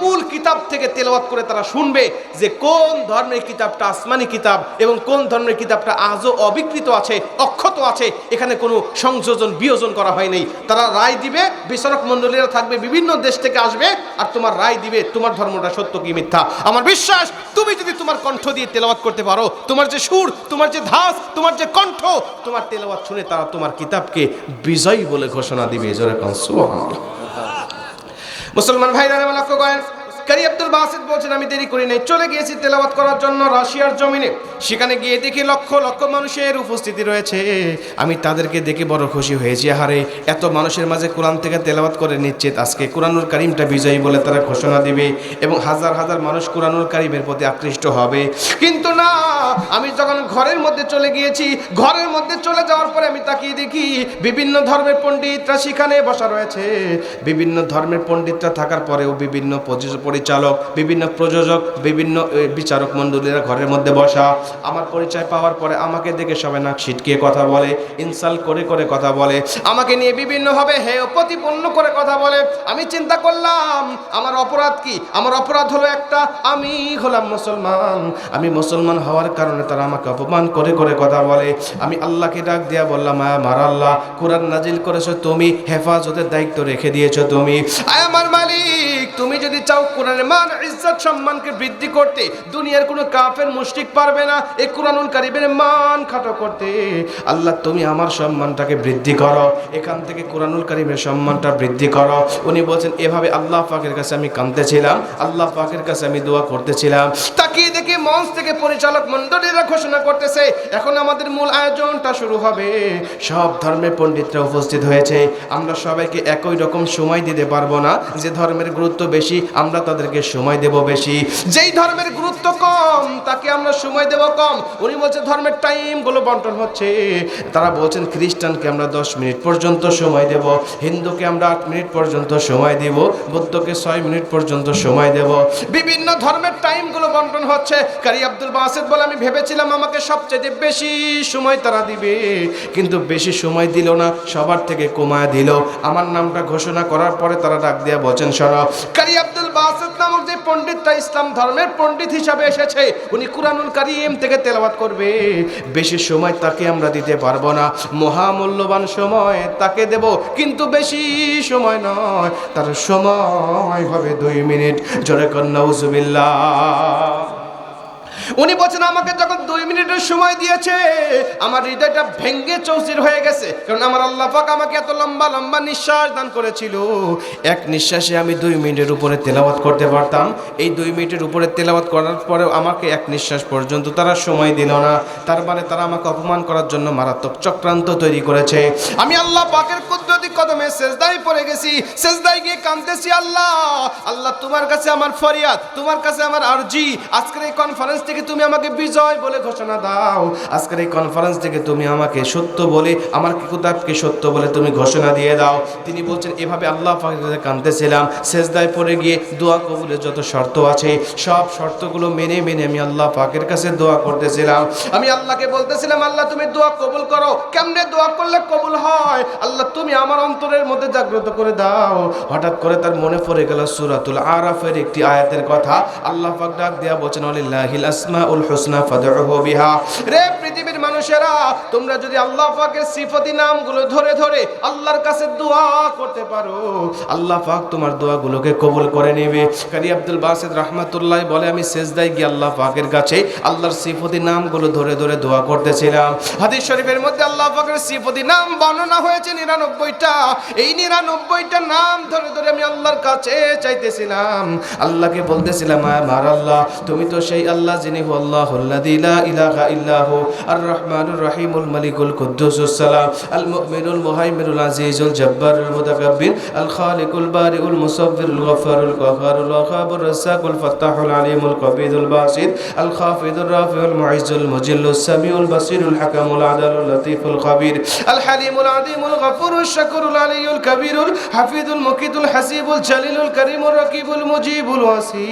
মূল কিতাব থেকে তেলাওয়াত করে তারা শুনবে যে কোন ধর্মের কিতাবটা আসমানি কিতাব এবং কোন ধর্মের কিতাবটা আজও অবিকৃত আছে, অক্ষত আছে, এখানে কোনো সংযোজন বিয়োজন করা হয়নি। তারা রায় দিবে, বিচারক মণ্ডলীরা থাকবে, বিভিন্ন দেশ থেকে আসবে, আর তোমার রায় দিবে তোমার ধর্মটা সত্য কি মিথ্যা। আমার বিশ্বাস তুমি যদি তোমার কণ্ঠ দিয়ে তেলাওয়াত করতে পারো, তোমার যে সুর, তোমার যে ধাস, তোমার যে কণ্ঠ, তোমার তেলাওয়াত শুনে তারা তোমার কিতাবকে বিজয়ী বলে ঘোষণা দিবে। জোরে কোন সুবহানাল্লাহ। মুসলমান ভাইরা লক্ষ্য করেন, কারি আব্দুল বাসিত বলছেন আমি দেরি করি নাই, চলে গিয়েছি তেলাওয়াত করার জন্য রাশিয়ার জমিনে। সেখানে গিয়ে দেখি লক্ষ লক্ষ মানুষের উপস্থিতি রয়েছে। আমি তাদেরকে দেখে বড় খুশি হয়েছি। আহারে, এত মানুষের মাঝে কোরআন থেকে তেলাওয়াত করে নিশ্চিত আজকে কোরআনুল কারীমটা বিজয়ী বলে তারা ঘোষণা দিবে এবং হাজার হাজার মানুষ কোরআনুল কারীমের প্রতি আকৃষ্ট হবে। কিন্তু না, আমি যখন ঘরের মধ্যে চলে গিয়েছি, ঘরের মধ্যে চলে যাওয়ার পরে আমি তাকিয়ে দেখি বিভিন্ন ধর্মের পণ্ডিতরা সেখানে বসা রয়েছে। বিভিন্ন ধর্মের পণ্ডিতরা থাকার পরেও বিভিন্ন পরিচালক, বিভিন্ন প্রযোজক, বিভিন্ন বিচারক মণ্ডলীরা ঘরের মধ্যে বসা। আমার পরিচয় পাওয়ার পরে আমাকে দেখে সবাই নাক ছিটকিয়ে কথা বলে, ইনসাল্ট করে করে কথা বলে, আমাকে নিয়ে বিভিন্নভাবে হেয় প্রতিপন্ন করে কথা বলে। আমি চিন্তা করলাম আমার অপরাধ কি? আমার অপরাধ হলো একটা, আমি হলাম মুসলমান। আমি মুসলমান হওয়ার কারণে তারা আমাকে অপমান করে করে কথা বলে। আমি আল্লাহকে ডাক দিয়া বললাম, আমার আল্লাহ, কোরআন নাজিল করেছো তুমি, হেফাজতের দায়িত্ব রেখে দিয়েছো তুমি। আমার মালিক, তুমি যদি চাও কোরআনের মান ইজ্জত সম্মানকে বৃদ্ধি করতে, দুনিয়ার কোনো কাফের মুশরিক পারবে না এই কোরআনুল কারীমের মান খাটো করতে। আল্লাহ, তুমি আমার সম্মানটাকে বৃদ্ধি করো, এখান থেকে কোরআনুল কারীমের সম্মানটা বৃদ্ধি করো। উনি বলছেন এভাবে আল্লাহ পাকের কাছে আমি কাঁদতেছিলাম, আল্লাহ পাকের কাছে আমি দোয়া করতেছিলাম। তাকিয়ে দেখি মঞ্চ থেকে পরিচালক মণ্ডলীরা ঘোষণা করতেছে এখন আমাদের মূল আয়োজনটা শুরু হবে। সব ধর্মের পণ্ডিতরা উপস্থিত হয়েছে। আমরা সবাইকে একই রকম সময় দিতে পারবো না, যে ধর্মের গুরুত্ব বেশি আমরা তাদেরকে সময় দেব বেশি, যেই ধর্মের গুরুত্ব কম তাকে আমরা সময় দেব কম। উনি বলছে ধর্মের টাইমগুলো বন্টন হচ্ছে। তারা বলছেন খ্রিস্টানকে আমরা 10 মিনিট পর্যন্ত সময় দেব, হিন্দুকে আমরা 8 মিনিট পর্যন্ত সময় দেব, বৌদ্ধকে 6 মিনিট পর্যন্ত সময় দেব। বিভিন্ন ধর্মের টাইমগুলো বন্টন হচ্ছে। কারি আব্দুল বাসিত বলে আমি ভেবেছিলাম আমাকে সবচেয়ে বেশি সময় তারা দিবে, কিন্তু বেশি সময় দিল না, সবার থেকে কমায় দিল। আমার নামটা ঘোষণা করার পরে তারা ডাক দিয়া বলছেন, শোনো, কারি আব্দুল বাসিত নামক যে পণ্ডিতটা ইসলাম ধর্মের পণ্ডিত হিসাবে এসেছে, উনি কুরআনুল কারীম থেকে তেলাওয়াত করবে। বেশি সময় তাকে আমরা দিতে পারবো না, মহামূল্যবান সময় তাকে দেব, কিন্তু বেশি সময় নয়, তার সময় হবে 2 মিনিট। জোরে কর নাউজুবিল্লাহ। উনি বলছেন আমাকে যখন 2 মিনিটের সময় দিয়েছে আমার হৃদয়টা ভেঙ্গে চৌচির হয়ে গেছে, কারণ আমার আল্লাহ পাক আমাকে এত লম্বা লম্বা নিঃশ্বাস দান করেছিল। এক নিঃশ্বাসে আমি 2 মিনিটের উপরে তেলাওয়াত করতে পারতাম। এই 2 মিনিটের উপরে তেলাওয়াত করার পরেও আমাকে এক নিঃশ্বাস পর্যন্ত তারা সময় দিল না। তার মানে তারা আমাকে অপমান করার জন্য মারাত্মক চক্রান্ত তৈরি করেছে। আমি আল্লাহ পাকের কুদরতি কদমে সেজদায় পড়ে গেছি, সেজদায় গিয়ে কাঁদতেছি, আল্লাহ আল্লাহ তোমার কাছে আমার ফরিয়াদ, তোমার কাছে আমার আরজি। আজকের এই কনফারেন্স থেকে তুমি আমাকে বিজয় বলে ঘোষণা দাও। আজকের এই কনফারেন্স থেকে তুমি আমাকে সত্য বলে, আমার কিতাবকে সত্য বলে তুমি ঘোষণা দিয়ে দাও। তিনি বলছেন এভাবে আল্লাহ পাকের কাছে কাঁদতেছিলাম। সেজদায় পড়ে গিয়ে দোয়া কবুলের যত শর্ত আছে সব শর্তগুলো মেনে মেনে আমি আল্লাহ পাকের কাছে দোয়া করতেছিলাম। আমি আল্লাহকে বলতেছিলাম, আল্লাহ তুমি দোয়া কবুল করো। কেমনে দোয়া করলে কবুল হয়? আল্লাহ তুমি আমার আমার অন্তরের মধ্যে জাগ্রত করে দাও। হঠাৎ করে তার মনে পড়ে গেল সূরাতুল আরাফের একটি আয়াতের কথা। আল্লাহ পাক ডাক দেয়া বলেন, ওয়ালিল্লাহিল আসমাউল হুসনা ফাদউহু বিহা। রে পৃথিবীর মানুষেরা, তোমরা যদি আল্লাহ পাকের সিফাতি নামগুলো ধরে ধরে আল্লাহর কাছে দোয়া করতে পারো, আল্লাহ পাক তোমার দোয়াগুলোকে কবুল করে নেবে। কারি আব্দুল বাসিত রাহমাতুল্লাহ বলে, আমি সেজদায় গিয়ে আল্লাহ পাকের কাছে আল্লাহর সিফাতি নামগুলো ধরে ধরে দোয়া করতেছিলাম। হাদিস শরীফের মধ্যে আল্লাহ পাকের সিফাতি নাম বর্ণনা হয়েছে 99টা। এই 99টা নাম ধরে ধরে আমি আল্লাহর কাছে চাইতেছিলাম, আল্লাহকে বলতেছিলাম, আমার আল্লাহ তুমি তো সেই আল্লাহ যিনি আল্লাহুল্লাযী লা ইলাহা ইল্লাহু আর রহমানুর রহিমুল মালিকুল কুদ্দুসুস সালাম আল মুমিনুল মুহাইমিনুল আজিজুল জব্বারুল মুতাকাব্বির আল খালিকুল বারিউল মুসাব্বিরুল গফফারুল কাহ্হারুল ওয়াহাবুর রাজ্জাকুল ফাত্তাহুল আলিমুল কবিরুল বাসিত আল খাফিদুর রাফিউল মুইজ্জুল মুজিল্লুস সামিউল বাসিরুল হাকামুল আদালুল লতীফুল খাবির আল হালিমুল আযীমুল গফুরুশ শাকুরুল আলিয়ুল কবিরুল হাফিজুল মুকিতুল হাসিবুল জালিলুল করিমুর রাকিবুল মুজিবুল ওয়াসি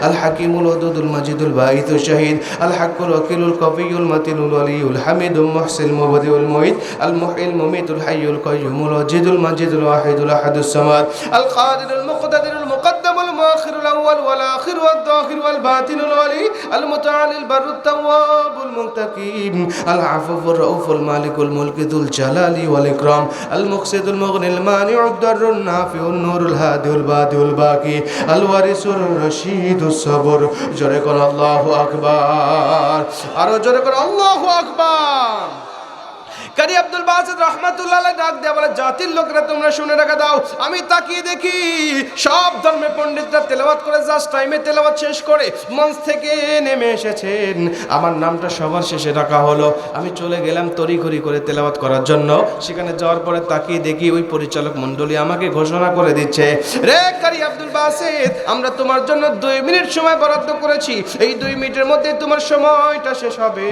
আল হাকিমুল ওয়াদুদুল মাজিদুল বাঈতুশ শাহীদ আল হাক্কুল ওয়াকিলুল কবিয়ুল মাতিনুল ওয়ালিয়ুল হামিদুল মুহসিল মুবদিউল মুঈদ আল মুহয়িল মুমীতুল হাইয়ুল কাইয়্যুমুল ওয়াজিদুল মাজিদুল ওয়াহিদুল আহাদুস সামাদ আল কাদিরুল মুকতাদিরুল মুকদ্দামুল মুআখিরুল আউয়াল ওয়াল আখির ওয়াদ দাখির ওয়াল বাতিনুল ওয়ালি আল মুতাআলিল বারুত তাওয়াবুল মুনতাকিম আল আফুফুর রাউফুল মালিকুল মুলকিদুল জালালি ওয়াল ইকরাম আল মুকসিদুল মুগনিল মানিউদ দারুন নাফিউন নূরুল হাদিউল বাদিউল বাকি আল ওয়ারিসুর রশিদুস সবর। জোরে কোন আল্লাহু আকবার, আরো জোরে কোন আল্লাহু আকবার। কারি আব্দুল বাসিত রাহমাতুল্লাহ আলাইহি ডাক দেয়া বলে, জাতির লোকরা তোমরা শুনে রাখা দাও, আমি তাকিয়ে দেখি সব ধর্মের পণ্ডিতরা তেলাওয়াত করে জাস্ট টাইমে তেলাওয়াত শেষ করে মঞ্চ থেকে নেমে এসেছেন, আমার নামটা সবার শেষে রাখা হলো। আমি চলে গেলাম তড়িঘড়ি করে তেলাওয়াত করার জন্য। সেখানে যাওয়ার পরে তাকিয়ে দেখি ওই পরিচালক মণ্ডলী আমাকে ঘোষণা করে দিচ্ছে, রে কারি আব্দুল বাসিত, আমরা তোমার জন্য 2 মিনিট সময় বরাদ্দ করেছি, এই 2 মিনিটের মধ্যে তোমার সময়টা শেষ হবে।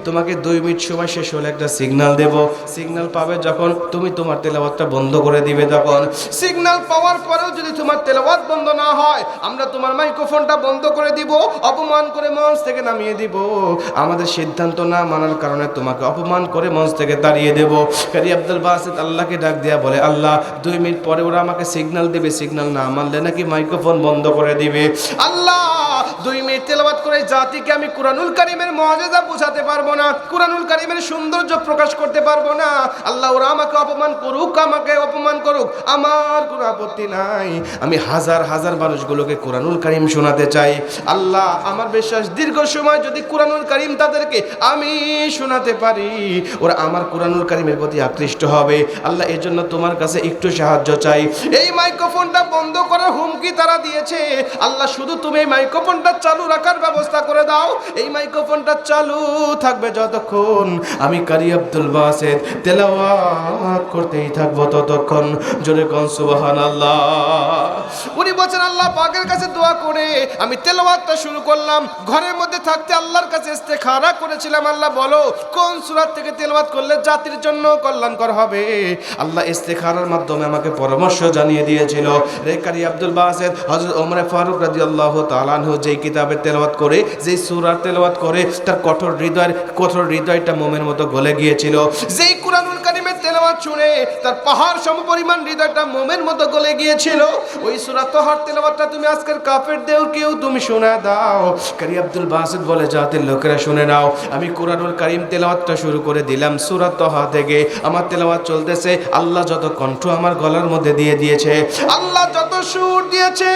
তোমাকে 2 মিনিট সময় শেষ হলে একটা সিগন্যাল দেব, সিগন্যাল পাবে যখন তুমি তোমার তেলাওয়াতটা বন্ধ করে দিবে। তখন সিগন্যাল পাওয়ার পরেও যদি তোমার তেলাওয়াত বন্ধ না হয়, আমরা তোমার মাইক্রোফোনটা বন্ধ করে দিব, অপমান করে মঞ্চ থেকে নামিয়ে দিব। আমাদের সিদ্ধান্ত না মানার কারণে তোমাকে অপমান করে মঞ্চ থেকে তাড়িয়ে দেব। কারি আব্দুল বাসিত আল্লাহকে ডাক দেয়া বলে, আল্লাহ 2 মিনিট পরে ওরা আমাকে সিগন্যাল দেবে, সিগন্যাল না মানলে নাকি মাইক্রোফোন বন্ধ করে দিবে। আল্লাহ 2 মিনিট তেলাওয়াত করে জাতিকে আমি কুরআনুল কারীমের মুআজিজা বোঝাতে পারবো না, কুরআনুল কারীমের সৌন্দর্য প্রকাশ করতে পারবো না। আল্লাহ ওরা আমাকে অপমান করুক, আমাকে অপমান করুক, আমার কোনো আপত্তি নাই। আমি হাজার হাজার মানুষগুলোকে কুরআনুল কারীম শোনাতে চাই। আল্লাহ আমার বিশ্বাস দীর্ঘ সময় যদি কুরআনুল কারীম তাদেরকে আমি শোনাতে পারি, ওরা আমার কুরআনুল কারীমের প্রতি আকৃষ্ট হবে। আল্লাহ এর জন্য তোমার কাছে একটু সাহায্য চাই। এই মাইক্রোফোনটা বন্ধ করার হুমকি তারা দিয়েছে, আল্লাহ শুধু তুমি এই মাইক্রোফোনটা চালু রাখার ব্যবস্থা করে দাও। এই মাইক্রোফোনটা চালু থাকবে যতক্ষণ আমি কারি আব্দুল বাসিত তেলাওয়াত করতেই থাকবো ততক্ষণ। জোরে কোন সুবহানাল্লাহ। উনি বলেন, আল্লাহ পাকের কাছে দোয়া করে আমি তেলাওয়াতটা শুরু করলাম। ঘরের মধ্যে থাকতে আল্লাহর কাছে ইস্তেখারা করেছিলাম, আল্লাহ বলো কোন সূরা থেকে তেলাওয়াত করলে জাতির জন্য কল্যাণকর হবে। আল্লাহ ইস্তেখারার মাধ্যমে আমাকে পরামর্শ জানিয়ে দিয়েছিল। রে কারি আব্দুল বাসিত হযরত ওমর ফারুক রাদিয়াল্লাহু তাআলা আনহু যেই কিতাবের তেলাওয়াত করে, যেই সূরার তেলাওয়াত করে, তার কঠোর হৃদয়টা মোমের মতো গলে গিয়েছিল। যেই কুরআনুল কারীমের তেলাওয়াত শুনে তার পাহাড় সমপরিমাণ হৃদয়টা মোমের মতো গলে গিয়েছিল। ওই সূরা তাহার তেলাওয়াতটা তুমি আজকের কাফেরদের কেউ তুমি শোনা দাও। কারি আব্দুল বাসিত বলে, জাতির লোকেরা শুনে নাও। আমি কুরআনুল কারীম তেলাওয়াতটা শুরু করে দিলাম সূরা তাহা থেকে। আমার তেলাওয়াত চলতেছে, আল্লাহ যত কণ্ঠ আমার গলার মধ্যে দিয়ে দিয়েছে, আল্লাহ যত সুর দিয়েছে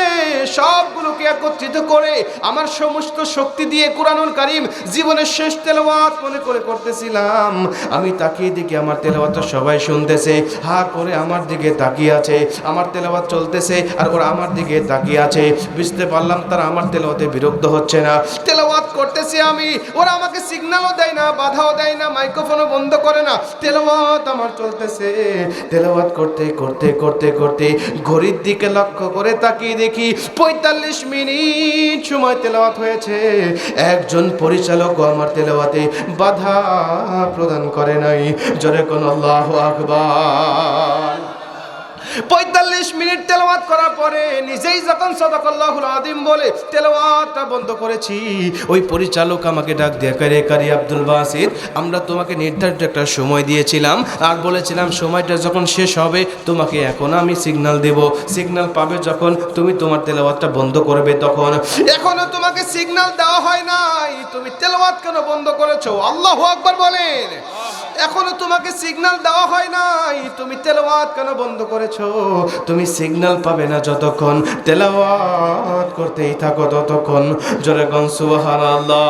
সবগুলোকে একত্রিত করে আমার সমস্ত শক্তি দিয়ে কুরআনুল কারীম জীবনের শেষ তেলাওয়াত মনে করে করতেছিলাম। আমি তাকিয়ে দেখি আমার তেলাওয়াতটা সবাই শুনতেছে, হা করে আমার দিকে তাকিয়ে আছে। আমার তেলাওয়াত চলতেছে আর ওরা আমার দিকে তাকিয়ে আছে। বুঝতে পারলাম তারা আমার তেলাওয়াতে বিরক্ত হচ্ছে না। তেলাওয়াত করতেছি আমি, ওরা আমাকে সিগন্যালও দেয় না, বাধাও দেয় না, মাইক্রোফোনও বন্ধ করে না। তেলাওয়াত আমার চলতেছে। তেলাওয়াত করতে করতে করতে করতে ঘড়ির দিকে লক্ষ্য করে তাকিয়ে দেখি 45 মিনিট সময় তেলাওয়াত হয়েছে। একজন পরিচালকও আমার তেলাওয়াতে বাধা প্রদান করে নাই। জোরে কোন আল্লাহু আকবার। 45 মিনিট তেলাওয়াত করার পরে নিজেই যখন সাদাকাল্লাহুল আযীম বলে তেলাওয়াতটা বন্ধ করেছি, ওই পরিচালক আমাকে ডাক দিয়ে করে, কারি আব্দুল বাসিত, আমরা তোমাকে নির্ধারিত একটা সময় দিয়েছিলাম আর বলেছিলাম সময়টা যখন শেষ হবে তোমাকে এখন আমি সিগন্যাল দেব, সিগন্যাল পাবে যখন তুমি তোমার তেলাওয়াতটা বন্ধ করবে তখন। এখনো তোমাকে সিগন্যাল দেওয়া হয় নাই, তুমি তেলাওয়াত কেন বন্ধ করেছো? আল্লাহু আকবার বলেন। এখনো তোমাকে সিগন্যাল দেওয়া হয় নাই, তুমি তেলাওয়াত কেন বন্ধ করেছো? তুমি সিগন্যাল পাবে না যতক্ষণ তেলাওয়াত করতেই থাকো ততক্ষণ। জোরে কোন সুবহানাল্লাহ,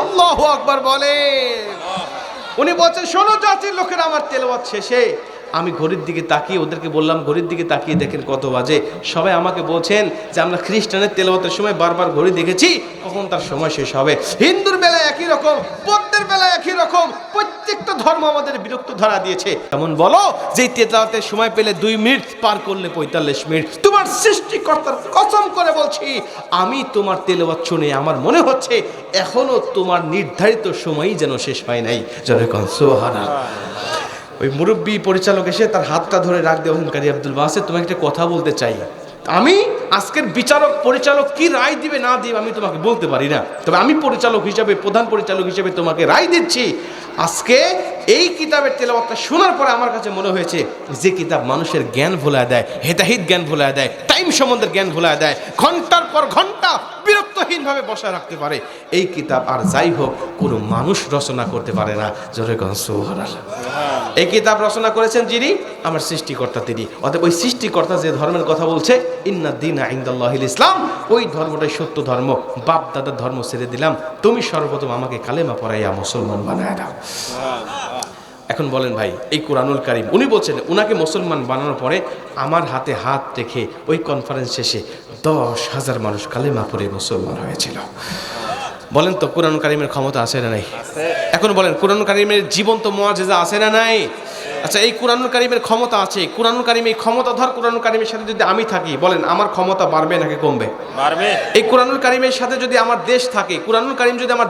আল্লাহু আকবার বলেন। উনি বলছেন, শোনো জাতির লোকেরা, আমার তেলাওয়াত শেষে আমি ঘড়ির দিকে তাকিয়ে ওদেরকে বললাম, ঘড়ির দিকে তাকিয়ে দেখেন কত বাজে। সবাই আমাকে বলছেন যে আমরা খ্রিস্টানের তেলাওয়াতের সময় বারবার ঘড়ি দেখেছি, কখন তার সময় শেষ হবে। হিন্দুর বেলায় একই রকম, বৌদ্ধের বেলায় একই রকম, প্রত্যেকটা ধর্ম আমাদের বিরক্ত ধরা দিয়েছে। এমন বলো যে তেলাওয়াতের সময় পেলে 2 মিনিট, পার করলে 45 মিনিট। তোমার সৃষ্টিকর্তার কসম করে বলছি, আমি তোমার তেলাওয়াত শুনে আমার মনে হচ্ছে এখনো তোমার নির্ধারিত সময়ই যেন শেষ হয় নাই। যেরকম সুবহানাল্লাহ। ওই মুরব্বী পরিচালক এসে তার হাতটা ধরে রাখ দিয়ে বলেন, কারি আব্দুল বাসিত, তোমাকে একটা কথা বলতে চাই। আমি আজকের বিচারক পরিচালক কি রায় দিবে না দিবে আমি তোমাকে বলতে পারি না, তবে আমি পরিচালক হিসাবে, প্রধান পরিচালক হিসেবে তোমাকে রায় দিচ্ছি। আজকে এই কিতাবের তেলাওয়াতটা শোনার পরে আমার কাছে মনে হয়েছে যে কিতাব মানুষের জ্ঞান ভুলায় দেয়, হেদাহিত জ্ঞান ভুলায় দেয়, টাইম সম্বন্ধের জ্ঞান ভুলায় দেয়, ঘন্টার পর ঘন্টা বিরক্তহীনভাবে বসায় রাখতে পারে, এই কিতাব আর যাই হোক কোনো মানুষ রচনা করতে পারে না। জোরে কোন সুবহানাল্লাহ। এই কিতাব রচনা করেছেন যিনি, আমার সৃষ্টিকর্তা তিনি। অতএব ওই সৃষ্টিকর্তা যে ধর্মের কথা বলছে, ইন্না দীনা ইনদাল্লাহিল ইসলাম, ওই ধর্মটাই সত্য ধর্ম। বাপ দাদার ধর্ম ছেড়ে দিলাম, তুমি সর্বপ্রথম আমাকে কালেমা পড়াইয়া মুসলমান বানায় দাও। এখন বলেন ভাই, এই কুরআনুল কারীম, উনি বলছেন উনাকে মুসলমান বানানোর পরে আমার হাতে হাত রেখে ওই কনফারেন্স শেষে 10,000 মানুষ কালেমা পড়ে মুসলমান হয়েছিল। বলেন তো কুরআনুল কারীমের ক্ষমতা আছে না নাই? এখন বলেন কুরআনুল কারীমের জীবন্ত মুআজিজা আছে না নাই? আচ্ছা, এই কুরআনুল কারীমের ক্ষমতা আছে। কুরআনুল কারীম, এই ক্ষমতাধর কুরআনুল কারীমের সাথে যদি আমি থাকি, বলেন আমার ক্ষমতা বাড়বে নাকি কমবে? বাড়বে। এই কুরআনুল কারীমের সাথে যদি আমার দেশ থাকে, কুরআনুল কারীম যদি আমার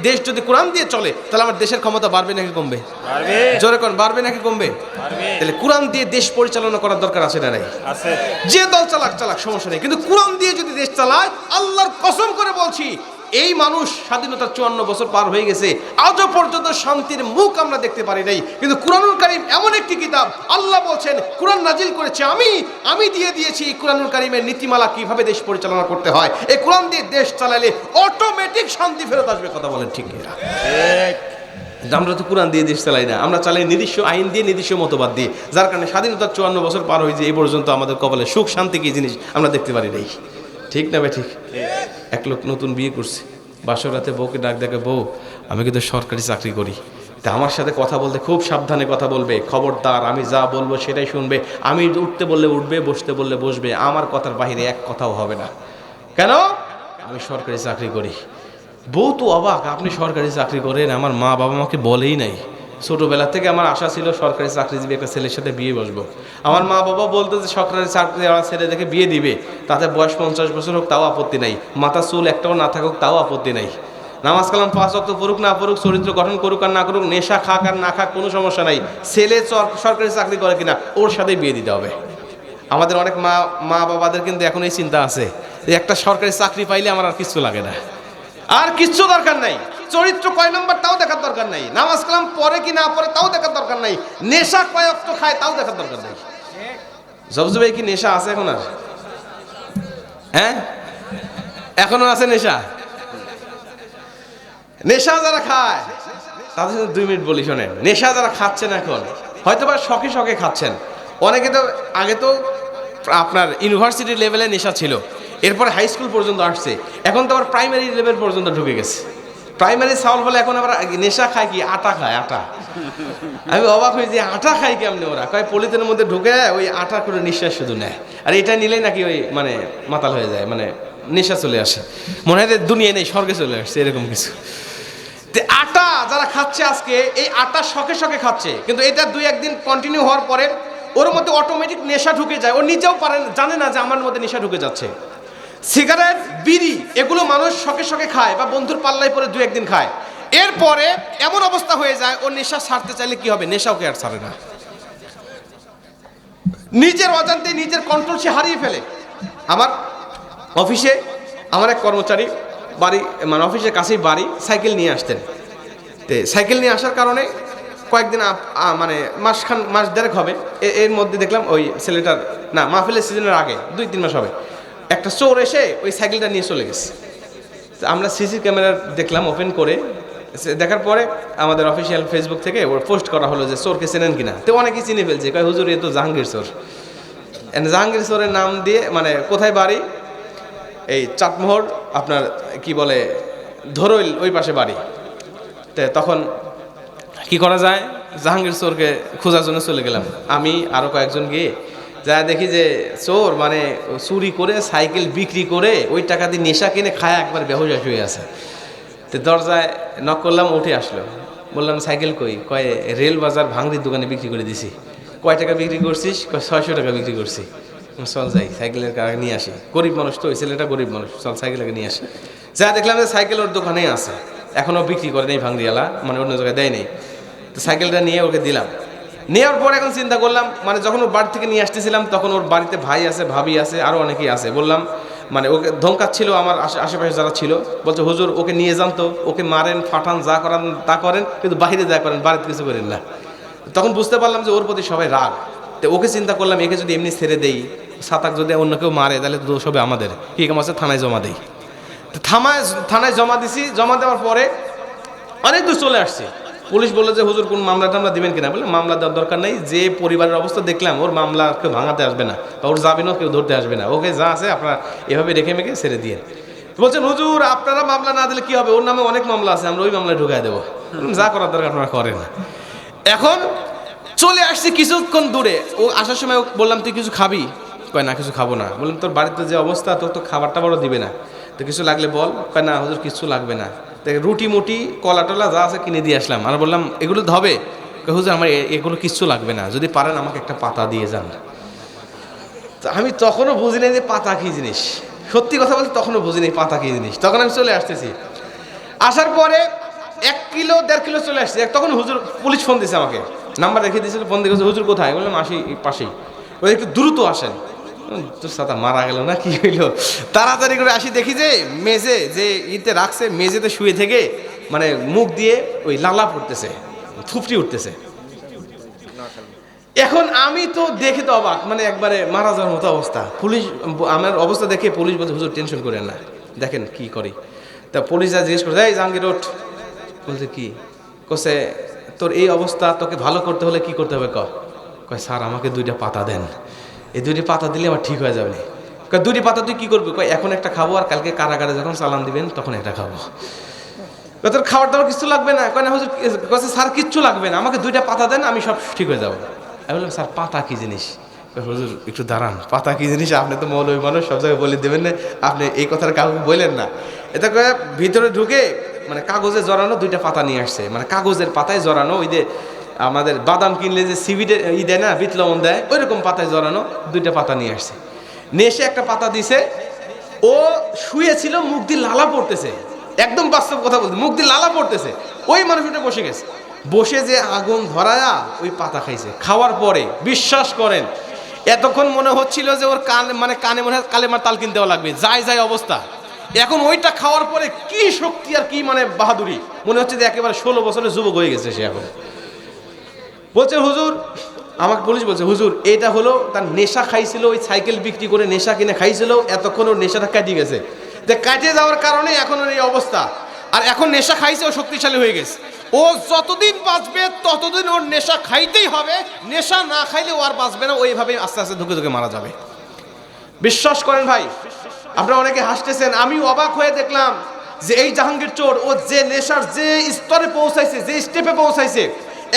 দেশ যদি কোরআন দিয়ে চলে, তাহলে আমার দেশের ক্ষমতা বাড়বে নাকি কমবে? বাড়বে। জোরে কোন, বাড়বে নাকি কমবে? বাড়বে। তাহলে কোরআন দিয়ে দেশ পরিচালনা করার দরকার আছে না নাই? আছে। যে দল চালাক সমস্যা নেই, কিন্তু কোরআন দিয়ে যদি দেশ চালায়, আল্লাহর কসম করে বলছি, এই মানুষ স্বাধীনতার 54 বছর পার হয়ে গেছে, আজও পর্যন্ত শান্তির মুখ আমরা দেখতে পারি নাই। কিন্তু কুরআনুল কারীম এমন একটি কিতাব, আল্লাহ বলছেন কুরআন নাজিল করেছে আমি দিয়ে দিয়েছি কুরআনুল কারীমের নীতিমালা কিভাবে দেশ পরিচালনা করতে হয়। এই কোরআন দিয়ে দেশ চালালে অটোমেটিক শান্তি ফেরত আসবে। কথা বলেন ঠিক কিনা? ঠিক। আমরা তো কোরআন দিয়ে দেশ চালাই না, আমরা চালাই নিজস্ব আইন দিয়ে, নিজস্ব মতবাদ দিয়ে, যার কারণে স্বাধীনতার 54 বছর পার হয়েছে, এই পর্যন্ত আমাদের কপালে সুখ শান্তি কি জিনিস আমরা দেখতে পারি নাই। ঠিক না ভাই? ঠিক। এক লোক নতুন বিয়ে করছে, বাসর রাতে বউকে ডাক দেখে, বউ আমি কিন্তু সরকারি চাকরি করি, তা আমার সাথে কথা বলতে খুব সাবধানে কথা বলবে, খবরদার আমি যা বলবো সেটাই শুনবে, আমি উঠতে বললে উঠবে, বসতে বললে বসবে, আমার কথার বাইরে এক কথাও হবে না। কেন? আমি সরকারি চাকরি করি। বউ তো অবাক, আপনি সরকারি চাকরি করেন? আমার মা বাবা আমাকে বলেই নাই, ছোটবেলা থেকে আমার আশা ছিল সরকারি চাকরিজীবী একটা ছেলের সাথে বিয়ে বসবো। আমার মা বাবা বলতো যে সরকারি চাকরি আমার ছেলে দেখে বিয়ে দিবে, তাতে বয়স 50 বছর হোক তাও আপত্তি নাই, মাথা চুল একটাও না থাকুক তাও আপত্তি নাই, নামাজ কালাম 5 ওয়াক্ত পড়ুক না পড়ুক, চরিত্র গঠন করুক আর না করুক, নেশা খাক আর না খাক কোনো সমস্যা নাই, ছেলে সরকারি চাকরি করে কিনা ওর সাথেই বিয়ে দিতে হবে। আমাদের অনেক মা বাবাদের কিন্তু এখন এই চিন্তা আছে যে একটা সরকারি চাকরি পাইলে আমার আর কিছু লাগে না, আর কিচ্ছু দরকার নাই, চরিত্র কয় নম্বর তাও দেখার দরকার নাই, নামাজ কালাম পড়ে কি না পড়ে তাও দেখার দরকার নাই, নেশা কয় ওয়াক্ত খায় তাও দেখার দরকার নাই। জবজবে কি নেশা আছে এখন আর? হ্যাঁ, এখনো আছে নেশা? নেশা যারা খায় তাদের 2 মিনিট বলি শোনেন। নেশা যারা খাচ্ছেন এখন হয়তো বা শখে শখে খাচ্ছেন, অনেকে তো আগে তো আপনার ইউনিভার্সিটি লেভেলে নেশা ছিল, এরপরে হাই স্কুল পর্যন্ত আসছে, এখন তো আবার প্রাইমারি লেভেল পর্যন্ত ঢুকে গেছে। প্রাইমারি চাউল বলে এখন আবার নেশা খায় কি? আটা খায়, আটা। আমি অবাক হয়ে যে আটা খাই কেমনে ওরা? কয় পলিথিনের মধ্যে ঢুকে ওই আটা করে নিঃশ্বাস শুধু নেয়, আর এটা নিলেই নাকি ওই মানে মাতাল হয়ে যায়, মানে নেশা চলে আসে, মনে হয় দুনিয়া নেই স্বর্গে চলে আসছে, এরকম কিছু। আটা যারা খাচ্ছে আজকে, এই আটা শখে শখে খাচ্ছে, কিন্তু এটা 2-1 দিন কন্টিনিউ হওয়ার পরে ওর মধ্যে অটোমেটিক নেশা ঢুকে যায়, ও নিজেও জানে না যে আমার মধ্যে নেশা ঢুকে যাচ্ছে। সিগারেট, বিড়ি এগুলো মানুষ শখে শখে খায় বা বন্ধুর পাল্লায় পরে 2-1 দিন খায়, এরপরে এমন অবস্থা হয়ে যায় ও নেশা ছাড়তে চাইলে কি হবে? নেশাও কে আর ছাড়ে না। নিজের অজান্তে নিজের কন্ট্রোল সে হারিয়ে ফেলে। আমার অফিসে আমার এক কর্মচারী বাড়ি মানে অফিসের কাছেই বাড়ি, সাইকেল নিয়ে আসতেন। তো সাইকেল নিয়ে আসার কারণে কয়েকদিন মানে মাস দেড়েক হবে, এর মধ্যে দেখলাম ওই ছেলেটার না মাহফিলের সিজনের আগে 2-3 মাস হবে, একটা চোর এসে ওই সাইকেলটা নিয়ে চলে গেছে। তো আমরা সিসি ক্যামেরা দেখলাম ওপেন করে, দেখার পরে আমাদের অফিসিয়াল ফেসবুক থেকে ওর পোস্ট করা হলো যে চোরকে চেনেন কিনা। তো অনেকেই চিনে ফেলছে, কয় হুজুর এ তো জাহাঙ্গীর চোর। জাহাঙ্গীর চোরের নাম দিয়ে মানে কোথায় বাড়ি, এই চাটমোহর আপনার কি বলে ধরইল ওই পাশে বাড়ি। তো তখন কি করা যায়, জাহাঙ্গীর চোরকে খোঁজার জন্য চলে গেলাম আমি আরও কয়েকজন গিয়ে। যা দেখি যে চোর মানে চুরি করে সাইকেল বিক্রি করে ওই টাকা দিয়ে নেশা কিনে খায় একবার বেহুশ হয়ে আছে। তো দরজায় নক করলাম, উঠে আসলো। বললাম সাইকেল কই? কয় রেল বাজার ভাঙড়ির দোকানে বিক্রি করে দিছি। কয় টাকা বিক্রি করছিস? কয় 600 টাকা বিক্রি করছি। চল যাই সাইকেলের কাছে নিয়ে আসি, গরিব মানুষ তো, ওই ছেলেটা গরিব মানুষ, চল সাইকেলকে নিয়ে আসি। যা দেখলাম যে সাইকেল ওর দোকানেই আছে, এখনও বিক্রি করে নেই ভাঙড়িওয়ালা, মানে অন্য জায়গায় দেয় নেই। তো সাইকেলটা নিয়ে ওকে দিলাম। নেওয়ার পর এখন চিন্তা করলাম, মানে যখন ওর বাড়ি থেকে নিয়ে আসতেছিলাম তখন ওর বাড়িতে ভাই আছে, ভাবি আছে, আরও অনেকেই আছে। বললাম মানে ওকে ধমকাচ্ছিল আমার আশেপাশে যারা ছিল, বলছে হুজুর ওকে নিয়ে যান তো, ওকে মারেন ফাটান যা করান তা করেন, কিন্তু বাইরে যা করেন বাড়িতে কিছু করেন না। তখন বুঝতে পারলাম যে ওর প্রতি সবাই রাগ। তো ওকে চিন্তা করলাম একে যদি এমনি ছেড়ে দেই, সাতাক যদি অন্য কেউ মারে তাহলে তো দোষ হবে আমাদের, কি কাম আছে থানায় জমা দেই। তো থানায় জমা দিছি। জমা দেওয়ার পরে অনেক দূর চলে আসছে। পুলিশ বললো যে হুজুর কোন মামলা টামলা দিবেন কিনা। বলে মামলা দেওয়ার দরকার নেই, যে পরিবারের অবস্থা দেখলাম ওর মামলা কেউ ভাঙাতে আসবে না, বা ওর যাবেনও কেউ ধরতে আসবে না, ওকে যা আছে আপনারা এভাবে রেখে মেখে ছেড়ে দিয়ে। বলছেন হুজুর আপনারা মামলা না দিলে কি হবে, ওর নামে অনেক মামলা আছে, আমরা ওই মামলায় ঢুকাই দেবো। যা করার দরকার আপনারা করেন। এখন চলে আসছে কিছুক্ষণ দূরে, ও আসার সময় বললাম তুই কিছু খাবি? কয় না কিছু খাবো না। বললাম তোর বাড়িতে যে অবস্থা, তোর তো খাবার টাবারও দিবে না, তো কিছু লাগলে বল। কয় না হুজুর কিছু লাগবে না। রুটি মুটি কলা টলা যা আছে কিনে দিয়ে আসলাম। আর বললাম এগুলো হবে? হুজুর আমার এগুলো কিচ্ছু লাগবে না, যদি পারেন আমাকে একটা পাতা দিয়ে যান। আমি তখনও বুঝি নাই যে পাতা কি জিনিস, সত্যি কথা বলতে তখনও বুঝি নাই পাতা কি জিনিস। তখন আমি চলে আসতেছি, আসার পরে 1 কিলো 1.5 কিলো চলে আসছে। তখন হুজুর পুলিশ ফোন দিয়েছে আমাকে, নাম্বার রেখে দিয়েছিল, ফোন দিয়েছে হুজুর কোথায়? বললাম আসি পাশেই। ওই একটু দ্রুত আসেন। তোর সাথে মারা গেল না কি হইলো? তাড়াতাড়ি করে আসি, দেখি যে মেজে যে ইতে রাখছে, মেজেতে শুয়ে থেকে মানে মুখ দিয়ে ওই লালা পড়তেছে, থুপটি উঠতেছে। এখন আমি তো দেখে তো অবাক, মানে একবারে মারা যাওয়ার মতো অবস্থা। পুলিশ আমার অবস্থা দেখে পুলিশ বলছে হুজুর টেনশন করেন না, দেখেন কি করি। তা পুলিশ যা জিজ্ঞেস করছে এই জাহাঙ্গীর ওঠ। বলছে কি? কছে তোর এই অবস্থা, তোকে ভালো করতে হলে কি করতে হবে? কয় স্যার আমাকে 2টা পাতা দেন, এই 2টি পাতা দিলে আমার ঠিক হয়ে যাবে। কয় 2টি পাতা তুই কি করবি? কয় এখন একটা খাবো, আর কালকে কারাগারে যখন চালান দিবেন তখন একটা খাবো। তোর খাবার দাবার কিছু লাগবে না? কয় না হুজুর। কছে স্যার কিচ্ছু লাগবে না, আমাকে 2টা পাতা দেন, আমি সব ঠিক হয়ে যাবো। আমি বললাম স্যার পাতা কি জিনিস? হুজুর একটু দাঁড়ান, পাতা কি জিনিস আপনি তো মৌলবী মানুষ, সব জায়গায় বলে দেবেন না, আপনি এই কথাটা কাউকে বললেন না। এটা করে ভিতরে ঢুকে মানে কাগজে জড়ানো 2টা পাতা নিয়ে আসছে, মানে কাগজের পাতায় জড়ানো, ওই যে আমাদের বাদাম কিনলে যে সিভিডে ই দেয় না, বিট লবণ দেয়, ওই রকম পাতায় জড়ানো 2টা পাতা নিয়ে আসছে। নিয়ে এসে একটা পাতা দিছে, ও শুয়েছিল, মুখ দিয়ে লালা পড়তেছে, একদম বাস্তব কথা বলতে মুখ দিয়ে লালা পড়তেছে। ওই মানুষটা বসে গেছে, বসে যে আগুন ধরায়া ওই পাতা খাইছে। খাওয়ার পরে বিশ্বাস করেন এতক্ষণ মনে হচ্ছিল যে ওর কানে মনে হয় কালেমার তাল কিনতে লাগবে, যায় অবস্থা। এখন ওইটা খাওয়ার পরে কি শক্তি আর কি মানে বাহাদুরি, মনে হচ্ছে যে একেবারে 16 বছরের যুবক হয়ে গেছে সে। এখন বলছে হুজুর, আমাকে পুলিশ বলছে হুজুর এটা হলো তার নেশা খাইছিল, ওই সাইকেল বিক্রি করে নেশা কিনে খাইছিল, এতক্ষণ ওর নেশাটা কাটিয়ে গেছে। যে কাটিয়ে যাওয়ার কারণে এখন ওর এই অবস্থা, আর এখন নেশা খাইছে, ও শক্তিশালী হয়ে গেছে। ও যতদিন বাঁচবে ততদিন ওর নেশা খাইতেই হবে, নেশা না খাইলে ও আর বাঁচবে না, ওইভাবে আস্তে আস্তে ধুকে ধুকে মারা যাবে। বিশ্বাস করেন ভাই, আপনারা অনেকে হাসতেছেন, আমি অবাক হয়ে দেখলাম যে এই জাহাঙ্গীর চোর ও যে নেশার যে স্তরে পৌঁছাইছে, যে স্টেপে পৌঁছাইছে,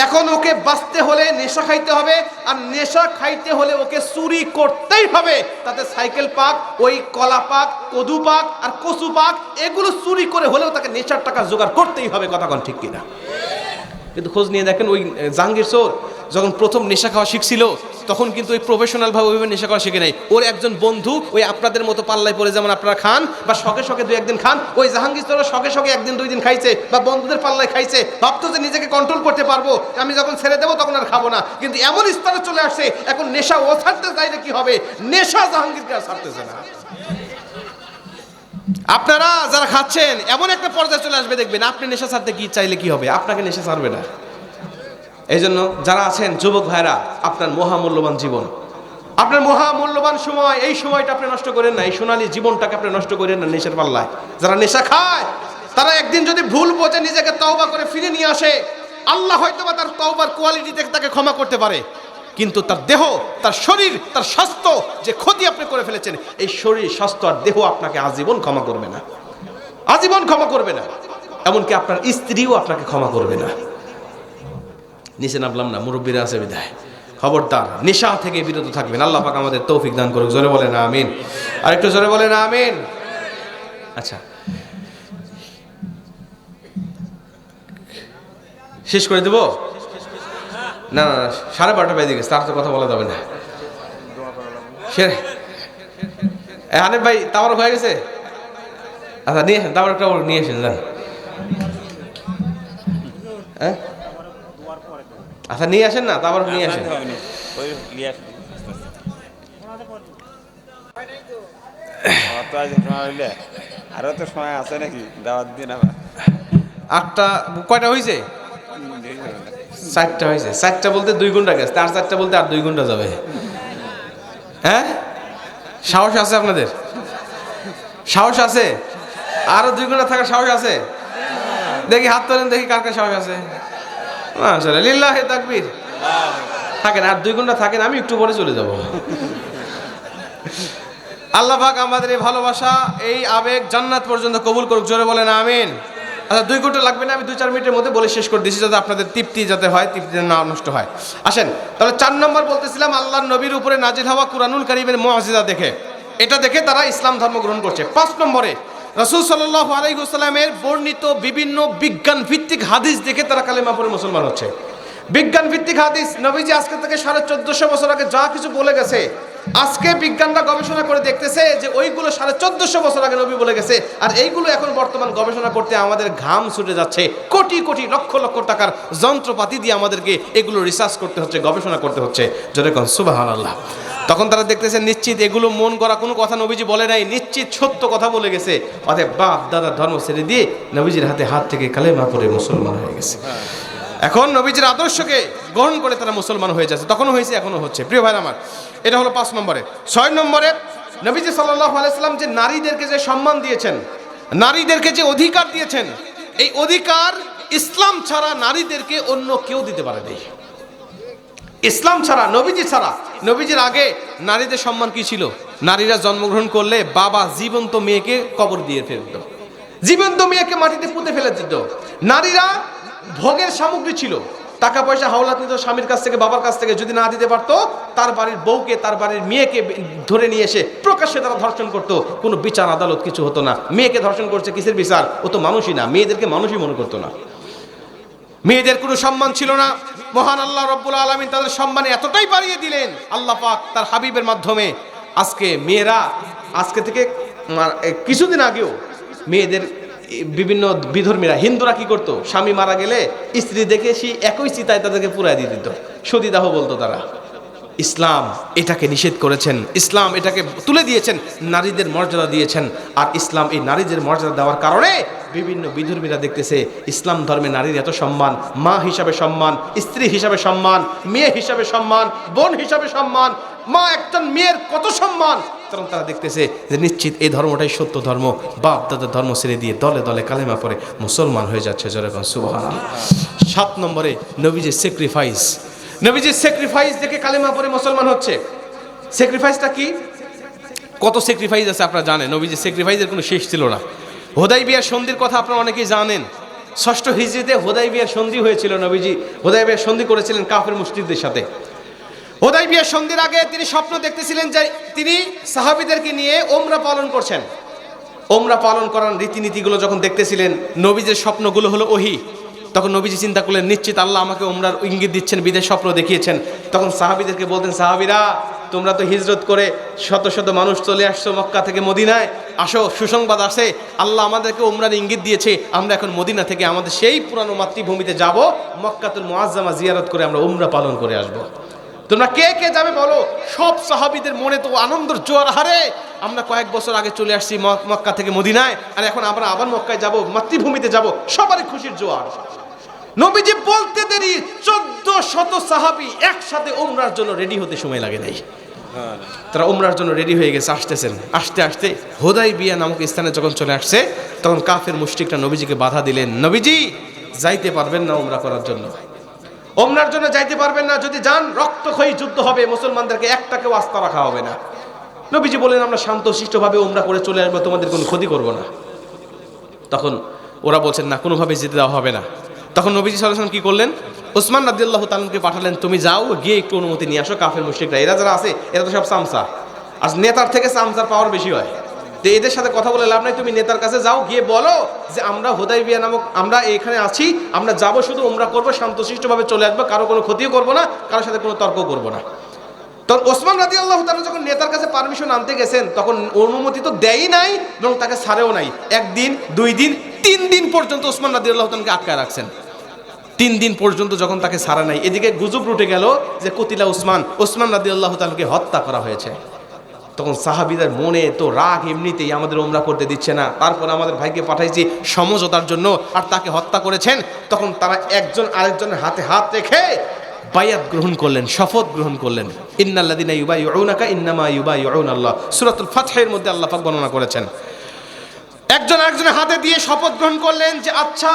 এখন ওকে বাঁচতে হলে নেশা খাইতে হবে, আর নেশা খাইতে হলে ওকে চুরি করতেই হবে। তাতে সাইকেল পাক, ওই কলা পাক, কদু পাক আর কচু পাক, এগুলো চুরি করে হলেও তাকে নেশার টাকা জোগাড় করতেই হবে। কথা কোন ঠিক কিনা? কিন্তু খোঁজ নিয়ে দেখেন ওই জাহাঙ্গীর চোর যখন প্রথম নেশা খাওয়া শিখছিল, তখন কিন্তু ওই প্রফেশনাল ভাবে ওইভাবে নেশা করা শিখে নাই। ওর একজন বন্ধু ওই আপনাদের মতো পাল্লায় পড়ে যেমন আপনারা খান বা শখে শখে দুই একদিন খান, ওই জাহাঙ্গীর তোরা শখে শখে একদিন দুই দিন খাইছে বা বন্ধুদের পাল্লায় খাইছে, ভাবতো যে নিজেকে কন্ট্রোল করতে পারবো, আমি যখন ছেড়ে দেবো তখন আর খাবো না। কিন্তু এমন স্তরে চলে আসছে এখন নেশা ও ছাড়তে চাইলে কি হবে, নেশা জাহাঙ্গীরকে আর ছাড়তেছে না। আপনারা যারা খাচ্ছেন এমন একটা পর্যায়ে চলে আসবে দেখবেন আপনি নেশা ছাড়তে কি চাইলে কি হবে, আপনাকে নেশা ছাড়বে না। এই জন্য যারা আছেন যুবক ভাইরা, আপনার মহামূল্যবান জীবন, আপনার মহামূল্যবান সময়, এই সময়টা আপনি নষ্ট করেন না, এই সোনালী জীবনটাকে আপনি নষ্ট করেন না নেশার পাল্লায়। যারা নেশা খায় তারা একদিন যদি ভুল বোঝে নিজেকে তওবা করে ফিরে নিয়ে আসে, আল্লাহ হয়তো বা তার তওবার কোয়ালিটিতে তাকে ক্ষমা করতে পারে, কিন্তু তার দেহ, তার শরীর, তার স্বাস্থ্য যে ক্ষতি আপনি করে ফেলেছেন, এই শরীর, স্বাস্থ্য আর দেহ আপনাকে আজীবন ক্ষমা করবে না, আজীবন ক্ষমা করবে না। এমনকি আপনার স্ত্রীও আপনাকে ক্ষমা করবে না। নিচে নামলাম না, মুরব্বীরা আছে বিদায়, খবরদার নেশা থেকে বিরত থাকবেন। আল্লাহ পাক আমাদের তৌফিক দান করুক, জোরে বলেন আমিন। আরেকটু জোরে বলেন আমিন। আচ্ছা, শেষ করে দেব না? 12:30 বেজে গেছে, তার তো কথা বলা যাবে না। হানিফ ভাই তাওয়ার হয়ে গেছে? আচ্ছা নিয়ে আসেন, তাওয়ার একটা নিয়ে আসেন যান। হ্যাঁ আচ্ছা নিয়ে আসেন না, তারপর নিয়ে আসেন। আরো তো সময় আছে নাকি দাওয়াত দিন আবার? 8টা কয়টা হয়েছে? 4টা হয়েছে। 4টা বলতে 2 ঘন্টা গেছে, আর 4টা বলতে আর 2 ঘন্টা যাবে। হ্যাঁ সাহস আছে আপনাদের? সাহস আছে? আরো 2 ঘন্টা থাকার সাহস আছে? দেখি হাত তোলেন, দেখি কার কার সাহস আছে। মাশাআল্লাহ, লিল্লাহি তাকবীর। থাকেন আর 2 ঘন্টা থাকেন, আমি একটু পরে চলে যাব। আল্লাহ পাক আমাদের এই ভালোবাসা, এই আবেগ জান্নাত পর্যন্ত কবুল করুক, জোরে বলেন আমিন। আচ্ছা 2 ঘন্টা লাগবে না, আমি 2-4 মিনিটের মধ্যে বলে শেষ করে দিচ্ছি, যাতে আপনাদের তৃপ্তি যাতে হয়, তৃপ্তি না নষ্ট হয়। আসেন তাহলে 4 নম্বর বলতেছিলাম, আল্লাহর নবীর উপরে নাজিল হওয়া কুরআনুল কারীমের মুআজিজা দেখে, এটা দেখে তারা ইসলাম ধর্ম গ্রহণ করছে। 5 নম্বরে রাসূল সাল্লাল্লাহু আলাইহি ওয়াসাল্লামের বর্ণিত বিভিন্ন বিজ্ঞান ভিত্তিক হাদিস দেখে তারা কালেমা পড়ে মুসলমান হচ্ছে। বিজ্ঞান ভিত্তিক হাদিস, নবীজি আজকে থেকে 1450 বছর আগে যা কিছু বলে গেছে, আজকে বিজ্ঞানরা গবেষণা করে দেখতেছে যে ওইগুলো 1450 বছর আগে নবী বলে গেছে, আর এইগুলো এখন বর্তমান গবেষণা করতে আমাদের ঘাম ছুটে যাচ্ছে, কোটি কোটি লক্ষ লক্ষ টাকার যন্ত্রপাতি দিয়ে আমাদেরকে এগুলো রিসার্চ করতে হচ্ছে, গবেষণা করতে হচ্ছে। যেরকম সুবহানাল্লাহ। তখন তারা দেখতেছেন নিশ্চিত এগুলো মন গড়া কোনো কথা নবীজি বলে নাই, নিশ্চিত সত্য কথা বলে গেছে। অতএব বাপ দাদার ধর্ম ছেড়ে দিয়ে নবীজির হাত থেকে কালেমা পড়ে মুসলমান হয়ে গেছে। এখন নবীজির আদর্শকে গ্রহণ করে তারা মুসলমান হয়ে যাচ্ছে, তখনও হয়েছে, এখনো হচ্ছে। প্রিয় ভাই আমার, এটা হলো 5 নম্বরে। 6 নম্বরে নবীজি সাল্লাল্লাহু আলাইহি সাল্লাম যে নারীদেরকে যে সম্মান দিয়েছেন, নারীদেরকে যে অধিকার দিয়েছেন, এই অধিকার ইসলাম ছাড়া নারীদেরকে অন্য কেউ দিতে পারে না। ইসলাম ছাড়া, নবীজি ছাড়া, নবীজির আগে নারীদের সম্মান কি ছিল? নারীরা জন্মগ্রহণ করলে বাবা জীবন্ত মেয়েকে কবর দিয়ে ফেলে দিত, জীবন্ত মেয়েকে মাটিতে পুঁতে ফেলে দিত। নারীরা ভোগের সামগ্রী ছিল, টাকা পয়সা হাওলাত নিত স্বামীর কাছ থেকে, বাবার কাছ থেকে। যদি না দিতে পারতো তার বাড়ির বউকে, তার বাড়ির মেয়েকে ধরে নিয়ে এসে প্রকাশ্যে তারা ধর্ষণ করতো, কোনো বিচার আদালত কিছু হতো না। মেয়েকে ধর্ষণ করছে, কিসের বিচার? ও তো মানুষই না, মেয়েদেরকে মানুষই মনে করতো না, মেয়েদের কোনো সম্মান ছিল না। মহান আল্লাহ রব্বুল আলামিন তাদের সম্মানে এতটাই বাড়িয়ে দিলেন, আল্লাহ পাক তার হাবিবের মাধ্যমে। আজকে মেয়েরা, আজকে থেকে কিছুদিন আগেও মেয়েদের বিভিন্ন বিধর্মীরা, হিন্দুরা কি করতো? স্বামী মারা গেলে স্ত্রী দেখে সেই একই চিতায় তাদেরকে পুরাই দিয়ে দিত, সতীদাহ বলতো তারা। ইসলাম এটাকে নিষেধ করেছেন, ইসলাম এটাকে তুলে দিয়েছেন, নারীদের মর্যাদা দিয়েছেন। আর ইসলাম এই নারীদের মর্যাদা দেওয়ার কারণে বিভিন্ন বিধর্মীরা দেখতেছে ইসলাম ধর্মে নারীর এত সম্মান, মা হিসাবে সম্মান, স্ত্রী হিসাবে সম্মান, মেয়ে হিসাবে সম্মান, বোন হিসাবে সম্মান, মা একজন মেয়ের কত সম্মান। কারণ তারা দেখতেছে যে নিশ্চিত এই ধর্মটাই সত্য ধর্ম, বাপ দাদার ধর্ম ছেড়ে দিয়ে দলে দলে কালেমা পড়ে মুসলমান হয়ে যাচ্ছে। যেরকম সুবহানাল্লাহ। 7 নম্বরে নবীজির স্যাক্রিফাইস, নবীজির স্যাক্রিফাইস দেখে কালেমা পড়ে মুসলমান হচ্ছে। স্যাক্রিফাইসটা কি? কত স্যাক্রিফাইস আছে আপনারা জানেন, নবীজির স্যাক্রিফাইসের কোনো শেষ ছিল না। হুদাইবিয়ার সন্ধির কথা আপনারা অনেকেই জানেন। 6ষ্ঠ হিজরিতে হুদাইবিয়ার সন্ধি হয়েছিল, নবীজি হুদাইবিয়ার সন্ধি করেছিলেন কাফের মুশরিকদের সাথে। হুদাইবিয়ার সন্ধির আগে তিনি স্বপ্ন দেখতেছিলেন যে তিনি সাহাবীদেরকে নিয়ে ওমরা পালন করছেন। ওমরা পালন করার রীতিনীতিগুলো যখন দেখতেছিলেন, নবীজির স্বপ্নগুলো হলো ওহী। তখন নবীজি চিন্তা করলেন নিশ্চিত আল্লাহ আমাকে উমরার ইঙ্গিত দিচ্ছেন, বিদেশ স্বপ্ন দেখিয়েছেন। তখন সাহাবীদেরকে বলতেন, সাহাবীরা তোমরা তো হিজরত করে শত শত মানুষ চলে আসছো মক্কা থেকে মদিনায়, আসো সুসংবাদ আসে, আল্লাহ আমাদেরকে উমরার ইঙ্গিত দিয়েছে, আমরা এখন মদিনা থেকে আমাদের সেই পুরানো মাতৃভূমিতে যাব, মক্কাতুল মুআজ্জামা জিয়ারত করে আমরা উমরা পালন করে আসব। তোমরা কে কে যাবে বলো? সব সাহাবীদের মনে তো আনন্দের জোয়ার হারে, আমরা কয়েক বছর আগে চলে আসছি মক্কা থেকে মদিনায়, আর এখন আমরা আবার মক্কায় যাব, মাতৃভূমিতে যাব, সবারই খুশির জোয়ার। নবীজি বলতে দেরি 1400 সাহাবী একসাথে উমরার জন্য রেডি হতে সময় লাগে নাই। তারা উমরার জন্য রেডি হয়ে গেছে, আসতেছেন। আসতে আসতে হুদাইবিয়া নামক স্থানে যখন চলে আসছে, তখন কাফের মুশরিকরা নবীজিকে বাধা দিলেন, নবীজি যাইতে পারবেন না উমরা করার জন্য, উমরার জন্য যাইতে পারবেন না, যদি যান রক্তক্ষয়ী যুদ্ধ হবে, মুসলমানদেরকে একটাকেও আস্থা রাখা হবে না। নবীজি বলেন, আমরা শান্তশিষ্টভাবে উমরা করে চলে আসবো, তোমাদের কোনো ক্ষতি করব না। তখন ওরা বলছেন, না, কোনোভাবে যেতে দেওয়া হবে না। তখন নবীজি সাল্লাল্লাহু আলাইহি ওয়াসাল্লাম কি করলেন? ওসমান রাদিয়াল্লাহু তাআলাকে পাঠালেন, তুমি যাও, গিয়ে একটু অনুমতি নিয়ে আসো। কাফের মুশরিকরা এরা যারা আছে, এরা তো সব সামসা, আর নেতার থেকে সামসার পাওয়ার বেশি হয়, তো এদের সাথে কথা বলে লাভ নাই, তুমি নেতার কাছে যাও, গিয়ে বলো যে আমরা হুদাইবিয়া নামক, আমরা এখানে আছি, আমরা যাব, শুধু উমরা করবো, শান্তশিষ্টভাবে চলে আসবো, কারো কোনো ক্ষতিও করবো না, কারোর সাথে কোনো তর্ক করবো না। তখন ওসমান রাদিয়াল্লাহু তাআলা যখন নেতার কাছে পারমিশন আনতে গেছেন, তখন অনুমতি তো দেয়ই নাই এবং তাকে ছাড়েও নাই। 1 দিন 2 দিন 3 দিন পর্যন্ত ওসমান রাদিয়াল্লাহু তাআলাকে আটকায় রাখছেন। 3 দিন পর্যন্ত যখন তাকে ছাড়া নাই, এদিকে গুজব রুটে গেল যে কুতিলা ওসমান রাদিয়াল্লাহু তাআলাকে হত্যা করা হয়েছে। তখন সাহাবীদের মনে তো রাগ, এমনিতেই আমাদের উমরা করতে দিচ্ছে না, তারপর আমাদের ভাইকে পাঠাইছি সমঝোতার জন্য, আর তাকে হত্যা করেছেন। তখন তারা একজন আরেকজনের হাতে হাত রেখে বায়াত গ্রহণ করলেন, শপথ গ্রহণ করলেন। ইন্নাল্লাযীনা ইউবাইউনাকা ইন্নামা ইউবাইউনাল্লাহ, সূরাতুল ফাতহের মধ্যে আল্লাহ পাক বর্ণনা করেছেন। একজন আরেকজনের হাতে দিয়ে শপথ গ্রহণ করলেন যে আচ্ছা,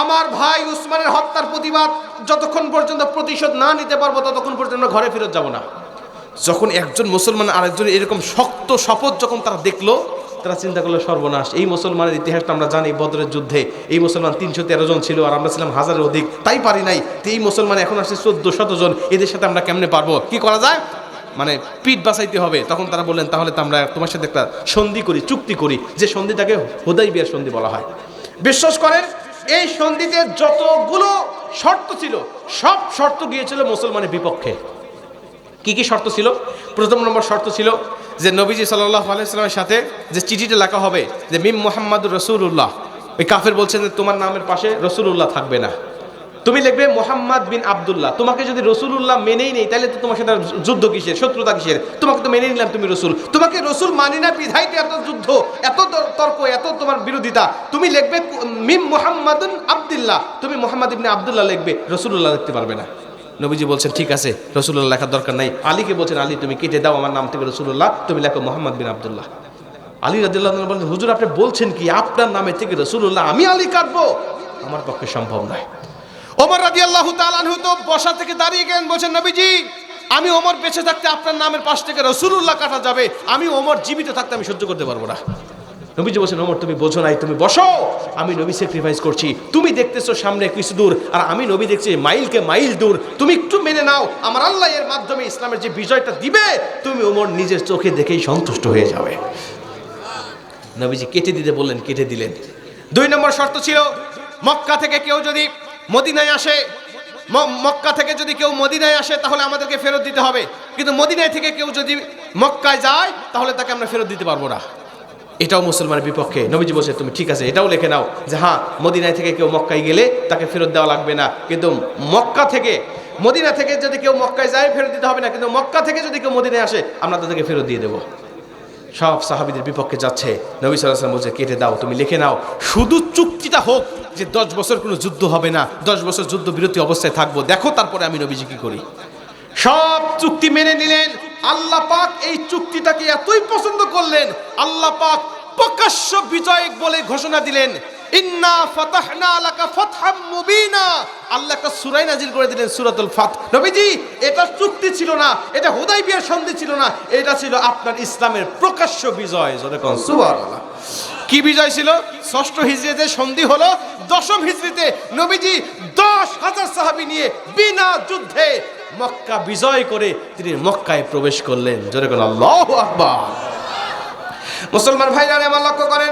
আমার ভাই উসমানের হত্যার প্রতিবাদ যতক্ষণ পর্যন্ত প্রতিশোধ না নিতে পারবো, ততক্ষণ পর্যন্ত ঘরে ফেরত যাব না। যখন একজন মুসলমান আরেকজন এরকম শক্ত শপথ যখন তারা দেখলো, তারা চিন্তা করলো সর্বনাশ। এই মুসলমানের ইতিহাসটা আমরা জানি, বদরের যুদ্ধে এই মুসলমান 313 জন ছিল, আর আমরা ছিলাম 1000-এর অধিক, তাই পারি নাই। তো এই মুসলমান এখন আসছে 1400 জন, এদের সাথে আমরা কেমনে পারবো? কি করা যায়? মানে পিঠ বাঁচাইতে হবে। তখন তারা বললেন, তাহলে তো আমরা তোমার সাথে একটা সন্ধি করি, চুক্তি করি, যে সন্ধিটাকে হুদাইবিয়ার সন্ধি বলা হয়। বিশ্বাস করেন, এই সন্ধিতে যতগুলো শর্ত ছিল, সব শর্ত গিয়েছিল মুসলমানের বিপক্ষে। কি কি শর্ত ছিল? প্রথম নম্বর শর্ত ছিল যে নবীজি সাল্লাল্লাহু আলাইহি ওয়াসাল্লামের সাথে যে চিঠিটা লেখা হবে যে মিম মুহাম্মাদুর রাসূলুল্লাহ, ওই কাফের বলছেন যে তোমার নামের পাশে রাসূলুল্লাহ থাকবে না, তুমি লিখবে মুহাম্মদ বিন আব্দুল্লাহ। তোমাকে যদি রাসূলুল্লাহ মেনেই নেই, তাহলে তো তোমার সাথে যুদ্ধ কিসের, শত্রুতা কিসের? তোমাকে তো মেনে নিলাম তুমি রাসূল, তোমাকে রাসূল মানি না বিধাইতে এত যুদ্ধ, এত তর্ক, এত তোমার বিরোধিতা। তুমি লিখবে মিম মুহাম্মাদুন আব্দুল্লাহ, তুমি মুহাম্মদ ইবনে আব্দুল্লাহ লিখবে, রাসূলুল্লাহ লিখতে পারবে না। নবীজি বলছেন ঠিক আছে, রাসূলুল্লাহ লেখার দরকার নাই। আলীকে বলছেন, আলী তুমি কেটে দাও আমার নাম থেকে রাসূলুল্লাহ, তুমি লেখো মুহাম্মদ বিন আব্দুল্লাহ। আলী রাদিয়াল্লাহু আনহু বলেন, হুজুর আপনি বলছেন কি, আপনার নামে থেকে রাসূলুল্লাহ আমি আলী কাটবো? আমার পক্ষে সম্ভব নয়। ওমর রাদিয়াল্লাহু তাআলা আনহু তো বসা থেকে দাঁড়িয়ে গেলেন, বলছেন নবীজি আমি ওমর বেঁচে থাকতে আপনার নামের পাশ থেকে রাসূলুল্লাহ কাটা যাবে, আমি ওমর জীবিত থাকতে আমি সহ্য করতে পারবো না। নবীজি বলছেন, ওমর তুমি বোঝো নাই, তুমি বসো, আমি নবী স্যাক্রিফাইস করছি, তুমি দেখতেছো সামনে কিছু দূর, আর আমি নবী দেখছি মাইলকে মাইল দূর, তুমি একটু মেনে নাও, আমার আল্লাহ এর মাধ্যমে ইসলামের যে বিজয়টা দিবে, তুমি ওমর নিজের চোখে দেখেই সন্তুষ্ট হয়ে যাবে। নবীজি কেটে দিতে বললেন, কেটে দিলেন। 2 নম্বর শর্ত ছিল, মক্কা থেকে কেউ যদি মদিনায় আসে, মক্কা থেকে যদি কেউ মদিনায় আসে তাহলে আমাদেরকে ফেরত দিতে হবে, কিন্তু মদিনায় থেকে কেউ যদি মক্কায় যায় তাহলে তাকে আমরা ফেরত দিতে পারবো না। এটাও মুসলমানের বিপক্ষে। নবীজি বলছে তুমি ঠিক আছে এটাও লিখে নাও যে হ্যাঁ, মদিনায় থেকে কেউ মক্কায় গেলে তাকে ফেরত দেওয়া লাগবে না, কিন্তু মদিনা থেকে যদি কেউ মক্কায় যায় ফেরত দিতে হবে না, কিন্তু মক্কা থেকে যদি কেউ মদিনায় আসে আমরা তাদেরকে ফেরত দিয়ে দেবো। সব সাহাবীদের বিপক্ষে যাচ্ছে। নবী সাল্লাল্লাহু আলাইহি ওয়াসাল্লাম বলছে কেটে দাও, তুমি লিখে নাও, শুধু চুক্তিটা হোক যে 10 বছর কোনো যুদ্ধ হবে না, 10 বছর যুদ্ধ বিরতি অবস্থায় থাকবো, দেখো তারপরে আমি নবীজি কি করি। সব চুক্তি মেনে নিলেন। আল্লাহ পাক এই চুক্তিটাকে এতই পছন্দ করলেন, আল্লাহ পাক প্রকাশ্য বিজয় বলে ঘোষণা দিলেন, ইন্না ফাতাহনা লাকা ফাতহাম মুবিনা। আল্লাহ একটা সূরা নাজিল করে দিলেন, সূরাতুল ফাত। নবীজি এটা চুক্তি ছিল না, এটা হুদাইবিয়ার সন্ধি ছিল না, এটা ছিল আপনার ইসলামের প্রকাশ্য বিজয়। জোরে কোন সুবহানাল্লাহ। কি বিজয় ছিল? 6ষ্ঠ হিজরিতে সন্ধি হলো, 10ম হিজরিতে নবীজি 10,000 সাহাবী নিয়ে বিনা যুদ্ধে মক্কা বিজয় করে তিনি মক্কায় প্রবেশ করলেন। জোরে কোন আল্লাহু আকবার। মুসলমান ভাইরা আমার লক্ষ্য করেন,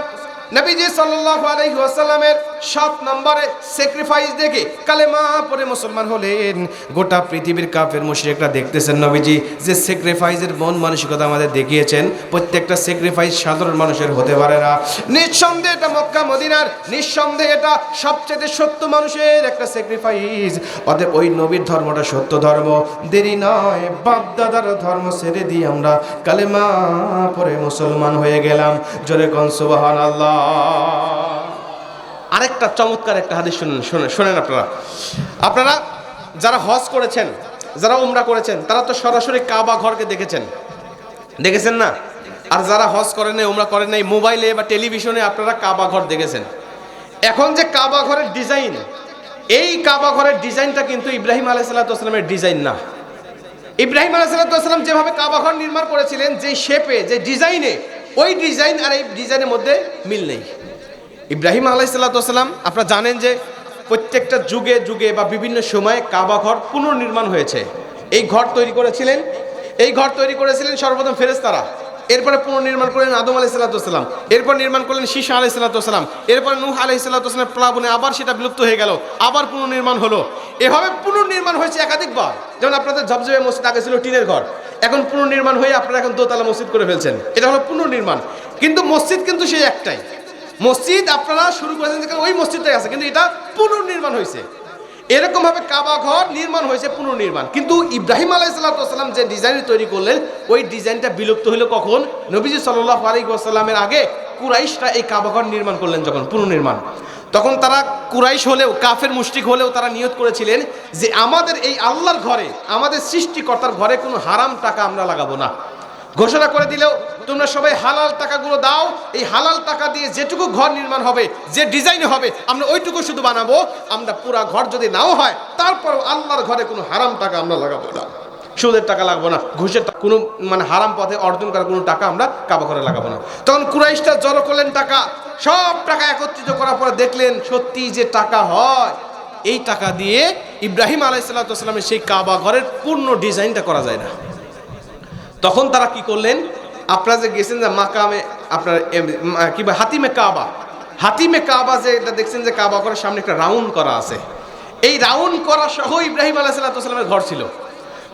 নবীজি সাল্লাল্লাহু আলাইহি ওয়াসাল্লামের 7 নম্বরে স্যাক্রিফাইস দেখে কালেমা পড়ে মুসলমান হলেন। গোটা পৃথিবীর কাফের মুশরিকরা দেখতেছেন নবীজি যে স্যাক্রিফাইসের মন মানসিকতা আমাদের দেখিয়েছেন, প্রত্যেকটা স্যাক্রিফাইস সাধারণ মানুষের হতে পারে না। নিঃসন্দেহে এটা মক্কা মদিনার, নিঃসন্দেহে এটা সবচেয়ে সত্য মানুষের একটা স্যাক্রিফাইস। অতএব ওই নবীর ধর্মটা সত্য ধর্ম, দেরি নয় বাপদাদার ধর্ম ছেড়ে দিয়ে আমরা কালেমা পড়ে মুসলমান হয়ে গেলাম। জোরে কোন সুবহানাল্লাহ। আরেকটা চমৎকার একটা হাদিস শুনেন আপনারা যারা হজ করেছেন, যারা উমরা করেছেন, তারা তো সরাসরি কাবা ঘরকে দেখেছেন না? আর যারা হজ করেন নাই, উমরা করেন নাই, মোবাইলে বা টেলিভিশনে আপনারা কাবা ঘর দেখেছেন। এখন যে কাবা ঘরের ডিজাইন, এই কাবা ঘরের ডিজাইনটা কিন্তু ইব্রাহিম আলাইহিস সালামের ডিজাইন না। ইব্রাহিম আলাইহিস সালাম যেভাবে কাবা ঘর নির্মাণ করেছিলেন, যে শেপে, যে ডিজাইনে, ওই ডিজাইন আর এই ডিজাইনের মধ্যে মিল নেই। ইব্রাহিম আলাইহিস সালাম, আপনারা জানেন যে প্রত্যেকটা যুগে যুগে বা বিভিন্ন সময়ে কাবা ঘর পুনর্নির্মাণ হয়েছে। এই ঘর তৈরি করেছিলেন সর্বপ্রথম ফেরেশতারা, এরপরে পুনর্নির্মাণ করলেন আদম আলাইহিস সালাম, এরপর নির্মাণ করলেন শীশা আলাইহিস সালাম, এরপর নূহ আলাইহিস সালামের প্লাবনে আবার সেটা বিলুপ্ত হয়ে গেল, আবার পুনর্নির্মাণ হলো। এভাবে পুনর্নির্মাণ হয়েছে একাধিকবার। যেমন আপনাদের ঝবঝবে মসজিদ আগে ছিল টিনের ঘর, এখন পুনর্নির্মাণ হয়ে আপনারা এখন দোতলা মসজিদ করে ফেলছেন। এটা হলো পুনর্নির্মাণ। কিন্তু মসজিদ কিন্তু সেই একটাই মসজিদ, আপনারা শুরু করেছেন যেখানে ওই মসজিদটাই আছে, কিন্তু এটা পুনর্নির্মাণ হয়েছে। এরকম ভাবে কাবা ঘর নির্মাণ হয়েছে, পুনর্নির্মাণ। কিন্তু ইব্রাহিম আলাইহিস সালাম যে ডিজাইন তৈরি করলেন, ওই ডিজাইনটা বিলুপ্ত হলো কখন? নবীজি সাল্লাল্লাহু আলাইহি ওয়াসাল্লামের আগে কুরাইশরা এই কাবা ঘর নির্মাণ করলেন যখন পুনর্নির্মাণ, তখন তারা কুরাইশ হলেও, কাফের মুশরিক হলেও তারা নিয়ত করেছিলেন যে আমাদের এই আল্লাহর ঘরে, আমাদের সৃষ্টিকর্তার ঘরে কোনো হারাম টাকা আমরা লাগাবো না। ঘোষণা করে দিলেও তোমরা সবাই হালাল টাকাগুলো দাও, এই হালাল টাকা দিয়ে যেটুকু ঘর নির্মাণ হবে, যে ডিজাইনে হবে, আমরা ওইটুকু শুধু বানাবো। আমরা পুরা ঘর যদি নাও হয়, তারপরও আল্লাহর ঘরে কোনো হারাম টাকা আমরা লাগাবো না, সুদের টাকা লাগবো না, ঘুষের কোনো হারাম পথে অর্জন করা কোনো টাকা আমরা কাবা ঘরে লাগাবো না। তখন কুরাইশরা জড়ো করলেন টাকা, সব টাকা একত্রিত করার পরে দেখলেন সত্যি যে টাকা হয়, এই টাকা দিয়ে ইব্রাহিম আলাইহিস সালামের সেই কাবা ঘরের পূর্ণ ডিজাইনটা করা যায় না। তখন তারা কি করলেন? আপনারা যে গেছেন যে মাকামে, আপনার কি বা হাতিমে কাবা, যে এটা দেখছেন যে কাবা ঘরের সামনে একটা রাউন্ড করা আছে, এই রাউন্ড করা সহ ইব্রাহিম আলাইহিস সালামের ঘর ছিল।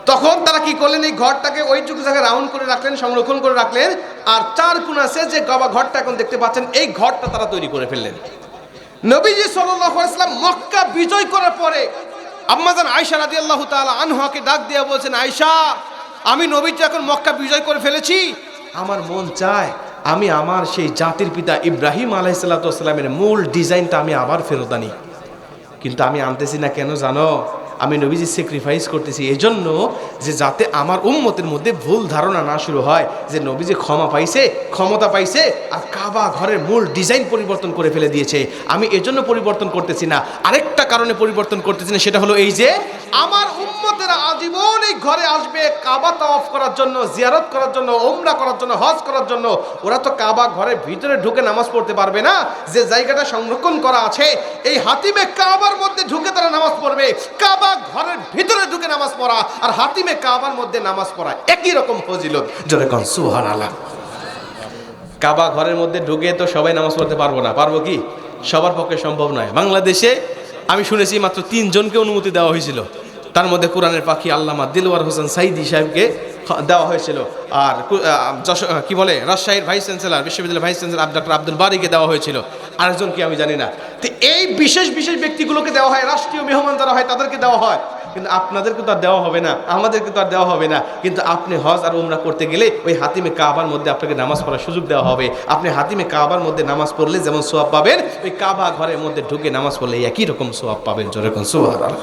তখন তারা কি করলেন? এই ঘরটাকে ওইটুকু জায়গায় রাউন্ড করে রাখলেন, সংরক্ষণ করে রাখলেন, আর 4 কোণ আছে যে কাবা ঘরটা এখন দেখতে পাচ্ছেন, এই ঘরটা তারা তৈরি করে ফেললেন। নবীজি সাল্লাল্লাহু আলাইহি ওয়াসাল্লাম মক্কা বিজয় করার পরে আম্মাজান আয়েশা রাদিয়াল্লাহু তাআলা আনহাকে ডাক দিয়ে বলছেন, আয়েশা, আমি নবীজি এখন মক্কা বিজয় করে ফেলেছি, আমার মন চায় আমি আমার সেই জাতির পিতা ইব্রাহিম আলাইহিস সালামের মূল ডিজাইনটা আমি আবার ফেরত আনি। কিন্তু আমি আনতেছি না কেন জানো? আমি নবীজি স্যাক্রিফাইস করতেছি এজন্য যে যাতে আমার উম্মতের মধ্যে ভুল ধারণা না শুরু হয় যে নবীজি ক্ষমতা পাইছে আর কাবা ঘরের মূল ডিজাইন পরিবর্তন করে ফেলে দিয়েছে। আমি এজন্য পরিবর্তন করতেছি না, আরেকটা কারণে পরিবর্তন করতেছি না, সেটা হলো এই যে আমার উম্মতেরা আজীবন এই ঘরে আসবে কাবা তাওয়াফ করার জন্য, জিয়ারত করার জন্য, উমরা করার জন্য, হজ করার জন্য। ওরা তো কাবা ঘরের ভিতরে ঢুকে নামাজ পড়তে পারবে না, যে জায়গাটা সংরক্ষণ করা আছে এই হাতিমে কাবার মধ্যে ঢুকে তারা নামাজ পড়বে। কাবা ঘরের ভিতরে ঢুকে নামাজ পড়া আর হাতিমে কাবার মধ্যে নামাজ পড়া একই রকম ফজিলত। জোরে কোন সুবহানাল্লাহ। কাবা ঘরের মধ্যে ঢুকে তো সবাই নামাজ পড়তে পারবো না, পারবো কি? সবার পক্ষে সম্ভব নয়। বাংলাদেশে আমি শুনেছি মাত্র 3 জনকে অনুমতি দেওয়া হয়েছিল, তার মধ্যে কোরআনের পাখি আল্লামা দিলওয়ার হোসেন সাইদি সাহেবকে দেওয়া হয়েছিল, আর কি বলে রাজশাহীর ভাইস চ্যান্সেলর, বিশ্ববিদ্যালয়ের ভাইস চ্যান্সেলর ডক্টর আব্দুল বারীকে দেওয়া হয়েছিল, আরেকজন কি আমি জানি না। তো এই বিশেষ বিশেষ ব্যক্তিগুলোকে দেওয়া হয়, রাষ্ট্রীয় মেহমান যারা হয় তাদেরকে দেওয়া হয়, কিন্তু আপনাদেরকে তো আর দেওয়া হবে না, আমাদেরকে তো আর দেওয়া হবে না। কিন্তু আপনি হজ আর উমরা করতে গেলে ওই হাতিমে কাবার মধ্যে আপনাকে নামাজ পড়ার সুযোগ দেওয়া হবে। আপনি হাতিমে কাবার মধ্যে নামাজ পড়লে যেমন সোয়াব পাবেন, ওই কাবা ঘরের মধ্যে ঢুকে নামাজ পড়লে একই রকম সোয়াব পাবেন। জোরে কোন সুবহানাল্লাহ।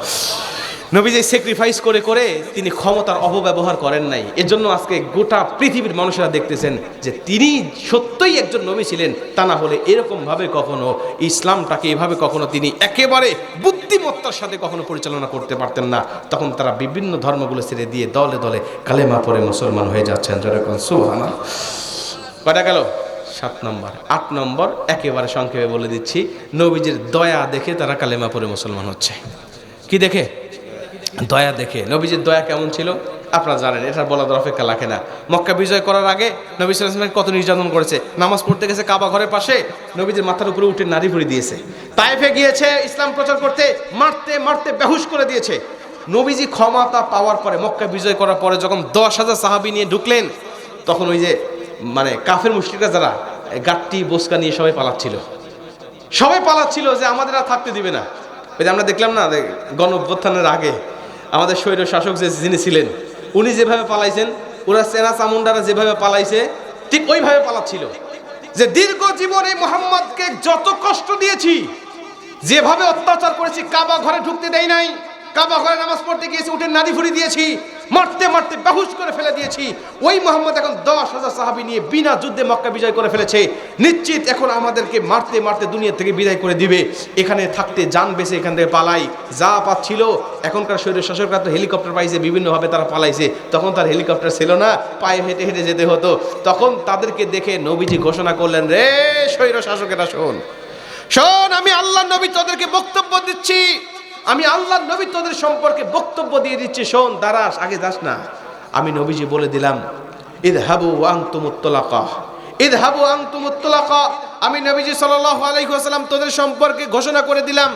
নবীজি স্যাক্রিফাইস করে করে তিনি ক্ষমতার অপব্যবহার করেন নাই। এজন্য আজকে গোটা পৃথিবীর মানুষেরা দেখতেছেন যে তিনি সত্যই একজন নবী ছিলেন, তা না হলে এরকমভাবে কখনো ইসলামটাকে এভাবে কখনো তিনি একেবারে বুদ্ধিমত্তার সাথে কখনো পরিচালনা করতে পারতেন না। তখন তারা বিভিন্ন ধর্মগুলো ছেড়ে দিয়ে দলে দলে কালেমা পড়ে মুসলমান হয়ে যাচ্ছেন। যেরকম সুবহানাল্লাহ। কয়টা গেল? 7 নম্বর। 8 নম্বর একেবারে সংক্ষেপে বলে দিচ্ছি, নবীজির দয়া দেখে তারা কালেমা পড়ে মুসলমান হচ্ছে। কি দেখে? দয়া দেখে। নবীজির দয়া কেমন ছিল? আপনারা জানেন, এটা বলার অপেক্ষা লাগে না। মক্কা বিজয় করার আগে নবী সাল্লাল্লাহু আলাইহি ওয়াসাল্লাম কত নির্যাতন করেছে। নামাজ পড়তে গেছে কাবা ঘরের পাশে, নবীজির মাথার উপরে উঠে নাড়ি ভরে দিয়েছে। তায়েফে গিয়েছে ইসলাম প্রচার করতে, মারতে মারতে বেহুশ করে দিয়েছে। নবীজি ক্ষমতা পাওয়ার পরে, মক্কা বিজয় করার পরে যখন 10,000 সাহাবী নিয়ে ঢুকলেন, তখন ওই যে মানে কাফের মুশরিকরা যারা গাট্টি বোসকা নিয়ে সবাই পালাচ্ছিল যে আমাদের আর থাকতে দিবে না। ওই যে আমরা দেখলাম না গণ অভ্যুত্থানের আগে আমাদের স্বৈর শাসক যিনি ছিলেন, উনি যেভাবে পালাইছেন, ওরা সেনা চামুন্ডারা যেভাবে পালাইছে ঠিক ওইভাবে পালাচ্ছিল। যে দীর্ঘ জীবন এই মুহাম্মদকে যত কষ্ট দিয়েছি, যেভাবে অত্যাচার করেছি, কাবা ঘরে ঢুকতে দেই নাই, কাবা ঘরে নামাজ পড়তে গিয়েছি উঠে নাড়ি ফুড়ি দিয়েছি, মারতে মারতে বেহুশ করে ফেলে দিয়েছি, ওই মুহাম্মদ এখন 10,000 সাহাবী নিয়ে বিনা যুদ্ধে মক্কা বিজয় করে ফেলেছে। নিশ্চিত এখন আমাদেরকে মারতে মারতে দুনিয়া থেকে বিদায় করে দিবে। এখানে থাকতে জান বেঁচে এখান থেকে পালাই। যা পাচ্ছিল, এখনকার শরীরের শাসকরা তো হেলিকপ্টার পাইছে, বিভিন্নভাবে তারা পালাইছে। তখন তার হেলিকপ্টার ছিল না, পায়ে হেঁটে হেঁটে যেতে হতো। তখন তাদেরকে দেখে নবীজি ঘোষণা করলেন, রে শৈর শাসকেরা শোন, আমি আল্লাহর নবী তোদেরকে বক্তব্য দিচ্ছি, আমি আল্লাহর নবী তোদের সম্পর্কে বক্তব্য দিয়ে দিচ্ছি, শোন, দাঁড়াস, আগে যাস না। আমি নবীজি বলে দিলাম, ইযহাবু ওয়া আনতুমুত তুলাকা, ইযহাবু ওয়া আনতুমুত তুলাকা। আমি নবীজি সাল্লাল্লাহু আলাইহি ওয়াসাল্লাম তোদের সম্পর্কে ঘোষণা করে দিলাম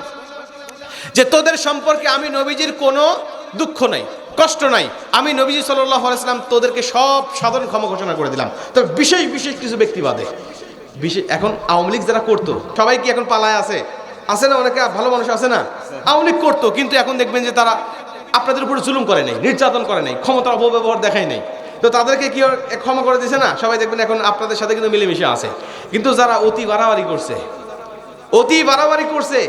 যে তোদের সম্পর্কে আমি নবীজির কোনো দুঃখ নাই, কষ্ট নাই। আমি নবীজি সাল্লাল্লাহু আলাইহি ওয়াসাল্লাম তোদেরকে সব সাধারণ ক্ষমা ঘোষণা করে দিলাম। তবে বিশেষ বিশেষ কিছু ব্যক্তি বাদে। এখন আওয়ামী লীগ যারা করতো, সবাই কি এখন পালায় আছে না? অনেকে ভালো মানুষ আছে না, আওয়ামী লীগ করতো, কিন্তু এখন দেখবেন যে তারা আপনাদের উপরে জুলুম করে নাই, নির্যাতন করে নাই, ক্ষমতার অপব্যবহার দেখায় নাই, তো তাদেরকে কি ক্ষমা করে দিয়েছে না? সবাই দেখবেন এখন আপনাদের সাথে কিন্তু মিলেমিশে আছে। কিন্তু যারা অতি বাড়াবাড়ি করছে,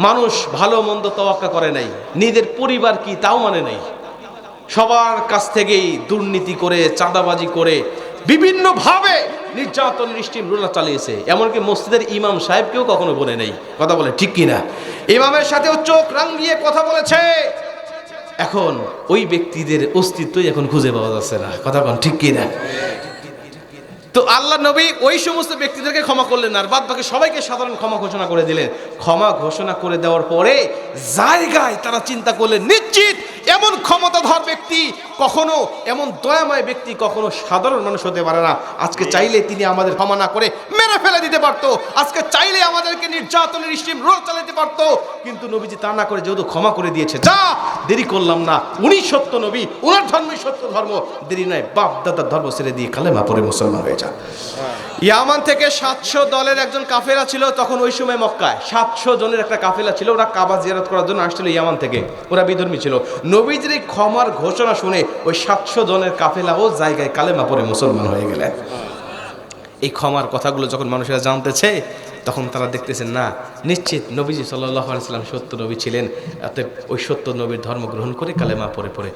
মানুষ ভালো মন্দ তোয়াক্কা করে নাই, নিজের পরিবার কি তাও মানে নাই, সবার কাছ থেকেই দুর্নীতি করে, চাঁদাবাজি করে, বিভিন্নভাবে নির্যাতন নিষ্ঠুরতা চালিয়েছে। এমনকি মসজিদের ইমাম সাহেবকেও কখনো বলে নেই, কথা বলে ঠিক কিনা? ইমামের সাথেও চোখ রাঙিয়ে কথা বলেছে। এখন ওই ব্যক্তিদের অস্তিত্বই এখন খুঁজে পাওয়া যাচ্ছে না, কথা বলেন ঠিক কিনা? তো আল্লাহ নবী ওই সমস্ত ব্যক্তিদেরকে ক্ষমা করলেন, আর বাদ বাকি সবাইকে সাধারণ ক্ষমা ঘোষণা করে দিলেন। ক্ষমা ঘোষণা করে দেওয়ার পরে জায়গায় তারা চিন্তা করলেন, নিশ্চিত এমন ক্ষমতাধর ব্যক্তি কখনো, এমন দয়াময় ব্যক্তি কখনো সাধারণ মানুষ হতে পারে না। আজকে চাইলে তিনি আমাদের ক্ষমা না করে মেরে ফেলে দিতে পারতো, আজকে চাইলে আমাদেরকে নির্যাতনের স্টিম রোল চালাতে পারতো, কিন্তু নবীজি তা না করে যেহেতু ক্ষমা করে দিয়েছে, যা দেরি করলাম না, উনি সত্য নবী, ওনার ধর্মই সত্য ধর্ম, দেরি নয়, বাপ দাদার ধর্ম ছেড়ে দিয়ে কালেমা পড়ে মুসলমান হয়ে যান। ইয়ামান থেকে 700 দলের একজন কাফেলা ছিল তখন ওই সময় মক্কায়, 700 জনের একটা কাফেলা ছিল, ওরা কাবা জিয়ারত করার জন্য আসছিল ইয়ামান থেকে, ওরা বিধর্মী ছিল। নবীজির এই ক্ষমার ঘোষণা শুনে ওই 700 জনের কাফেলাও জায়গায় কালেমা পড়ে মুসলমান হয়ে গেলেন। এই ক্ষমার কথাগুলো যখন মানুষেরা জানতেছে, তখন তারা দেখতেছেন না, নিশ্চিত নবীজি সাল্লাল্লাহু আলাইহি ওয়াসাল্লাম সত্য নবী ছিলেন, অতএব ওই সত্য নবীর ধর্ম গ্রহণ করে কালেমা পড়ে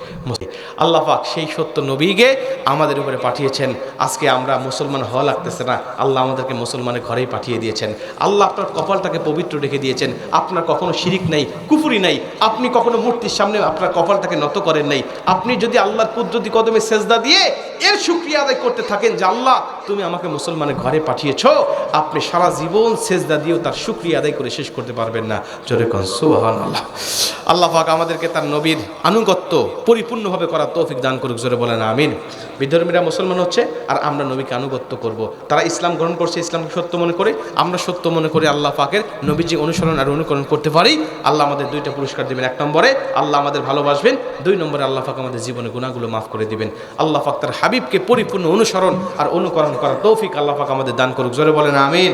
আল্লাহ পাক সেই সত্য নবীকে আমাদের উপরে পাঠিয়েছেন। আজকে আমরা মুসলমান হওয়া লাগতেছে না, আল্লাহ আমাদেরকে মুসলমানের ঘরেই পাঠিয়ে দিয়েছেন। আল্লাহ আপনার কপালটাকে পবিত্র রেখে দিয়েছেন, আপনার কখনো শিরিক নাই, কুফরি নাই, আপনি কখনো মূর্তির সামনে আপনার কপালটাকে নত করেন নাই। আপনি যদি আল্লাহর কুদরতি কদমে সেজদা দিয়ে এর শুকরিয়া আদায় করতে থাকেন যে আল্লাহ তুমি আমাকে মুসলমানের ঘরে পাঠিয়েছো, আপনি সারা জীবন সেজদা দিয়েও তার শুকরিয়া আদায় করে শেষ করতে পারবেন না। জোরে কোন সুবহানাল্লাহ। আল্লাহ পাক আমাদেরকে তার নবীর আনুগত্য পরিপূর্ণভাবে করার তৌফিক দান করুক, জোরে বলেন আমিন। বিধর্মীরা মুসলমান হচ্ছে আর আমরা নবীকে আনুগত্য করব। তারা ইসলাম গ্রহণ করছে, ইসলামকে সত্য মনে করে, আমরা সত্য মনে করে আল্লাহ পাকের নবীজি অনুসরণ আর অনুকরণ করতে পারি। আল্লাহ আমাদের দুইটা পুরস্কার দিবেন, 1 নম্বরে আল্লাহ আমাদের ভালোবাসবেন, 2 নম্বরে আল্লাহ পাক আমাদের জীবনে গুনাহগুলো মাফ করে দিবেন। আল্লাহ পাক তার হাবিবকে পরিপূর্ণ অনুসরণ আর অনুকরণ করার তৌফিক আল্লাহ পাক আমাদের দান করুক, জোরে বলেন আমিন।